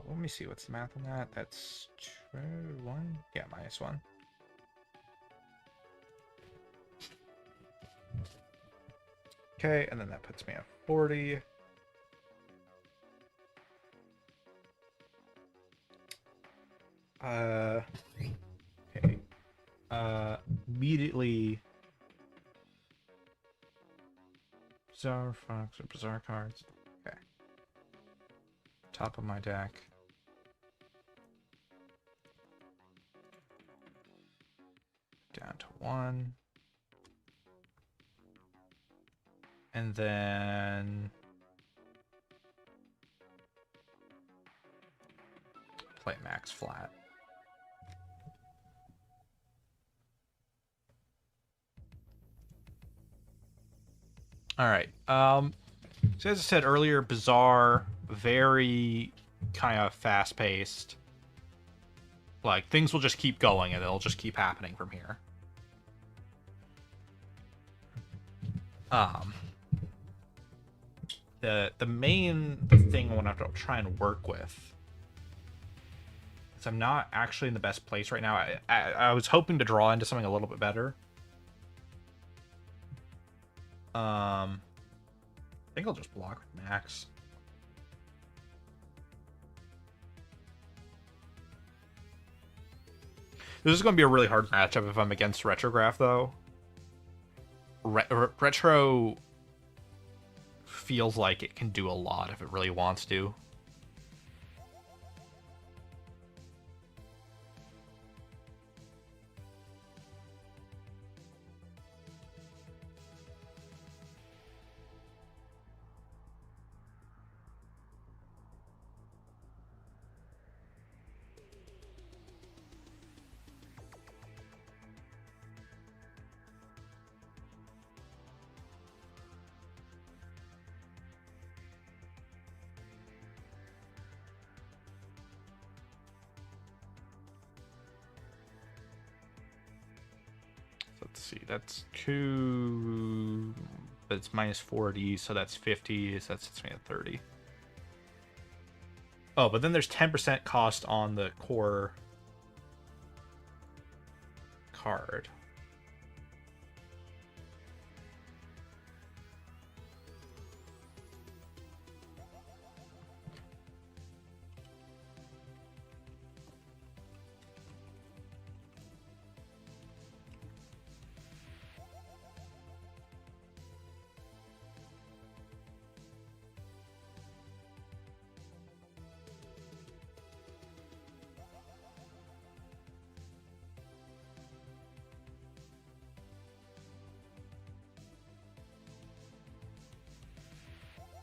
Let me see what's the math on that. That's 1. Yeah, -1. Okay, and then that puts me at 40. Okay. Immediately. Bizarre Fox or Bizarre cards. Okay. Top of my deck. Down to 1. And then play max flat. All right. So as I said earlier, Bizarre, very kind of fast-paced. Like, things will just keep going, and it'll just keep happening from here. The main thing I want to try and work with is I'm not actually in the best place right now. I was hoping to draw into something a little bit better. I think I'll just block with Max. This is going to be a really hard matchup if I'm against Retrograph, though. Retro feels like it can do a lot if it really wants to. let's see, that's 2, but it's minus 40, so that's 50, so that sets me at 30. Oh, but then there's 10% cost on the core card.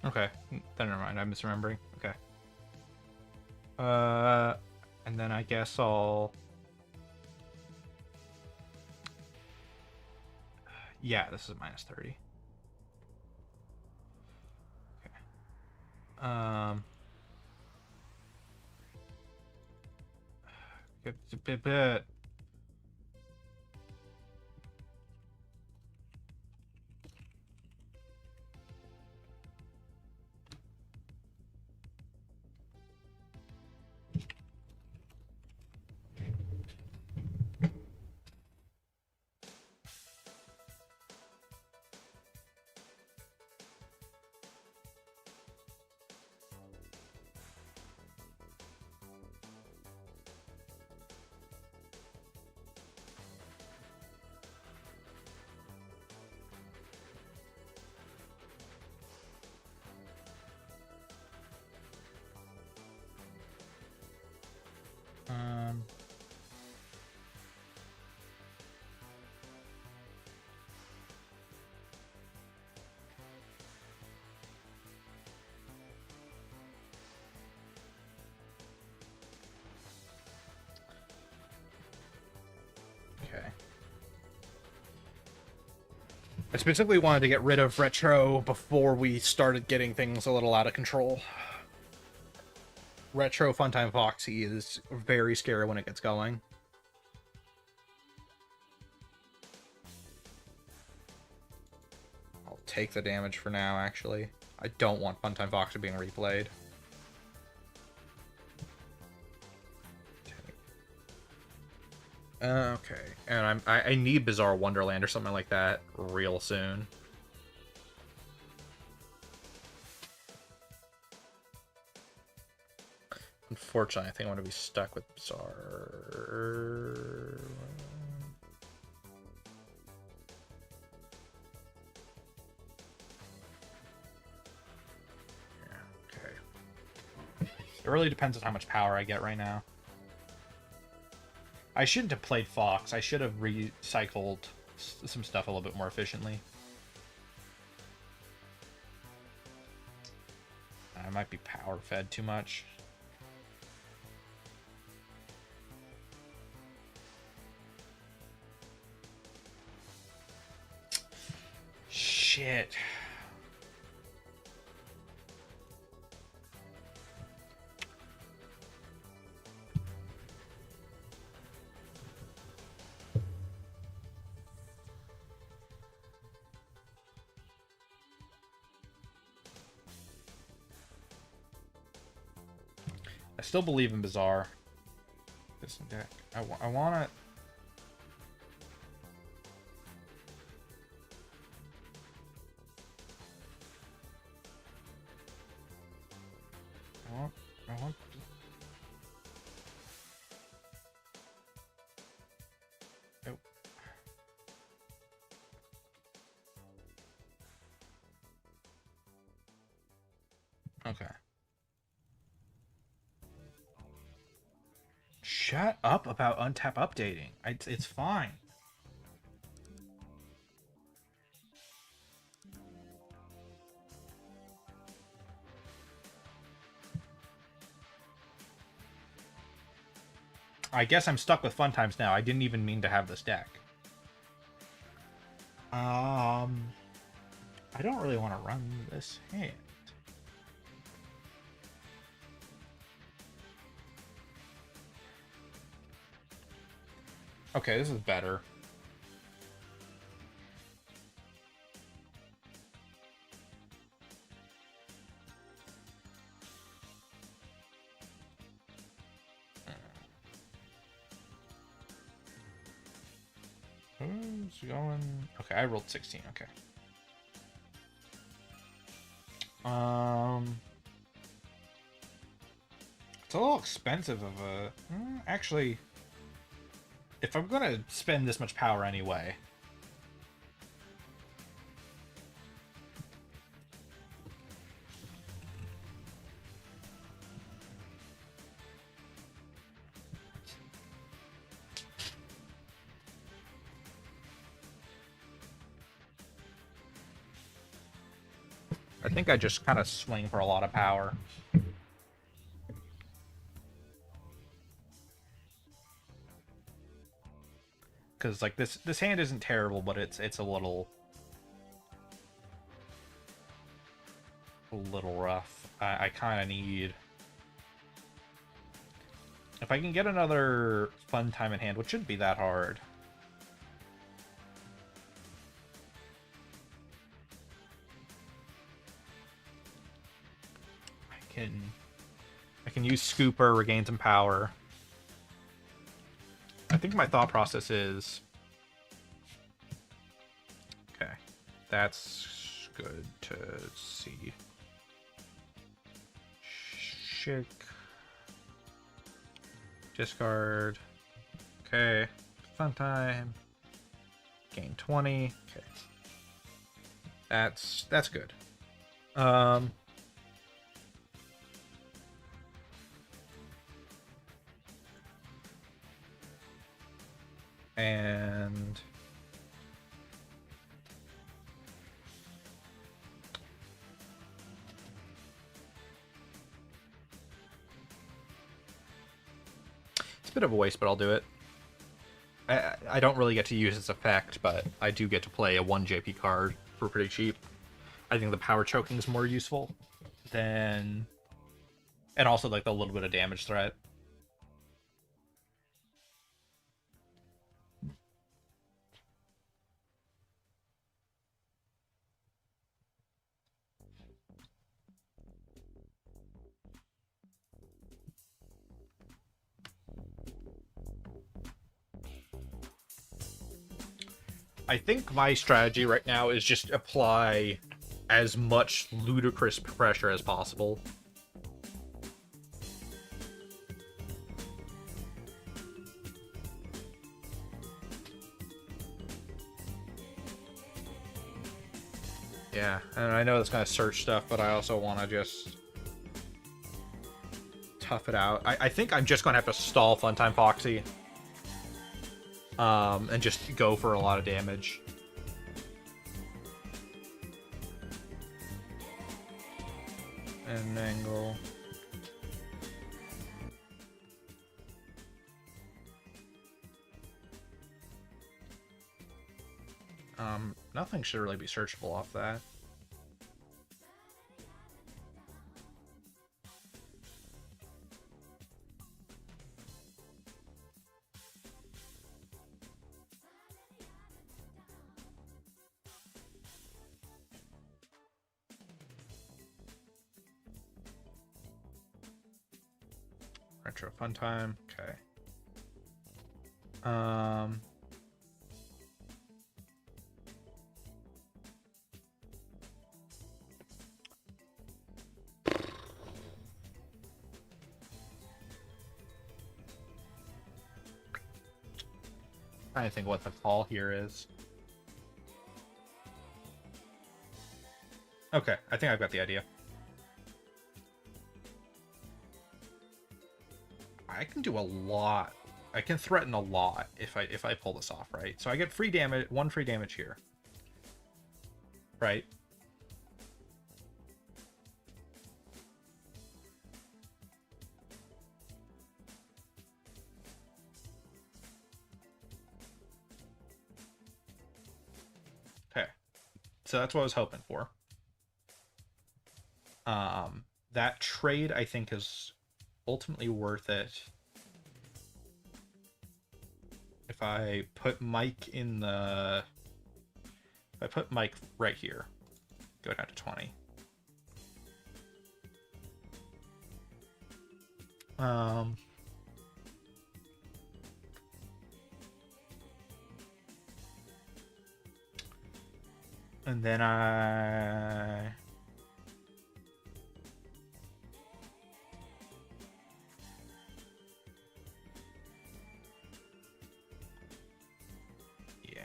Okay, then never mind. I'm misremembering. Okay. And then I guess I'll. Yeah, this is minus 30. Okay. It's a bit. Um. Okay. I specifically wanted to get rid of Retro before we started getting things a little out of control. Retro Funtime Foxy is very scary when it gets going. I'll take the damage for now, actually. I don't want Funtime Foxy being replayed. Okay, and I need Bizarre Wonderland or something like that real soon. Unfortunately, I think I'm going to be stuck with Bizarre. Yeah, okay. It really depends on how much power I get right now. I shouldn't have played Fox. I should have recycled some stuff a little bit more efficiently. I might be power fed too much. Shit. I still believe in Bizarre. This deck. I want to... I want... Oh. Okay. Shut up about untap updating. It's fine. I guess I'm stuck with Fun Times now. I didn't even mean to have this deck. I don't really want to run this hand. Okay, this is better. Who's going? Okay, I rolled 16. Okay. It's a little expensive of a... actually, if I'm gonna spend this much power anyway... I think I just kind of swing for a lot of power. Because like this hand isn't terrible, but it's a little rough. I kind of need, if I can get another fun time in hand, which shouldn't be that hard. I can use Scooper, regain some power. I think my thought process is... Okay, that's good to see. Shake. Discard. Okay, fun time. Gain 20. Okay. That's good. And it's a bit of a waste, but I'll do it. I don't really get to use this effect, but I do get to play a 1 JP card for pretty cheap. I think the power choking is more useful than, and also like the little bit of damage threat. I think my strategy right now is just apply as much ludicrous pressure as possible. Yeah, and I know it's gonna search stuff, but I also want to just tough it out. I think I'm just gonna have to stall Funtime Foxy. And just go for a lot of damage. And angle. Nothing should really be searchable off that. Retro fun time. Okay. Trying to think what the call here is. Okay, I think I've got the idea. I can do a lot. I can threaten a lot if I pull this off, right? So I get free damage, 1 free damage here. Right? Okay. So that's what I was hoping for. That trade I think is ultimately worth it. If I put Mike in the... If I put Mike right here, go down to 20. I And then I... Yeah.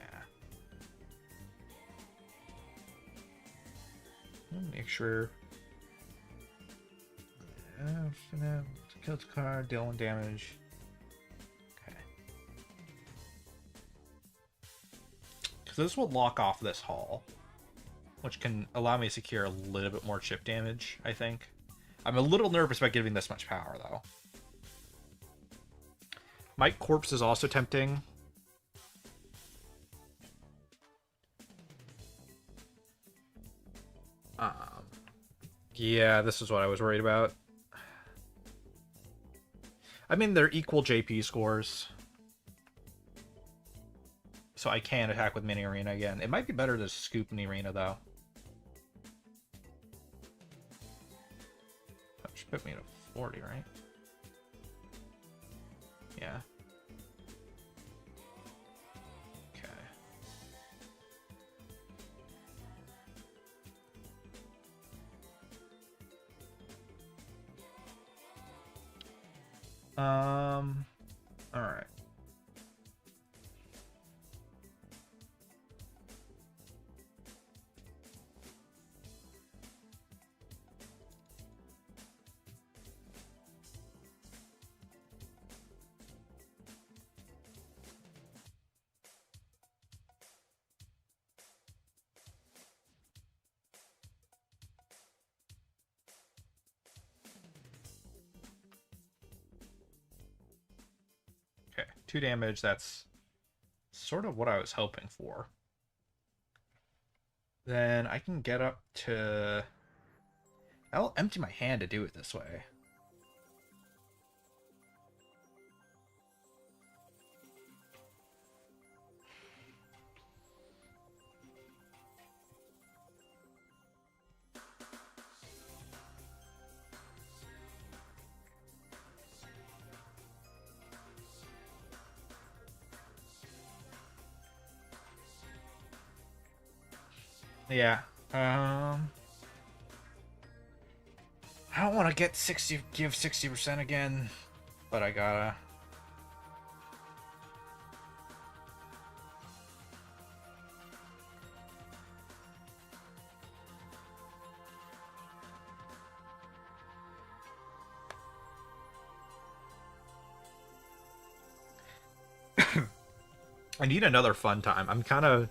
Make sure... Kill the card, deal 1 damage. Okay. Because this will lock off this hall, which can allow me to secure a little bit more chip damage, I think. I'm a little nervous about giving this much power, though. Mike Corpse is also tempting. Yeah, this is what I was worried about. I mean, they're equal JP scores. So I can attack with Mini Arena again. It might be better to scoop Mini Arena, though. That should put me at a 40, right? Yeah. Okay. All right. Okay, 2 damage, that's sort of what I was hoping for. Then I can get up to... I'll empty my hand to do it this way. Yeah. I don't want to give 60% again, but I gotta. I need another fun time. I'm kind of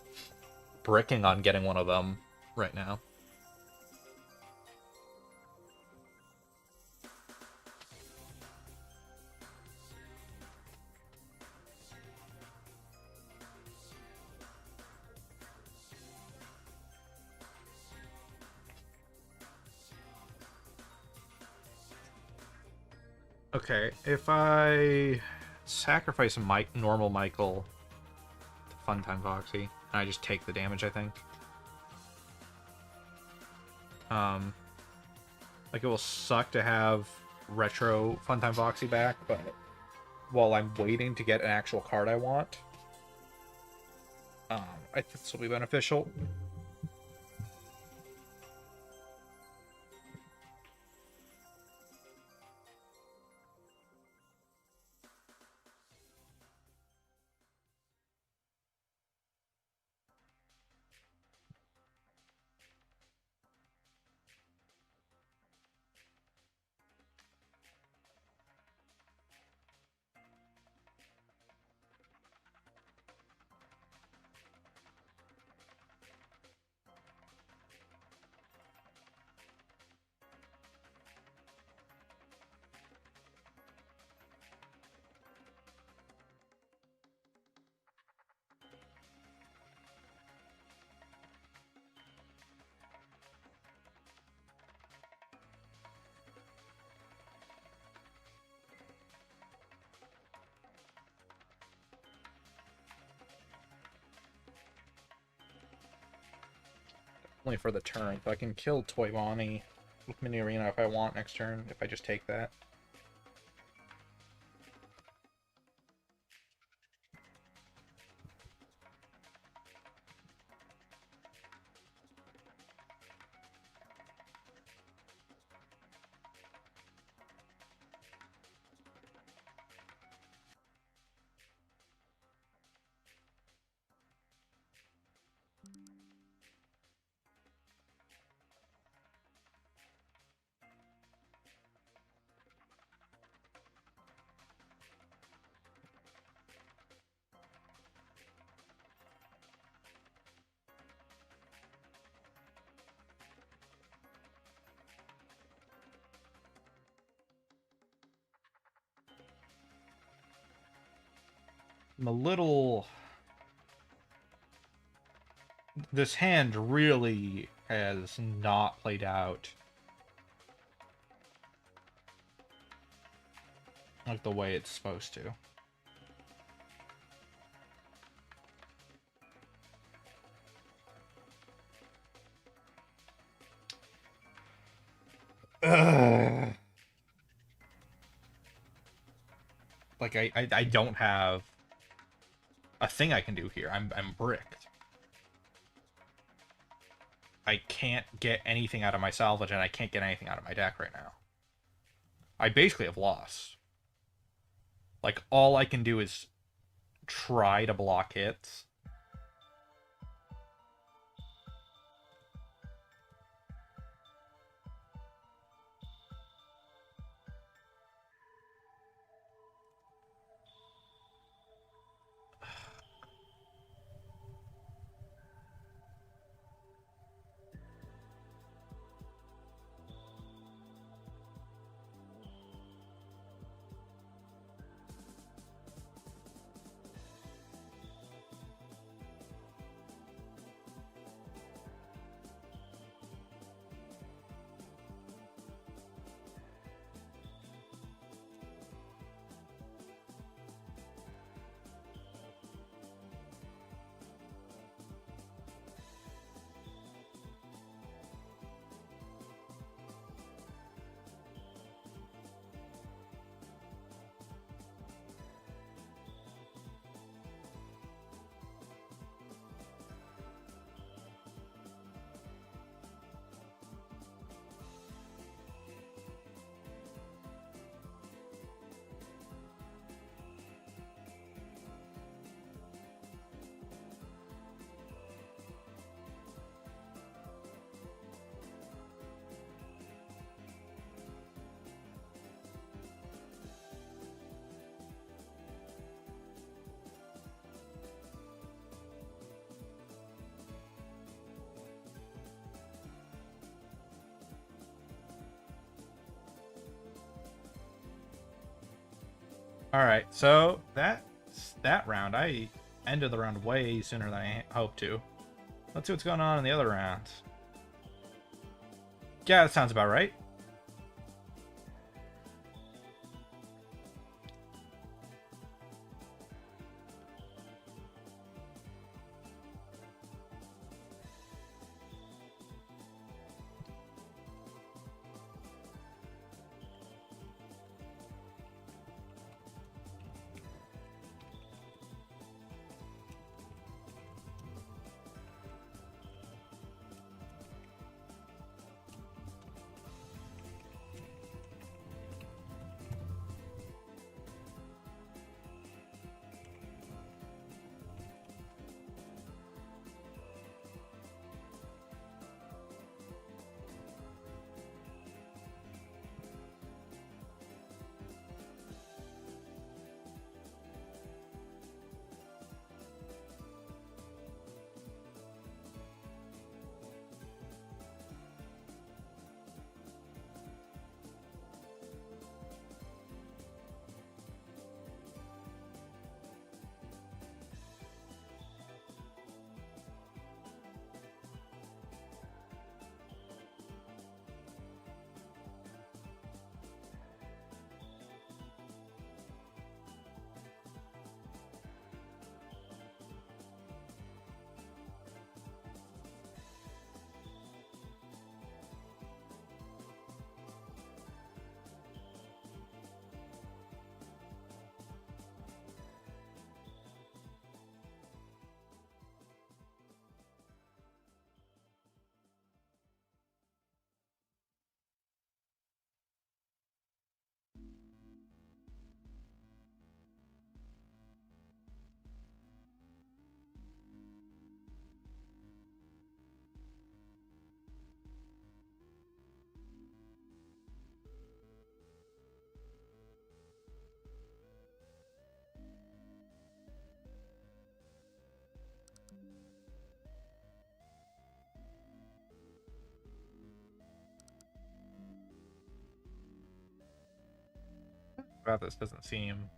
bricking on getting one of them right now. Okay, if I sacrifice normal Michael to Funtime Foxy, and I just take the damage, I think. Like, it will suck to have retro Funtime Foxy back, but while I'm waiting to get an actual card I want, I think this will be beneficial. Only for the turn, so I can kill Toy Bonnie with Mini Arena if I want next turn, if I just take that. I'm a little... This hand really has not played out like the way it's supposed to. Ugh. Like I don't have a thing I can do here. I'm bricked. I can't get anything out of my salvage, and I can't get anything out of my deck right now. I basically have lost. Like, all I can do is try to block hits. Alright, so that round. I ended the round way sooner than I hoped to. Let's see what's going on in the other rounds. Yeah, that sounds about right. About this doesn't seem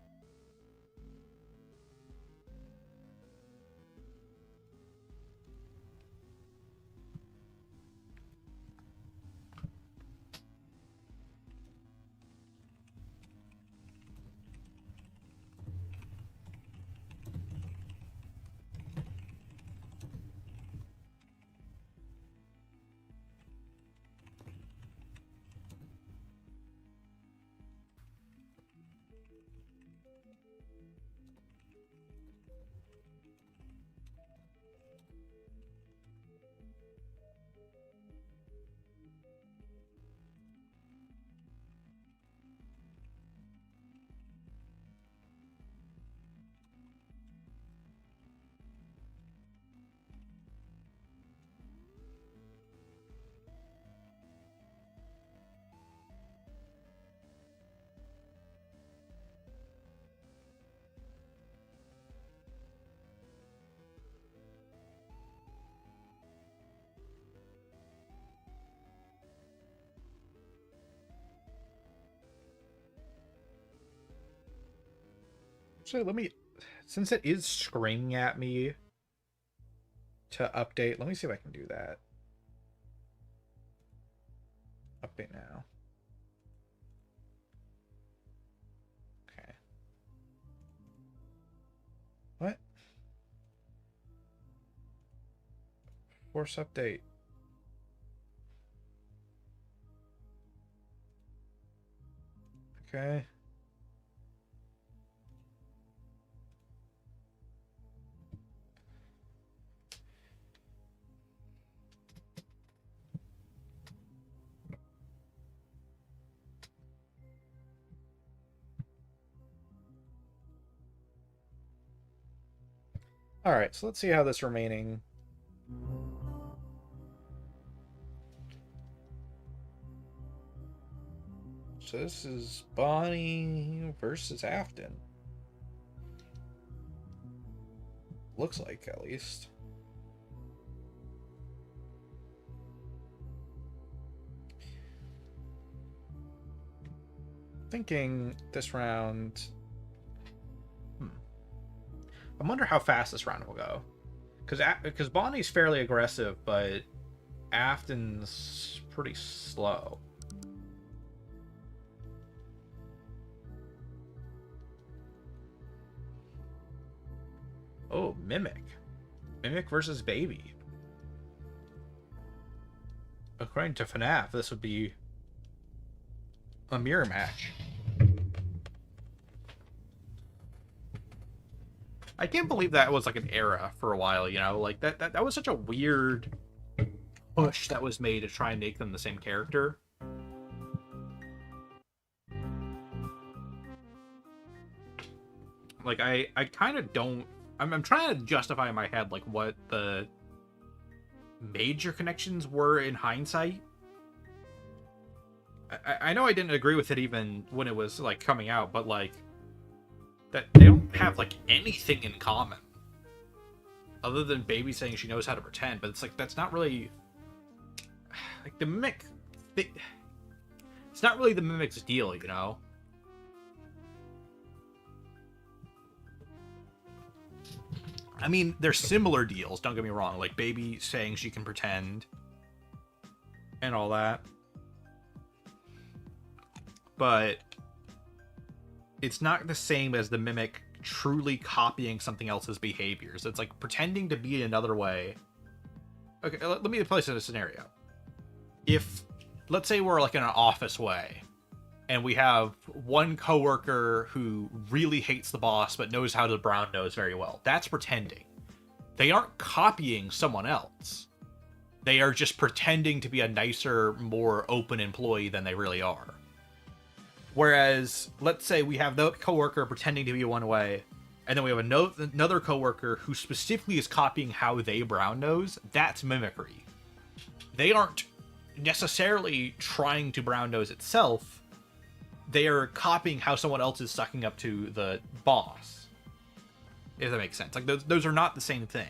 So let me, since it is screaming at me to update, let me see if I can do that. Update now. Okay. What? Force update. Okay. All right, so let's see how this remaining. So this is Bonnie versus Afton. Looks like, at least. Thinking this round. I wonder how fast this round will go. Because Bonnie's fairly aggressive, but Afton's pretty slow. Oh, Mimic. Mimic versus Baby. According to FNaF, this would be a mirror match. I can't believe that was like an era for a while, you know? Like that was such a weird push that was made to try and make them the same character. Like I kind of don't. I'm trying to justify in my head like what the major connections were in hindsight. I know I didn't agree with it even when it was like coming out, but like that they don't have like anything in common other than Baby saying she knows how to pretend. But it's like that's not really like the Mimic. It's not really the Mimic's deal, you know. I mean, they're similar deals, don't get me wrong. Like, Baby saying she can pretend and all that. But it's not the same as the Mimic truly copying something else's behaviors. It's like pretending to be another way. Okay, let me place it in a scenario. If, let's say we're like in an office way, and we have one coworker who really hates the boss but knows how to brown nose very well. That's pretending. They aren't copying someone else. They are just pretending to be a nicer, more open employee than they really are. Whereas, let's say we have the coworker pretending to be one way, and then we have another coworker who specifically is copying how they brown nose. That's mimicry. They aren't necessarily trying to brown nose itself. They are copying how someone else is sucking up to the boss. If that makes sense. Like, those are not the same thing.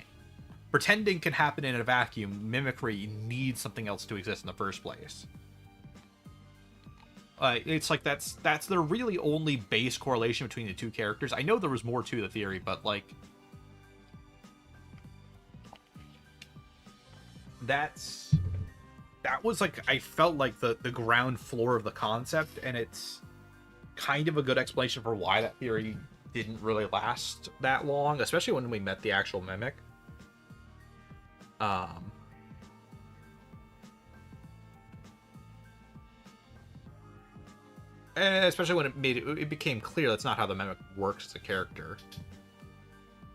Pretending can happen in a vacuum. Mimicry needs something else to exist in the first place. It's like that's the really only base correlation between the two characters. I know there was more to the theory, but like that was like, I felt like the ground floor of the concept, and it's kind of a good explanation for why that theory didn't really last that long, especially when we met the actual Mimic. Especially when it became clear that's not how the Mimic works as a character.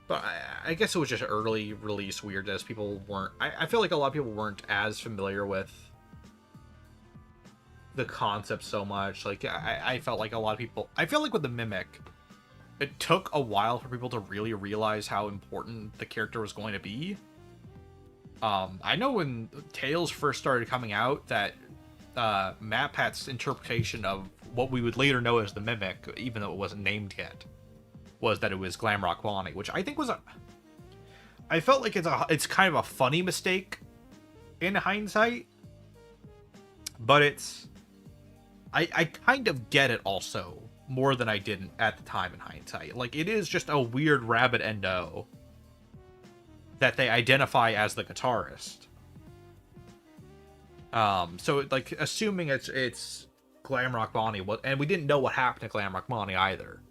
But I guess it was just early release weirdness. People weren't... I feel like a lot of people weren't as familiar with the concept so much. Like, I felt like a lot of people... I feel like with the Mimic, it took a while for people to really realize how important the character was going to be. I know when Tales first started coming out that MatPat's interpretation of what we would later know as the Mimic, even though it wasn't named yet, was that it was Glamrock Bonnie, which I think was I felt like it's kind of a funny mistake in hindsight, but I kind of get it also more than I did at the time in hindsight. Like, it is just a weird rabbit endo that they identify as the guitarist. So like, assuming it's Glamrock Bonnie, and we didn't know what happened to Glamrock Bonnie either.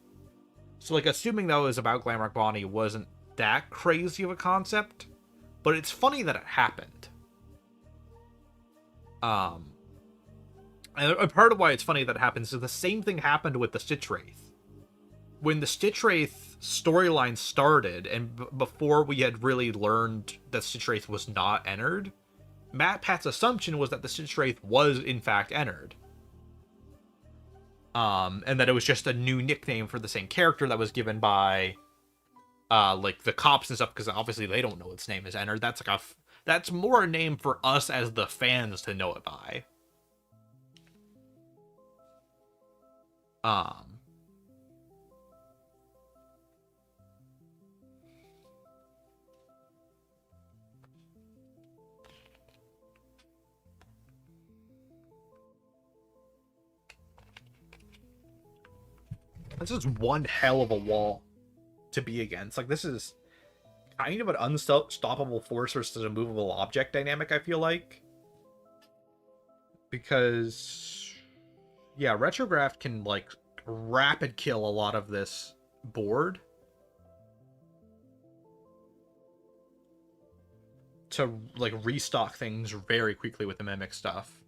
So like, assuming that was about Glamrock Bonnie wasn't that crazy of a concept, but it's funny that it happened. And part of why it's funny that it happens is the same thing happened with the Stitch Wraith. When the Stitch Wraith storyline started, and before we had really learned that Stitch Wraith was not entered, MatPat's assumption was that the Stitch Wraith was in fact entered. And that it was just a new nickname for the same character that was given by like the cops and stuff, because obviously they don't know its name is entered. That's like that's more a name for us as the fans to know it by. This is one hell of a wall to be against. Like, this is kind of an unstoppable force versus a movable object dynamic, I feel like. Because, yeah, Retrograph can, like, rapid kill a lot of this board to, like, restock things very quickly with the Mimic stuff.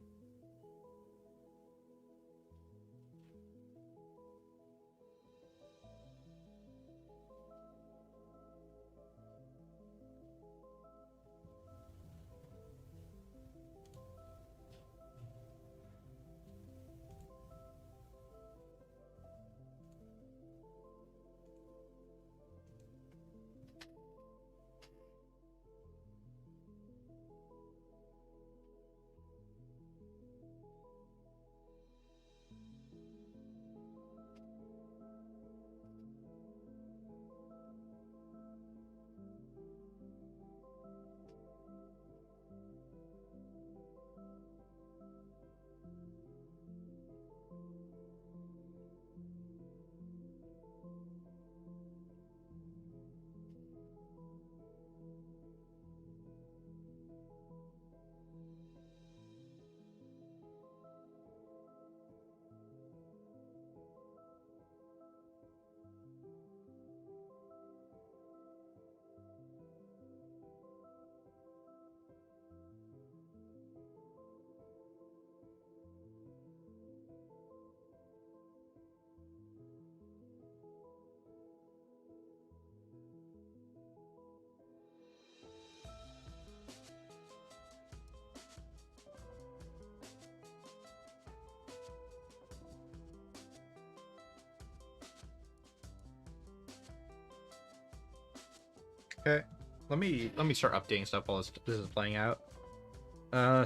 Okay, let me start updating stuff while this is playing out.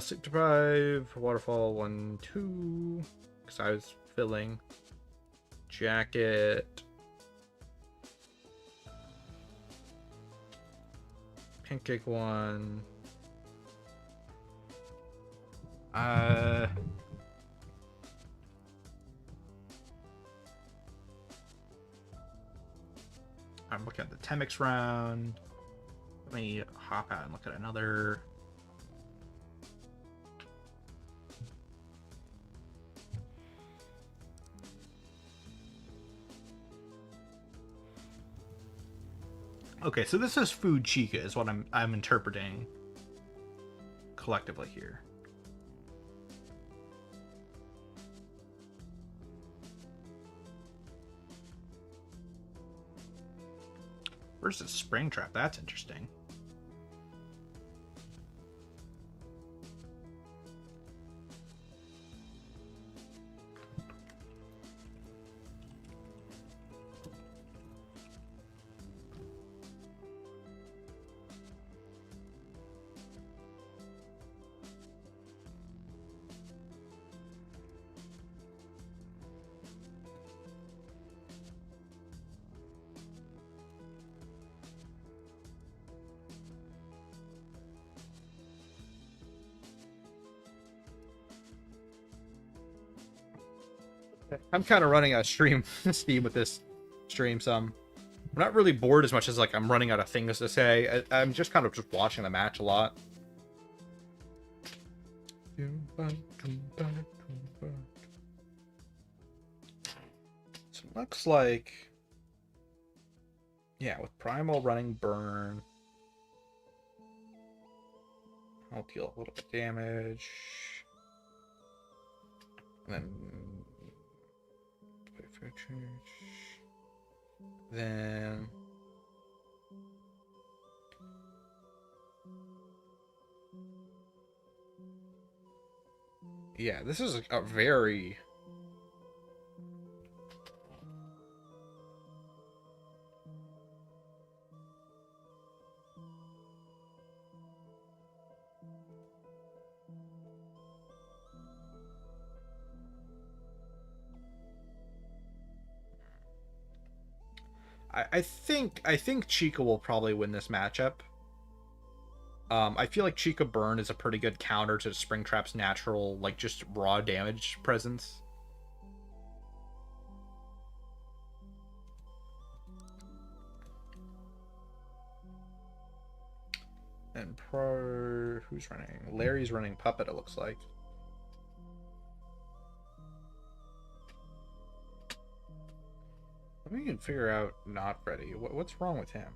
Sick Deprive, Waterfall 1, 2, because I was filling. Jacket. Pancake 1. I'm looking at the Temix round. Let me hop out and look at another. Okay, so this is Food Chica is what I'm interpreting collectively here. Versus Springtrap, that's interesting. I'm kind of running out of stream steam with this stream, so I'm not really bored as much as like I'm running out of things to say. I'm just kind of just watching the match a lot. So it looks like, yeah, with Primal running Burn, I'll deal a little bit of damage. And then then yeah, this is a very I think Chica will probably win this matchup. I feel like Chica Burn is a pretty good counter to Springtrap's natural, like, just raw damage presence. And who's running? Larry's running Puppet, it looks like. Let me figure out Not Freddy. What's wrong with him?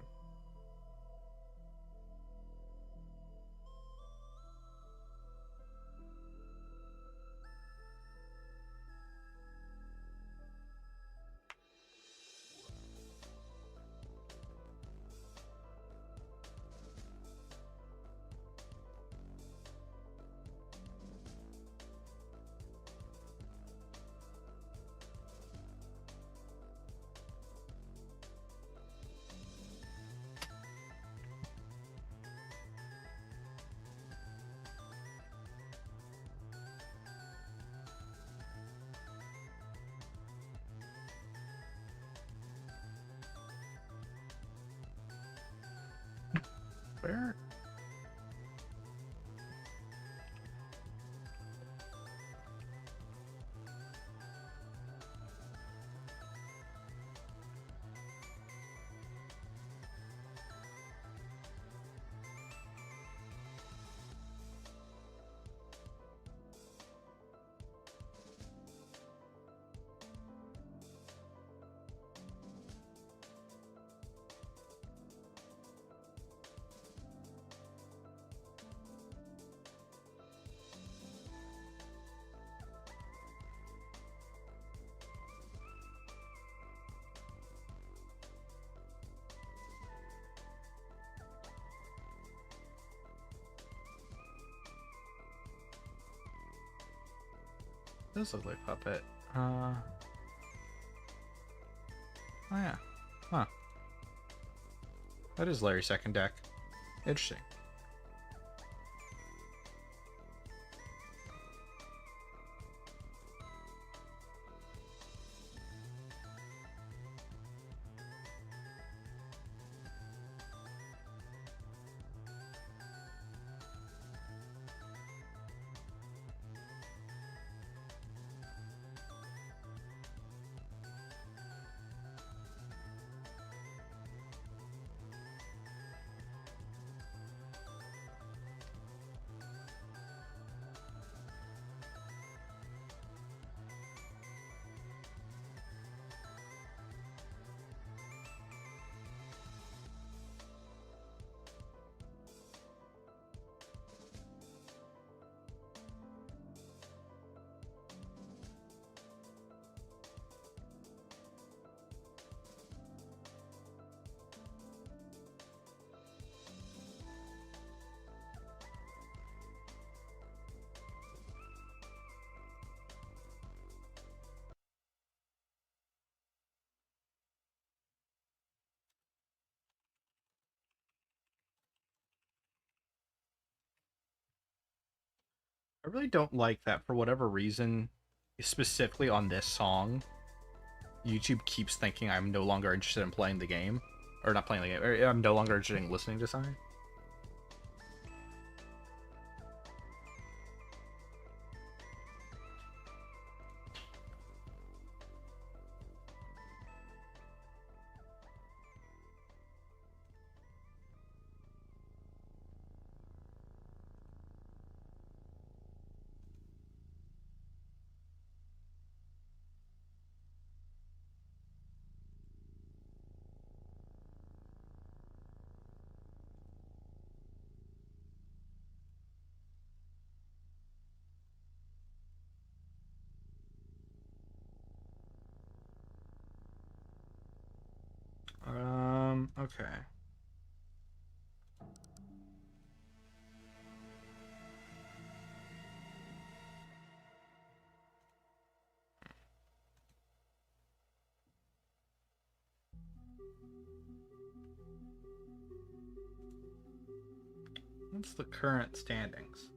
Where? Does look like Puppet. Oh yeah. Huh. That is Larry's second deck. Interesting. I really don't like that for whatever reason, specifically on this song, YouTube keeps thinking I'm no longer interested in playing the game. Or not playing the game, or I'm no longer interested in listening to something. Okay. What's the current standings?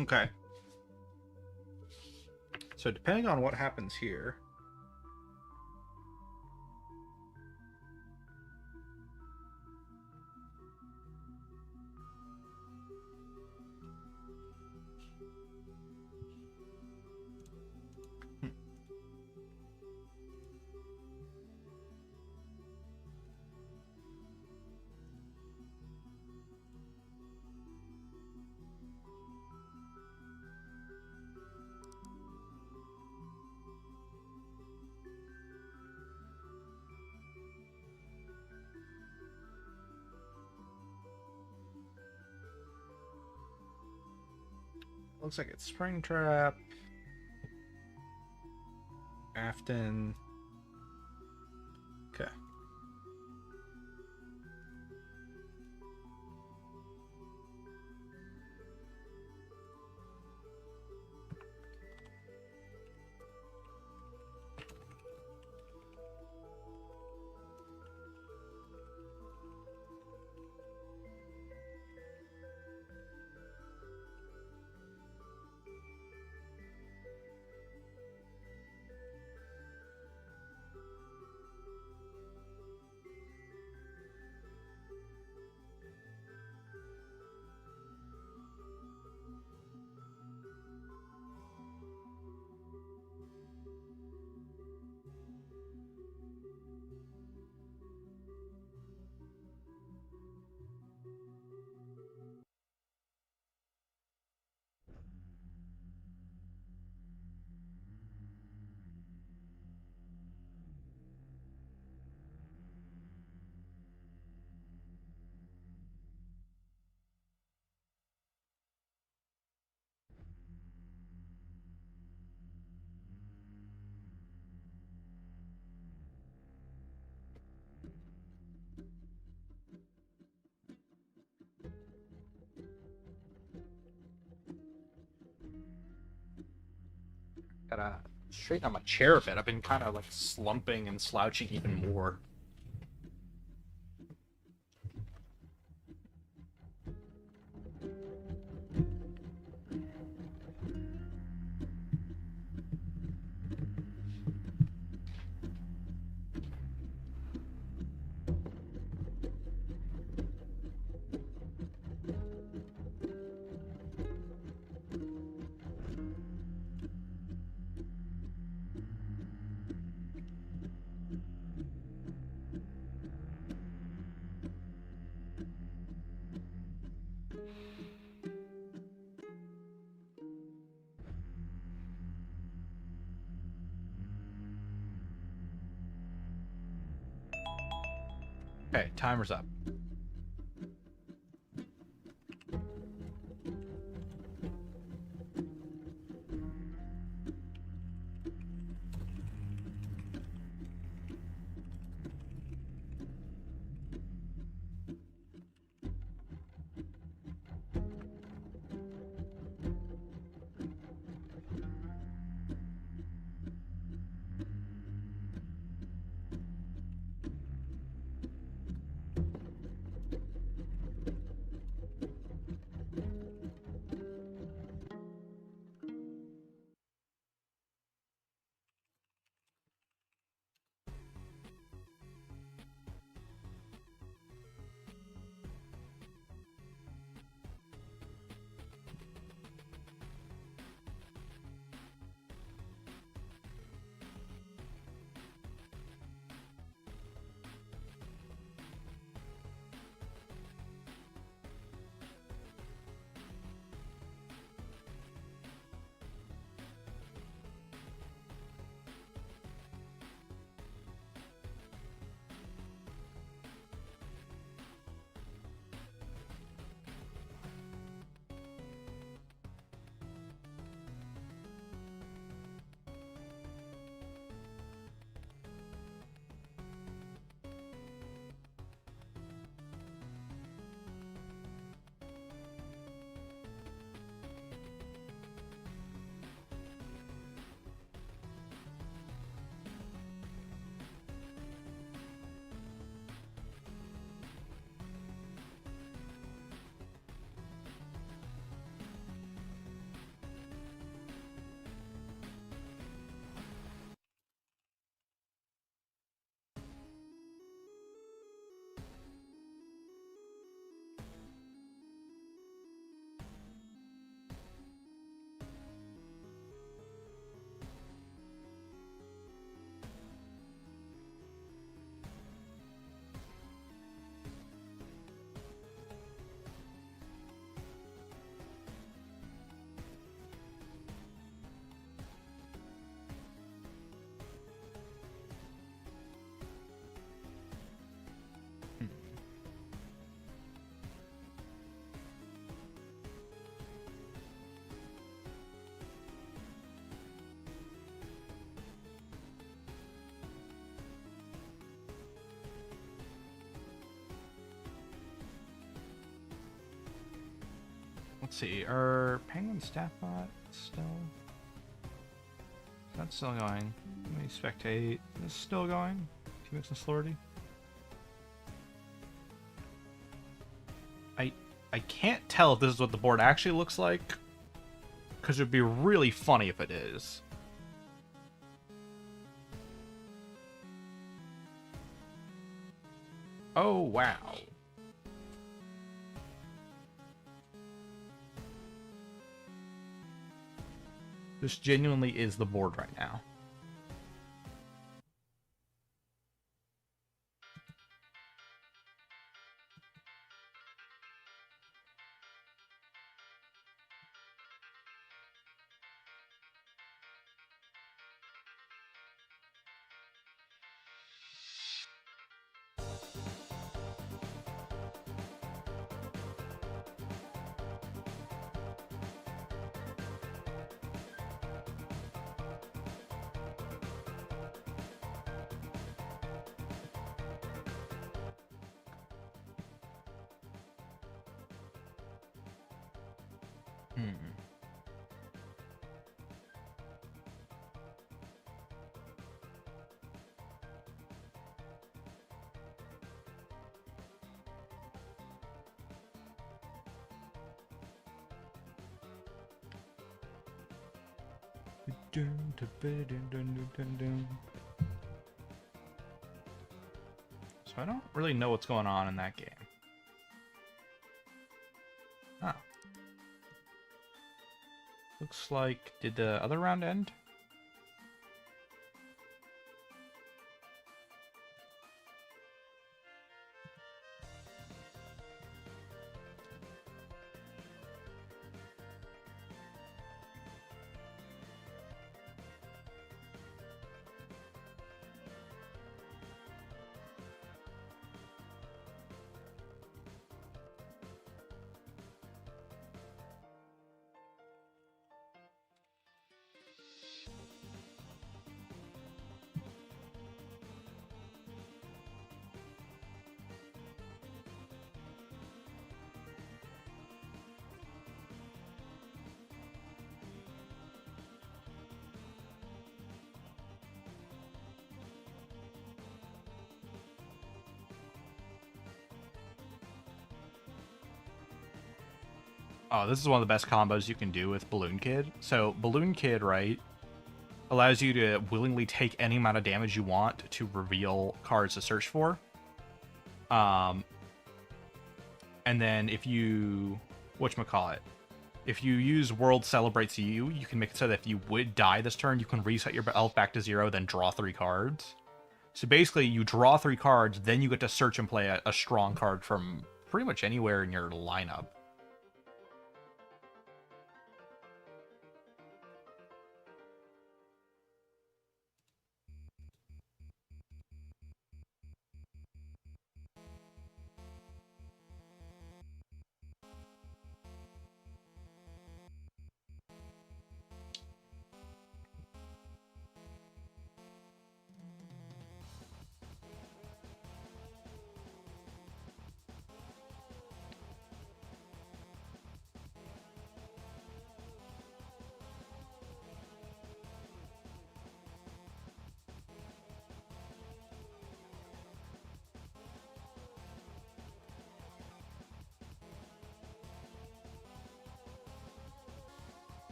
Okay. So depending on what happens here, looks like it's Springtrap, Afton. Okay. Gotta straighten out my chair a bit. I've been kind of like slumping and slouching even more. Okay, timer's up. Let's see. Are Penguin Staff Bot still? That's still going. Let me spectate. This is still going. Teammates and Slordy. I can't tell if this is what the board actually looks like, because it would be really funny if it is. Oh, wow. This genuinely is the board right now. So I don't really know what's going on in that game. Oh. Looks like, did the other round end? Oh, this is one of the best combos you can do with Balloon Kid. So, Balloon Kid, right, allows you to willingly take any amount of damage you want to reveal cards to search for. And then if you... whatchamacallit? If you use World Celebrates You, you can make it so that if you would die this turn, you can reset your health back to 0, then draw 3 cards. So basically, you draw 3 cards, then you get to search and play a strong card from pretty much anywhere in your lineup.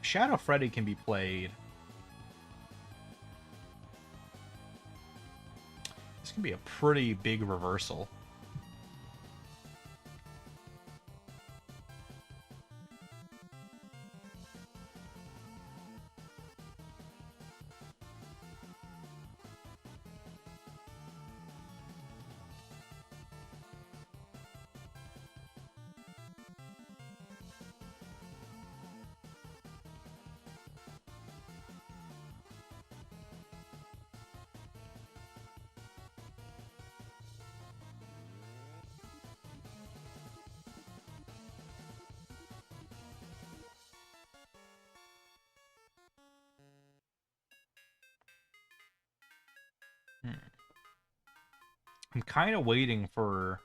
Shadow Freddy can be played. This can be a pretty big reversal. I'm kind of waiting for...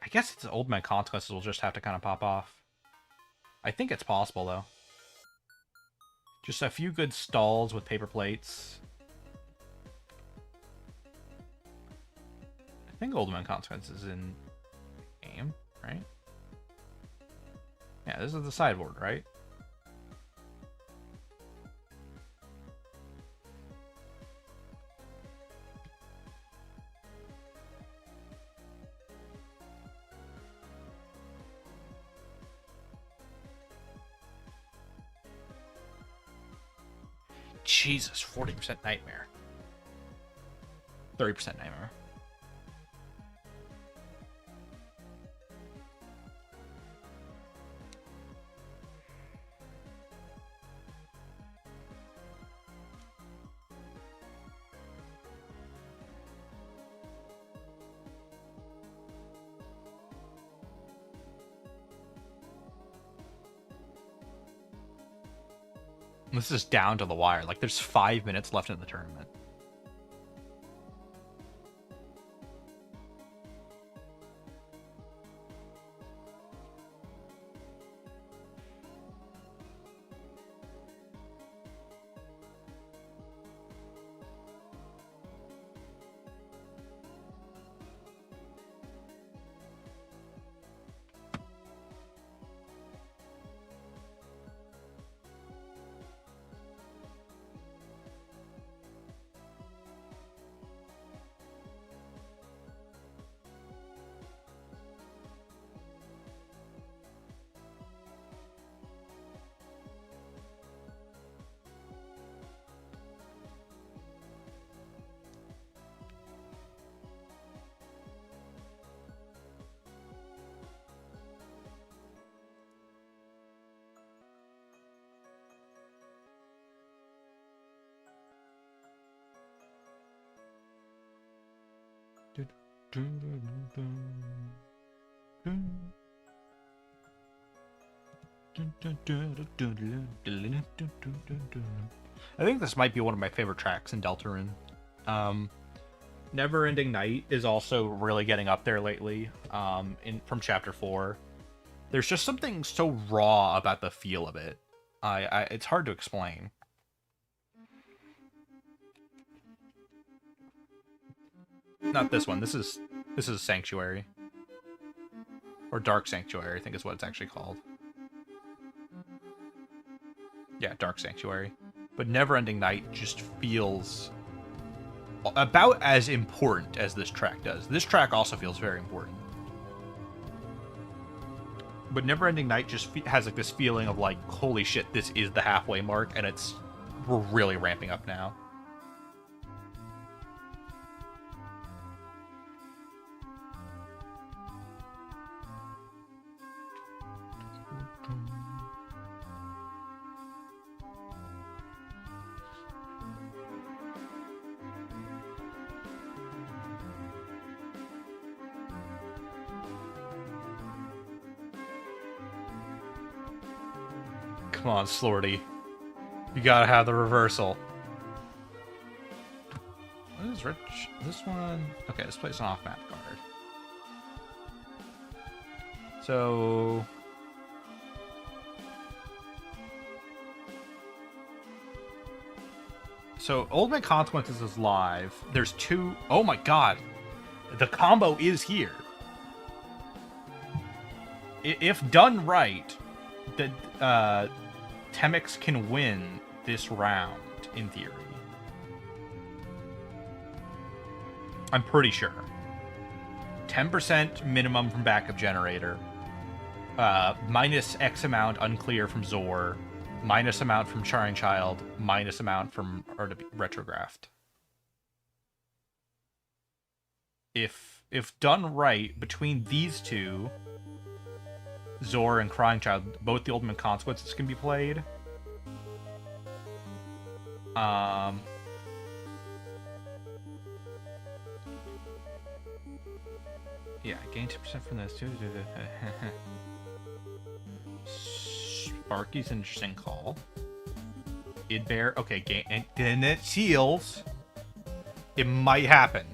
I guess it's Ultimate Consequences will just have to kind of pop off. I think it's possible, though. Just a few good stalls with paper plates. I think Ultimate Consequences is in game, right? Yeah, this is the sideboard, right? Jesus, 40% Nightmare. 30% Nightmare. This is down to the wire. Like, there's 5 minutes left in the tournament. I think this might be one of my favorite tracks in Deltarune. Never Ending Night is also really getting up there lately. From Chapter 4, there's just something so raw about the feel of it. It's hard to explain. Not this one. This is Sanctuary. Or Dark Sanctuary, I think is what it's actually called. Yeah, Dark Sanctuary. But Neverending Night just feels about as important as this track does. This track also feels very important. But Neverending Night just has like this feeling of like, holy shit, this is the halfway mark, and we're really ramping up now. Come on, Slordy. You gotta have the reversal. What is Rich? This one? Okay, let's play an off-map card. So... Ultimate Consequences is live. There's two... Oh my god! The combo is here. If done right, the Temix can win this round, in theory. I'm pretty sure. 10% minimum from backup generator. Minus X amount unclear from Zor. Minus amount from Charring Child. Minus amount from Retrographed. If done right, between these two... Zor and Crying Child, both the Ultimate Consequences can be played. Yeah, gain 10% from those two. Sparky's an interesting call. Id Bear. Okay, game. And then it seals. It might happen.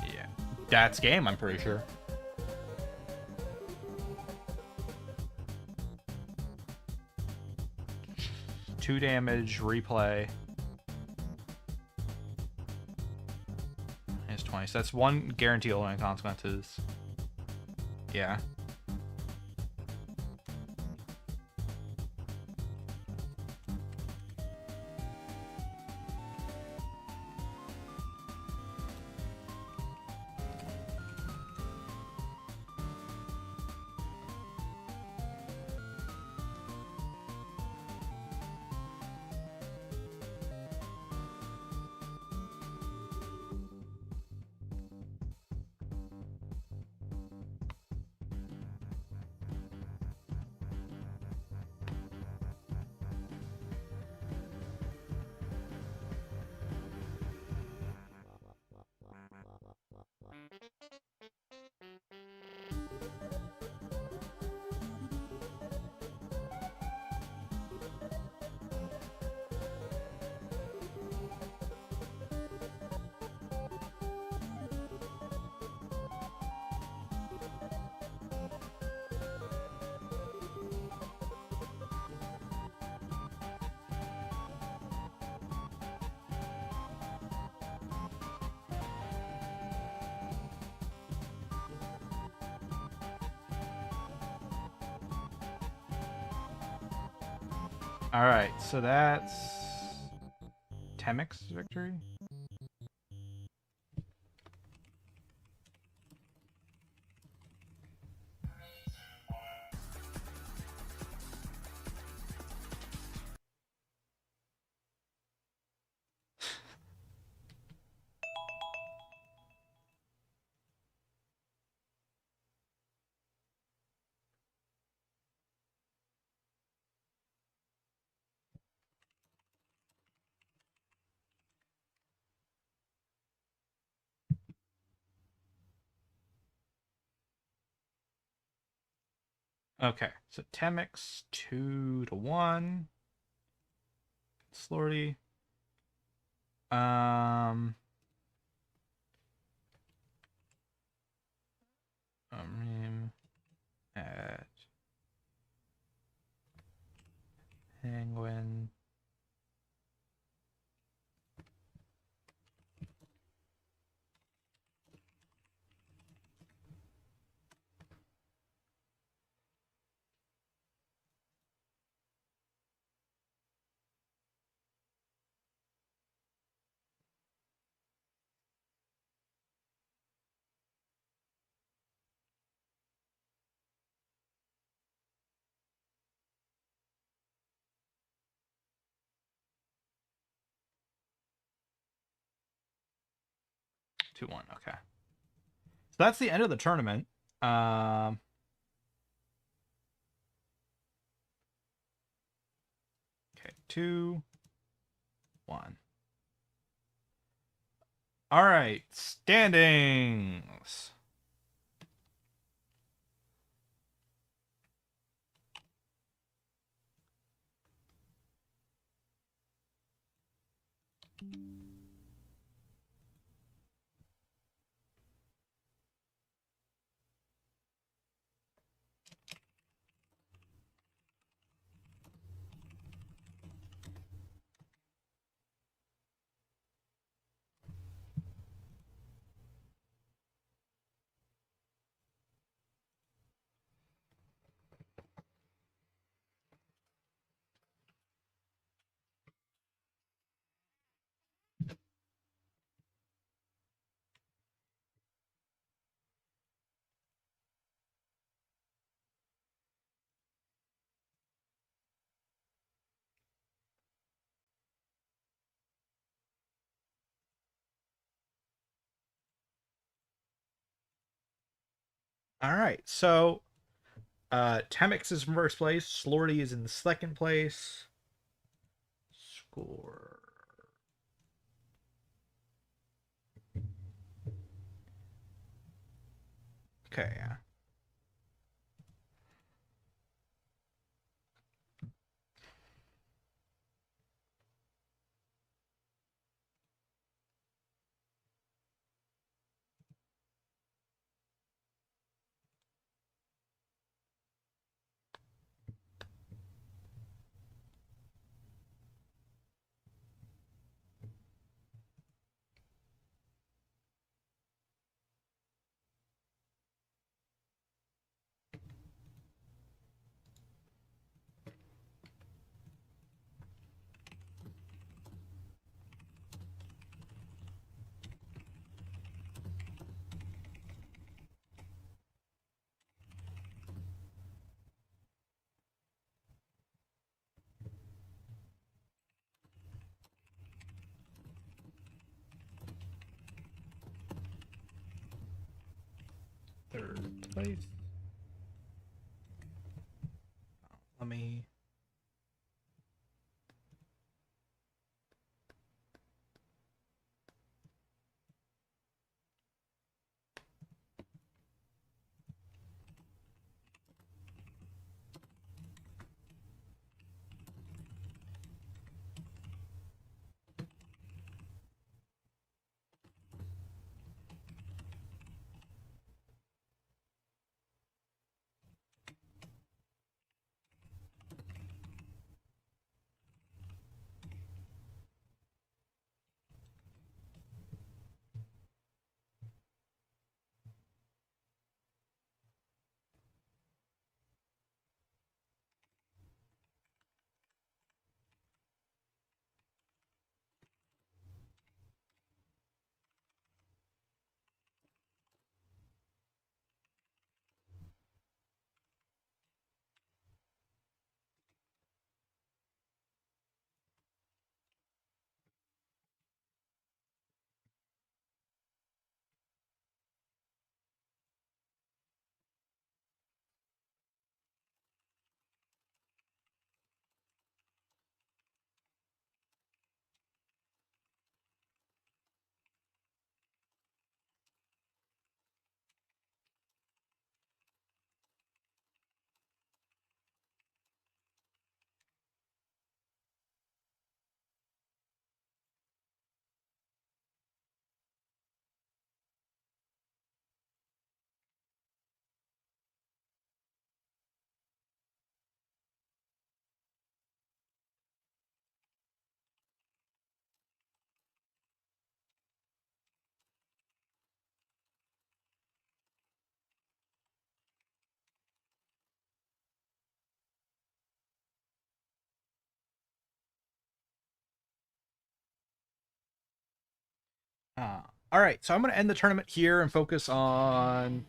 Yeah. That's game, I'm pretty sure. Two damage, replay. It's 20. So that's one guaranteed eliminate consequences. Yeah. All right, so that's Temek's victory. Okay, so Temek's 2-1. Slordy. At Penguin. Two one. Okay. So that's the end of the tournament. Okay, 2-1. All right, standings. All right, so Temix is in first place. Slordy is in the second place. Score. Okay, yeah. third place. Let me... all right, so I'm going to end the tournament here and focus on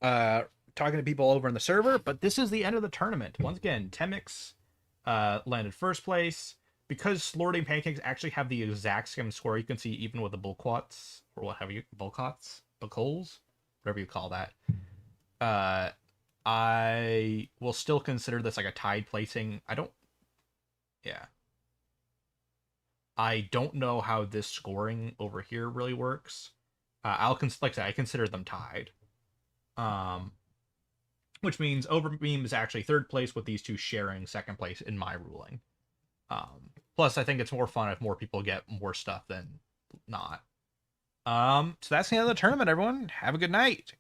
talking to people over in the server. But this is the end of the tournament. Once again, Temix landed first place. Because Slordy Pancakes actually have the exact same score, you can see even with the Bullquats, or what have you, Bullcots? Buckholes? Whatever you call that. I will still consider this like a tied placing. Yeah. I don't know how this scoring over here really works. Like I said, I consider them tied. Which means Overbeam is actually third place with these two sharing second place in my ruling. Plus, I think it's more fun if more people get more stuff than not. So that's the end of the tournament, everyone. Have a good night.